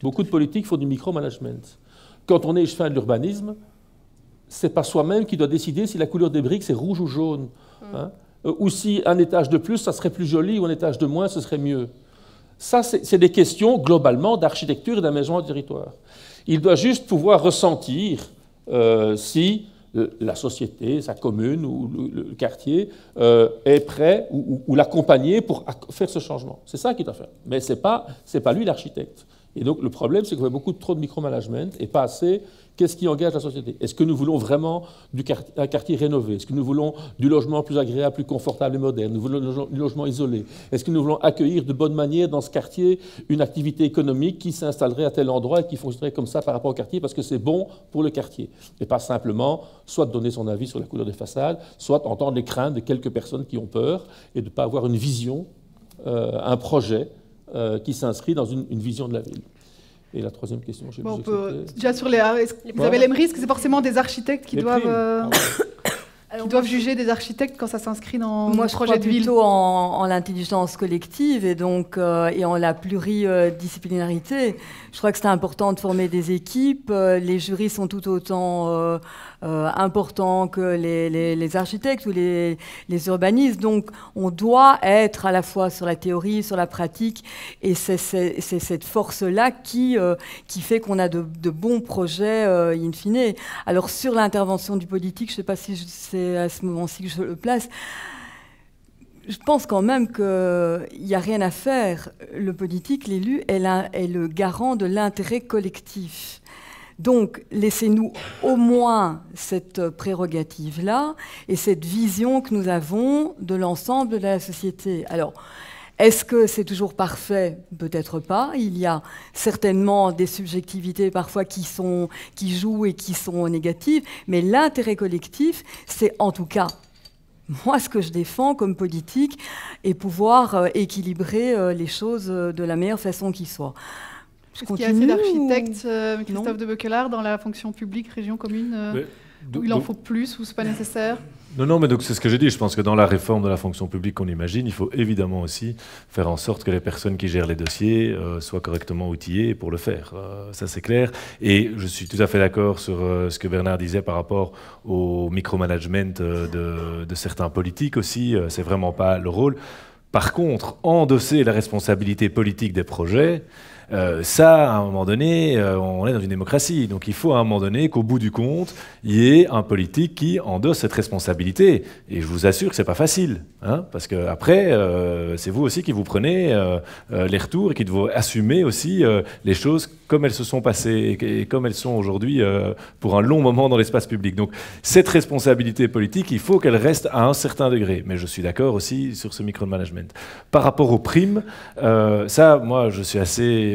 Beaucoup de politiques font du micromanagement. Quand on est échevin de l'urbanisme, c'est pas soi-même qui doit décider si la couleur des briques c'est rouge ou jaune. Ou si un étage de plus, ça serait plus joli, ou un étage de moins, ce serait mieux. Ça, c'est des questions, globalement, d'architecture et d'aménagement du territoire. Il doit juste pouvoir ressentir si la société, sa commune ou le quartier est prêt ou l'accompagner pour faire ce changement. C'est ça qu'il doit faire. Mais ce n'est pas lui l'architecte. Et donc le problème, c'est qu'on fait beaucoup trop de micromanagement et pas assez qu'est-ce qui engage la société. Est-ce que nous voulons vraiment un quartier rénové? Est-ce que nous voulons du logement plus agréable, plus confortable et moderne? Nous voulons du logement isolé? Est-ce que nous voulons accueillir de bonne manière dans ce quartier une activité économique qui s'installerait à tel endroit et qui fonctionnerait comme ça par rapport au quartier parce que c'est bon pour le quartier? Et pas simplement soit de donner son avis sur la couleur des façades, soit entendre les craintes de quelques personnes qui ont peur et de ne pas avoir une vision, un projet qui s'inscrit dans une vision de la ville. Et la troisième question, je sais Bon, plus. déjà sur les... Vous avez les risques, c'est forcément des architectes qui doivent juger des architectes quand ça s'inscrit dans le projet de ville. Moi, je crois plutôt en l'intelligence collective et donc et en la pluridisciplinarité. Je crois que c'est important de former des équipes. Les jurys sont tout autant importants que les architectes ou les urbanistes. Donc, on doit être à la fois sur la théorie, sur la pratique, et c'est cette force-là qui fait qu'on a de bons projets in fine. Alors, sur l'intervention du politique, je ne sais pas si c'est à ce moment-ci que je le place. Je pense quand même qu'il n'y a rien à faire. Le politique, l'élu, est le garant de l'intérêt collectif. Donc, laissez-nous au moins cette prérogative-là et cette vision que nous avons de l'ensemble de la société. Alors, est-ce que c'est toujours parfait? Peut-être pas. Il y a certainement des subjectivités parfois qui jouent et qui sont négatives, mais l'intérêt collectif, c'est en tout cas moi ce que je défends comme politique et pouvoir équilibrer les choses de la meilleure façon qui soit. Est-ce qu'il y a assez d'architectes, Christophe de Beukelard, dans la fonction publique, région, commune, où il en faut plus, ou c'est pas nécessaire? Non, mais donc c'est ce que j'ai dit. Je pense que dans la réforme de la fonction publique qu'on imagine, il faut évidemment aussi faire en sorte que les personnes qui gèrent les dossiers soient correctement outillées pour le faire. Ça, c'est clair. Et je suis tout à fait d'accord sur ce que Bernard disait par rapport au micromanagement de certains politiques aussi. C'est vraiment pas le rôle. Par contre, endosser la responsabilité politique des projets, ça, à un moment donné, on est dans une démocratie. Donc il faut à un moment donné qu'au bout du compte, il y ait un politique qui endosse cette responsabilité. Et je vous assure que c'est pas facile, hein, parce que après, c'est vous aussi qui vous prenez les retours et qui devez assumer aussi les choses comme elles se sont passées et comme elles sont aujourd'hui pour un long moment dans l'espace public. Donc cette responsabilité politique, il faut qu'elle reste à un certain degré. Mais je suis d'accord aussi sur ce micromanagement. Par rapport aux primes, ça, moi, je suis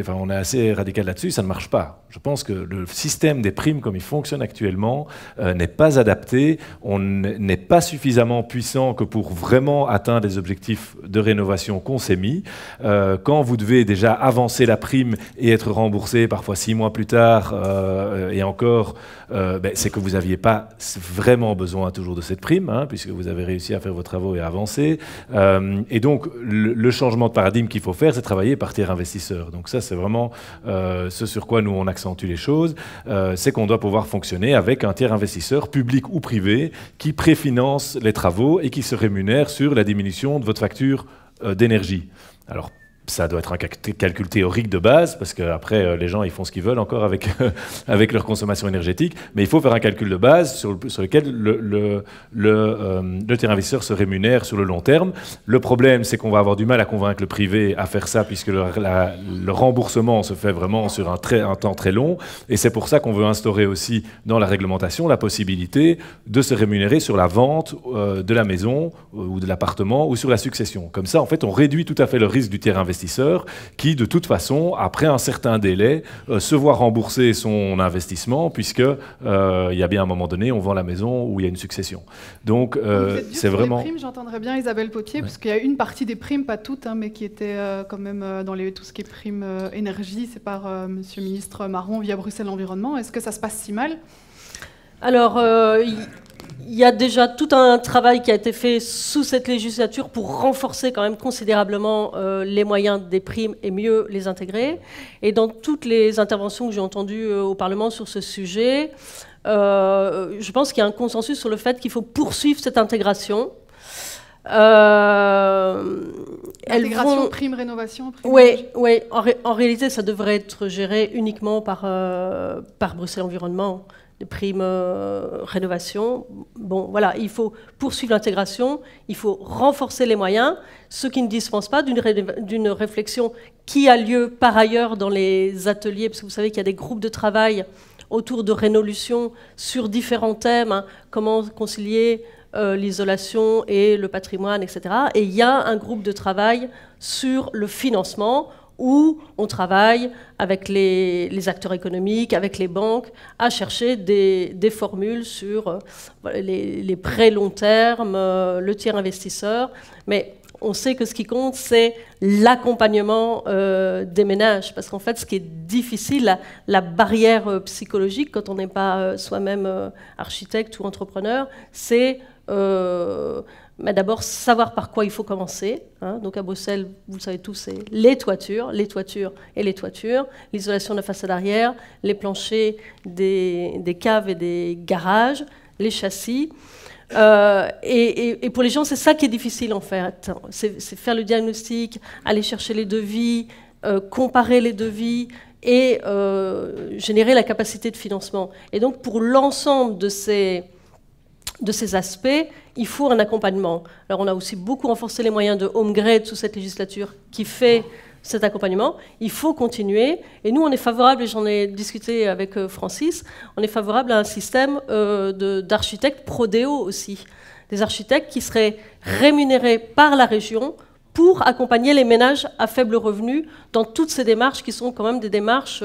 on est assez radical là-dessus, ça ne marche pas. Je pense que le système des primes, comme il fonctionne actuellement, n'est pas adapté. On n'est pas suffisamment puissant que pour vraiment atteindre les objectifs de rénovation qu'on s'est mis. Quand vous devez déjà avancer la prime et être remboursé parfois 6 mois plus tard, et encore, c'est que vous n'aviez pas vraiment besoin toujours de cette prime, hein, puisque vous avez réussi à faire vos travaux et à avancer. Et donc, le changement de paradigme qu'il faut faire, c'est travailler par tiers investisseur. Donc ça, c'est vraiment ce sur quoi nous, on accentue les choses, c'est qu'on doit pouvoir fonctionner avec un tiers investisseur, public ou privé, qui préfinance les travaux et qui se rémunère sur la diminution de votre facture d'énergie. Alors, ça doit être un calcul théorique de base, parce qu'après, les gens, ils font ce qu'ils veulent encore avec, avec leur consommation énergétique, mais il faut faire un calcul de base sur lequel le tiers investisseur se rémunère sur le long terme. Le problème, c'est qu'on va avoir du mal à convaincre le privé à faire ça, puisque le remboursement se fait vraiment sur un temps très long, et c'est pour ça qu'on veut instaurer aussi dans la réglementation la possibilité de se rémunérer sur la vente de la maison ou de l'appartement ou sur la succession. Comme ça, en fait, on réduit tout à fait le risque du tiers investisseur qui, de toute façon, après un certain délai, se voit rembourser son investissement, puisque il y a bien un moment donné, on vend la maison où il y a une succession. Donc, c'est vraiment... Les primes, j'entendrais bien Isabelle Potier, parce qu'il y a une partie des primes, pas toutes, hein, mais qui était quand même dans tout ce qui est primes énergie, c'est par Monsieur le ministre Marron via Bruxelles Environnement. Est-ce que ça se passe si mal? Alors, il y a déjà tout un travail qui a été fait sous cette législature pour renforcer quand même considérablement les moyens des primes et mieux les intégrer. Et dans toutes les interventions que j'ai entendues au Parlement sur ce sujet, je pense qu'il y a un consensus sur le fait qu'il faut poursuivre cette intégration. Intégration, prime, rénovation. Oui. En réalité, ça devrait être géré uniquement par Bruxelles Environnement. primes rénovation. Bon, voilà, il faut poursuivre l'intégration, il faut renforcer les moyens, ce qui ne dispense pas d'une réflexion qui a lieu par ailleurs dans les ateliers, parce que vous savez qu'il y a des groupes de travail autour de Rénolution sur différents thèmes, hein, comment concilier l'isolation et le patrimoine, etc. Et il y a un groupe de travail sur le financement où on travaille avec les acteurs économiques, avec les banques, à chercher des formules sur les prêts long terme, le tiers investisseur. Mais on sait que ce qui compte, c'est l'accompagnement des ménages. Parce qu'en fait, ce qui est difficile, la barrière psychologique, quand on n'est pas soi-même architecte ou entrepreneur, c'est d'abord savoir par quoi il faut commencer. Hein. Donc à Bruxelles, vous le savez tous, c'est les toitures et les toitures, l'isolation de la façade arrière, les planchers des caves et des garages, les châssis. Et pour les gens, c'est ça qui est difficile en fait. C'est faire le diagnostic, aller chercher les devis, comparer les devis et générer la capacité de financement. Et donc pour l'ensemble de ces aspects, il faut un accompagnement. Alors on a aussi beaucoup renforcé les moyens de home grade sous cette législature qui fait cet accompagnement. Il faut continuer. Et nous, on est favorable, et j'en ai discuté avec Francis, on est favorable à un système d'architectes pro-déo aussi. Des architectes qui seraient rémunérés par la région pour accompagner les ménages à faible revenu dans toutes ces démarches qui sont quand même des démarches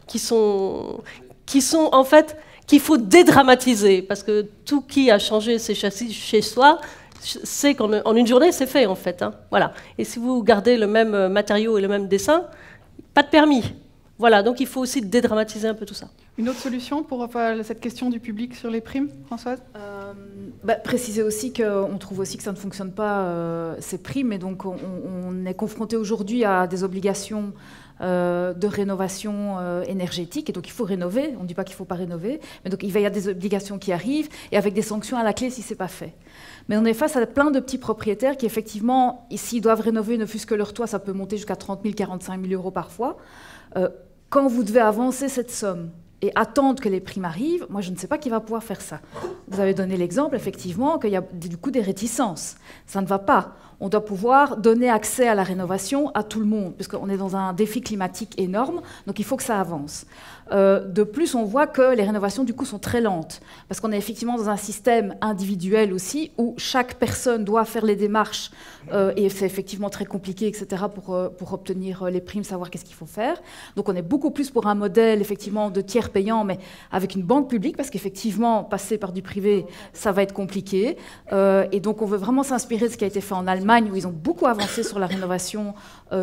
qui sont en fait qu'il faut dédramatiser, parce que tout qui a changé ses châssis chez soi, c'est qu'en une journée, c'est fait, en fait. Hein. Voilà. Et si vous gardez le même matériau et le même dessin, pas de permis. Voilà, donc il faut aussi dédramatiser un peu tout ça. Une autre solution pour cette question du public sur les primes, Françoise ? Préciser aussi qu'on trouve aussi que ça ne fonctionne pas, ces primes, et donc on est confronté aujourd'hui à des obligations de rénovation énergétique, et donc il faut rénover, on ne dit pas qu'il ne faut pas rénover, mais donc il va y avoir des obligations qui arrivent, et avec des sanctions à la clé si ce n'est pas fait. Mais on est face à plein de petits propriétaires qui, effectivement, s'ils doivent rénover, ne fût-ce que leur toit, ça peut monter jusqu'à 30 000, 45 000 euros parfois. Quand vous devez avancer cette somme et attendre que les primes arrivent, moi je ne sais pas qui va pouvoir faire ça. Vous avez donné l'exemple, effectivement, qu'il y a du coup des réticences. Ça ne va pas. On doit pouvoir donner accès à la rénovation à tout le monde, puisqu'on est dans un défi climatique énorme, donc il faut que ça avance. De plus, on voit que les rénovations, du coup, sont très lentes, parce qu'on est effectivement dans un système individuel aussi, où chaque personne doit faire les démarches, et c'est effectivement très compliqué, etc., pour obtenir les primes, savoir qu'est-ce qu'il faut faire. Donc on est beaucoup plus pour un modèle, effectivement, de tiers payant, mais avec une banque publique, parce qu'effectivement, passer par du privé, ça va être compliqué. Et donc on veut vraiment s'inspirer de ce qui a été fait en Allemagne, où ils ont beaucoup avancé sur la rénovation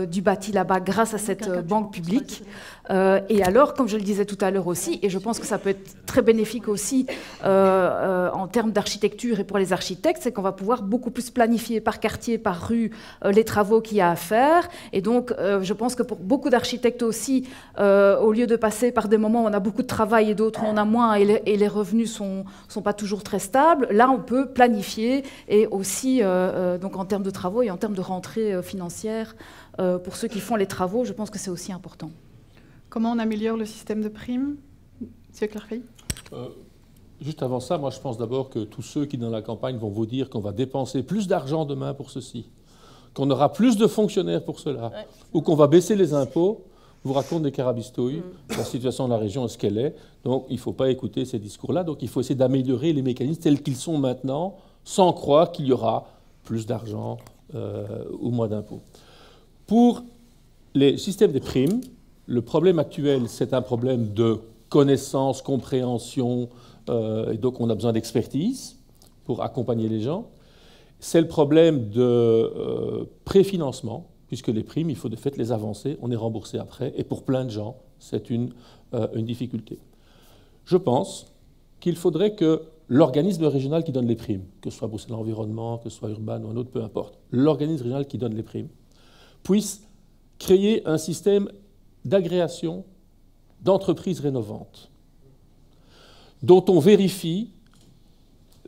du bâti là-bas, grâce à cette banque publique. Et alors, comme je le disais tout à l'heure aussi, et je pense que ça peut être très bénéfique aussi en termes d'architecture et pour les architectes, c'est qu'on va pouvoir beaucoup plus planifier par quartier, par rue, les travaux qu'il y a à faire. Et donc, je pense que pour beaucoup d'architectes aussi, au lieu de passer par des moments où on a beaucoup de travail et d'autres où on a moins et les revenus sont pas toujours très stables, là, on peut planifier et aussi, donc en termes de travaux et en termes de rentrée financière, pour ceux qui font les travaux, je pense que c'est aussi important. Comment on améliore le système de primes, M. Clarfey ? Juste avant ça, moi je pense d'abord que tous ceux qui dans la campagne vont vous dire qu'on va dépenser plus d'argent demain pour ceci, qu'on aura plus de fonctionnaires pour cela, ou qu'on va baisser les impôts, vous racontent des carabistouilles. La situation de la région est ce qu'elle est, donc il ne faut pas écouter ces discours-là, donc il faut essayer d'améliorer les mécanismes tels qu'ils sont maintenant, sans croire qu'il y aura plus d'argent ou moins d'impôts. Pour les systèmes de primes, le problème actuel, c'est un problème de connaissance, compréhension, et donc on a besoin d'expertise pour accompagner les gens. C'est le problème de préfinancement, puisque les primes, il faut de fait les avancer, on est remboursé après, et pour plein de gens, c'est une difficulté. Je pense qu'il faudrait que l'organisme régional qui donne les primes, que ce soit Bruxelles Environnement, que ce soit Urban ou un autre, peu importe, l'organisme régional qui donne les primes, puisse créer un système d'agréation d'entreprises rénovantes, dont on vérifie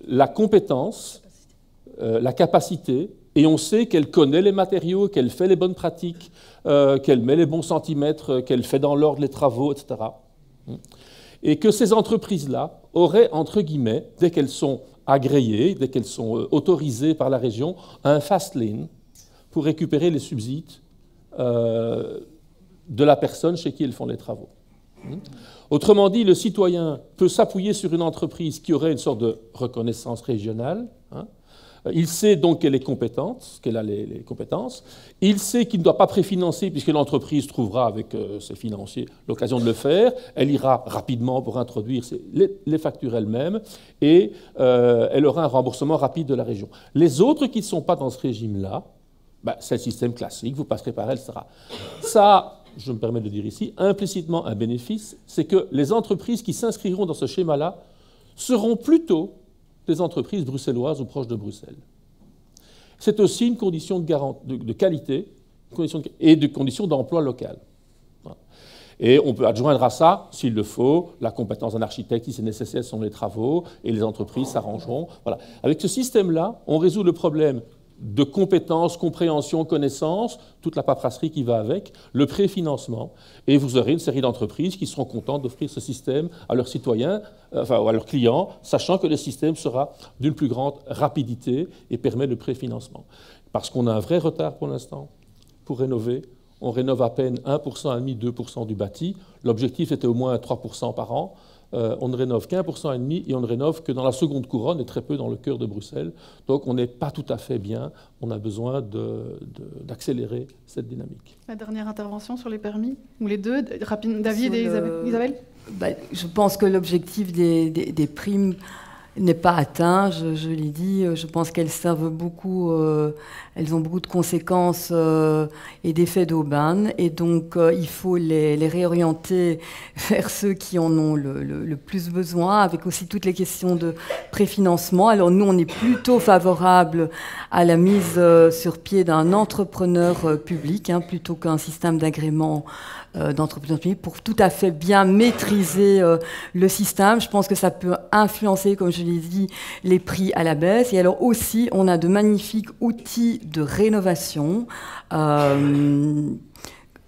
la compétence, la capacité, et on sait qu'elle connaît les matériaux, qu'elle fait les bonnes pratiques, qu'elle met les bons centimètres, qu'elle fait dans l'ordre les travaux, etc. et que ces entreprises-là auraient, entre guillemets, dès qu'elles sont agréées, dès qu'elles sont autorisées par la région, un fast lane pour récupérer les subsides de la personne chez qui elles font les travaux. Autrement dit, le citoyen peut s'appuyer sur une entreprise qui aurait une sorte de reconnaissance régionale. Il sait donc qu'elle est compétente, qu'elle a les compétences. Il sait qu'il ne doit pas préfinancer puisque l'entreprise trouvera avec ses financiers l'occasion de le faire. Elle ira rapidement pour introduire les factures elle-même et elle aura un remboursement rapide de la région. Les autres qui ne sont pas dans ce régime-là, c'est le système classique, vous passerez par elle, etc. Ça, je me permets de dire ici, implicitement un bénéfice, c'est que les entreprises qui s'inscriront dans ce schéma-là seront plutôt des entreprises bruxelloises ou proches de Bruxelles. C'est aussi une condition de qualité et de condition d'emploi local. Et on peut adjoindre à ça, s'il le faut, la compétence d'un architecte, si c'est nécessaire, sont les travaux, et les entreprises s'arrangeront. Voilà. Avec ce système-là, on résout le problème de compétences, compréhension, connaissance, toute la paperasserie qui va avec, le préfinancement, et vous aurez une série d'entreprises qui seront contentes d'offrir ce système à leurs citoyens, à leurs clients, sachant que le système sera d'une plus grande rapidité et permet le préfinancement. Parce qu'on a un vrai retard pour l'instant pour rénover. On rénove à peine 1,5%, 2% du bâti. L'objectif était au moins 3% par an. On ne rénove qu'1,5% et on ne rénove que dans la seconde couronne et très peu dans le cœur de Bruxelles. Donc on n'est pas tout à fait bien. On a besoin d'accélérer cette dynamique. La dernière intervention sur les permis, ou les deux, David et Isabelle. Je pense que l'objectif des primes n'est pas atteint, je l'ai dit, je pense qu'elles servent beaucoup, elles ont beaucoup de conséquences et d'effets d'aubaine, et donc il faut les réorienter vers ceux qui en ont le plus besoin, avec aussi toutes les questions de préfinancement. Alors nous, on est plutôt favorable à la mise sur pied d'un entrepreneur public, plutôt qu'un système d'agrément d'entrepreneurs publics, pour tout à fait bien maîtriser le système. Je pense que ça peut influencer, comme je l'ai dit, les prix à la baisse. Et alors aussi, on a de magnifiques outils de rénovation.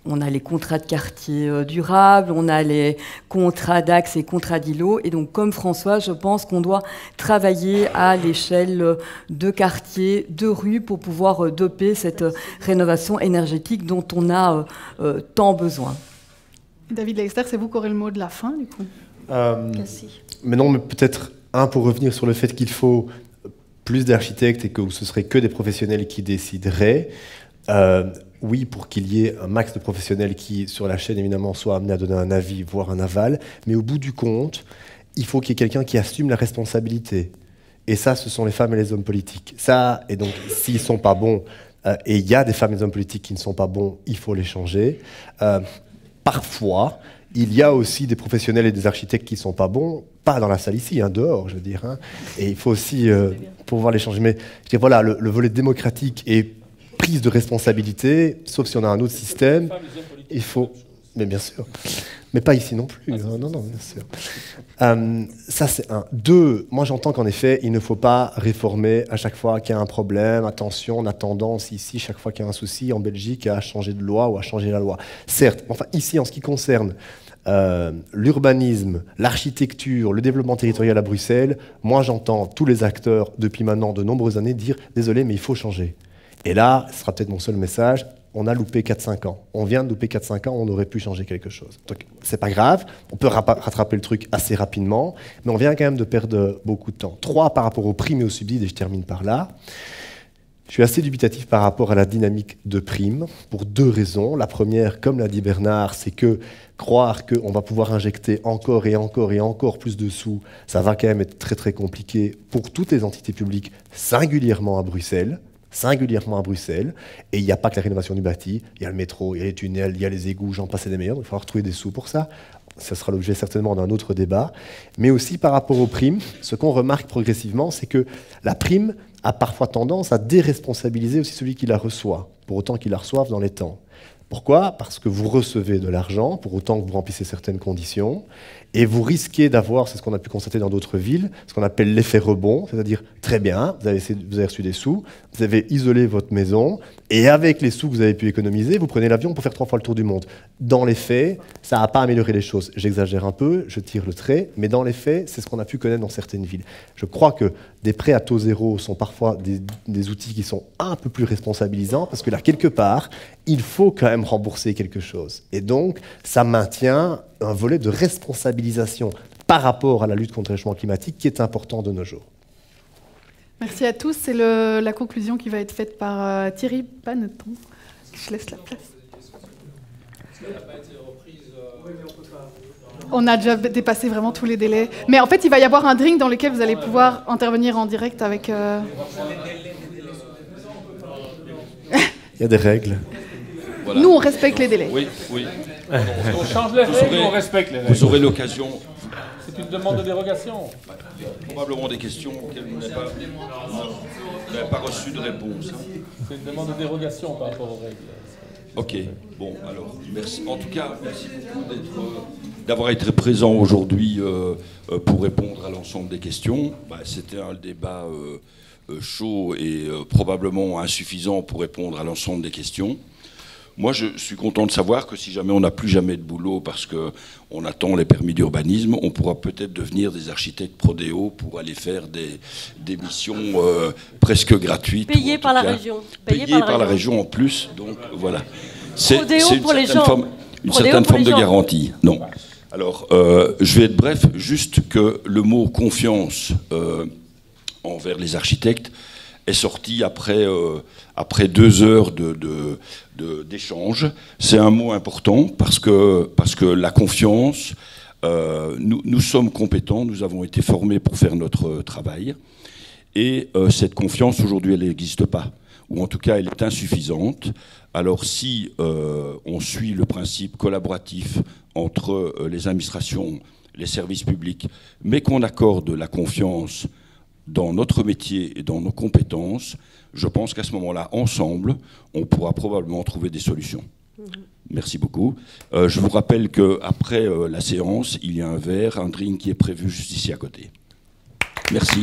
On a les contrats de quartier durables, on a les contrats d'axe et contrats d'îlot. Et donc, comme François, je pense qu'on doit travailler à l'échelle de quartier, de rue, pour pouvoir doper cette rénovation énergétique dont on a tant besoin. David Leixter, c'est vous qui aurez le mot de la fin, du coup. Mais non, mais peut-être, pour revenir sur le fait qu'il faut plus d'architectes et que ce serait que des professionnels qui décideraient. Oui, pour qu'il y ait un max de professionnels qui, sur la chaîne, évidemment, soient amenés à donner un avis, voire un aval. Mais au bout du compte, il faut qu'il y ait quelqu'un qui assume la responsabilité. Et ça, ce sont les femmes et les hommes politiques. Ça, et donc, s'ils ne sont pas bons, et il y a des femmes et des hommes politiques qui ne sont pas bons, il faut les changer. Parfois, il y a aussi des professionnels et des architectes qui ne sont pas bons, pas dans la salle ici, dehors, je veux dire. Et il faut aussi pouvoir les changer. Mais je dis, voilà, le volet démocratique et prise de responsabilité, sauf si on a un autre système, il faut... Mais bien sûr. Mais pas ici non plus. Non, bien sûr. Ça, c'est un. Deux, moi j'entends qu'en effet, il ne faut pas réformer à chaque fois qu'il y a un problème. Attention, on a tendance ici, chaque fois qu'il y a un souci, en Belgique, à changer de loi ou à changer la loi. Certes, enfin ici, en ce qui concerne l'urbanisme, l'architecture, le développement territorial à Bruxelles, moi j'entends tous les acteurs, depuis maintenant de nombreuses années, dire « Désolé, mais il faut changer ». Et là, ce sera peut-être mon seul message, on a loupé 4-5 ans. On vient de louper 4-5 ans, on aurait pu changer quelque chose. Donc, c'est pas grave, on peut rattraper le truc assez rapidement, mais on vient quand même de perdre beaucoup de temps. 3, par rapport aux primes et aux subsides, et je termine par là. Je suis assez dubitatif par rapport à la dynamique de primes, pour 2 raisons. La première, comme l'a dit Bernard, c'est que croire qu'on va pouvoir injecter encore et encore et encore plus de sous, ça va quand même être très très compliqué pour toutes les entités publiques, singulièrement à Bruxelles. Et il n'y a pas que la rénovation du bâti, il y a le métro, il y a les tunnels, il y a les égouts, j'en passe et des meilleurs, il va falloir trouver des sous pour ça. Ça sera l'objet certainement d'un autre débat. Mais aussi par rapport aux primes, ce qu'on remarque progressivement, c'est que la prime a parfois tendance à déresponsabiliser aussi celui qui la reçoit, pour autant qu'il la reçoive dans les temps. Pourquoi ? Parce que vous recevez de l'argent, pour autant que vous remplissez certaines conditions, Et vous risquez d'avoir, c'est ce qu'on a pu constater dans d'autres villes, ce qu'on appelle l'effet rebond, c'est-à-dire, très bien, vous avez reçu des sous, vous avez isolé votre maison, et avec les sous que vous avez pu économiser, vous prenez l'avion pour faire 3 fois le tour du monde. Dans les faits, ça n'a pas amélioré les choses. J'exagère un peu, je tire le trait, mais dans les faits, c'est ce qu'on a pu connaître dans certaines villes. Je crois que des prêts à taux zéro sont parfois des outils qui sont un peu plus responsabilisants, parce que là, quelque part, il faut quand même rembourser quelque chose. Et donc, ça maintient un volet de responsabilisation par rapport à la lutte contre le réchauffement climatique qui est important de nos jours. Merci à tous. C'est la conclusion qui va être faite par Thierry Paneton. Je laisse la place. On a déjà dépassé vraiment tous les délais. Mais en fait, il va y avoir un drink dans lequel vous allez pouvoir intervenir en direct avec... Il y a des règles. Voilà. Nous, on respecte les délais. Oui, oui. On change les règles, on respecte les règles. Vous aurez l'occasion... C'est une demande de dérogation. Probablement des questions auxquelles vous n'avez pas reçu de réponse. C'est une demande de dérogation par rapport aux règles. Ok, bon, alors, merci. En tout cas, merci beaucoup d'avoir été présent aujourd'hui pour répondre à l'ensemble des questions. C'était un débat chaud et probablement insuffisant pour répondre à l'ensemble des questions. Moi, je suis content de savoir que si jamais on n'a plus jamais de boulot parce qu'on attend les permis d'urbanisme, on pourra peut-être devenir des architectes prodéo pour aller faire des missions presque gratuites. Payées par la région. Payées par la région en plus, donc voilà. C'est une certaine forme de garantie. Non. Alors, je vais être bref, juste que le mot confiance envers les architectes est sorti après 2 heures d'échange. C'est un mot important parce que la confiance, nous sommes compétents, nous avons été formés pour faire notre travail. Et cette confiance, aujourd'hui, elle n'existe pas. Ou en tout cas, elle est insuffisante. Alors si on suit le principe collaboratif entre les administrations, les services publics, mais qu'on accorde la confiance dans notre métier et dans nos compétences, je pense qu'à ce moment-là, ensemble, on pourra probablement trouver des solutions. Merci beaucoup. Je vous rappelle qu'après la séance, il y a un drink qui est prévu juste ici à côté. Merci.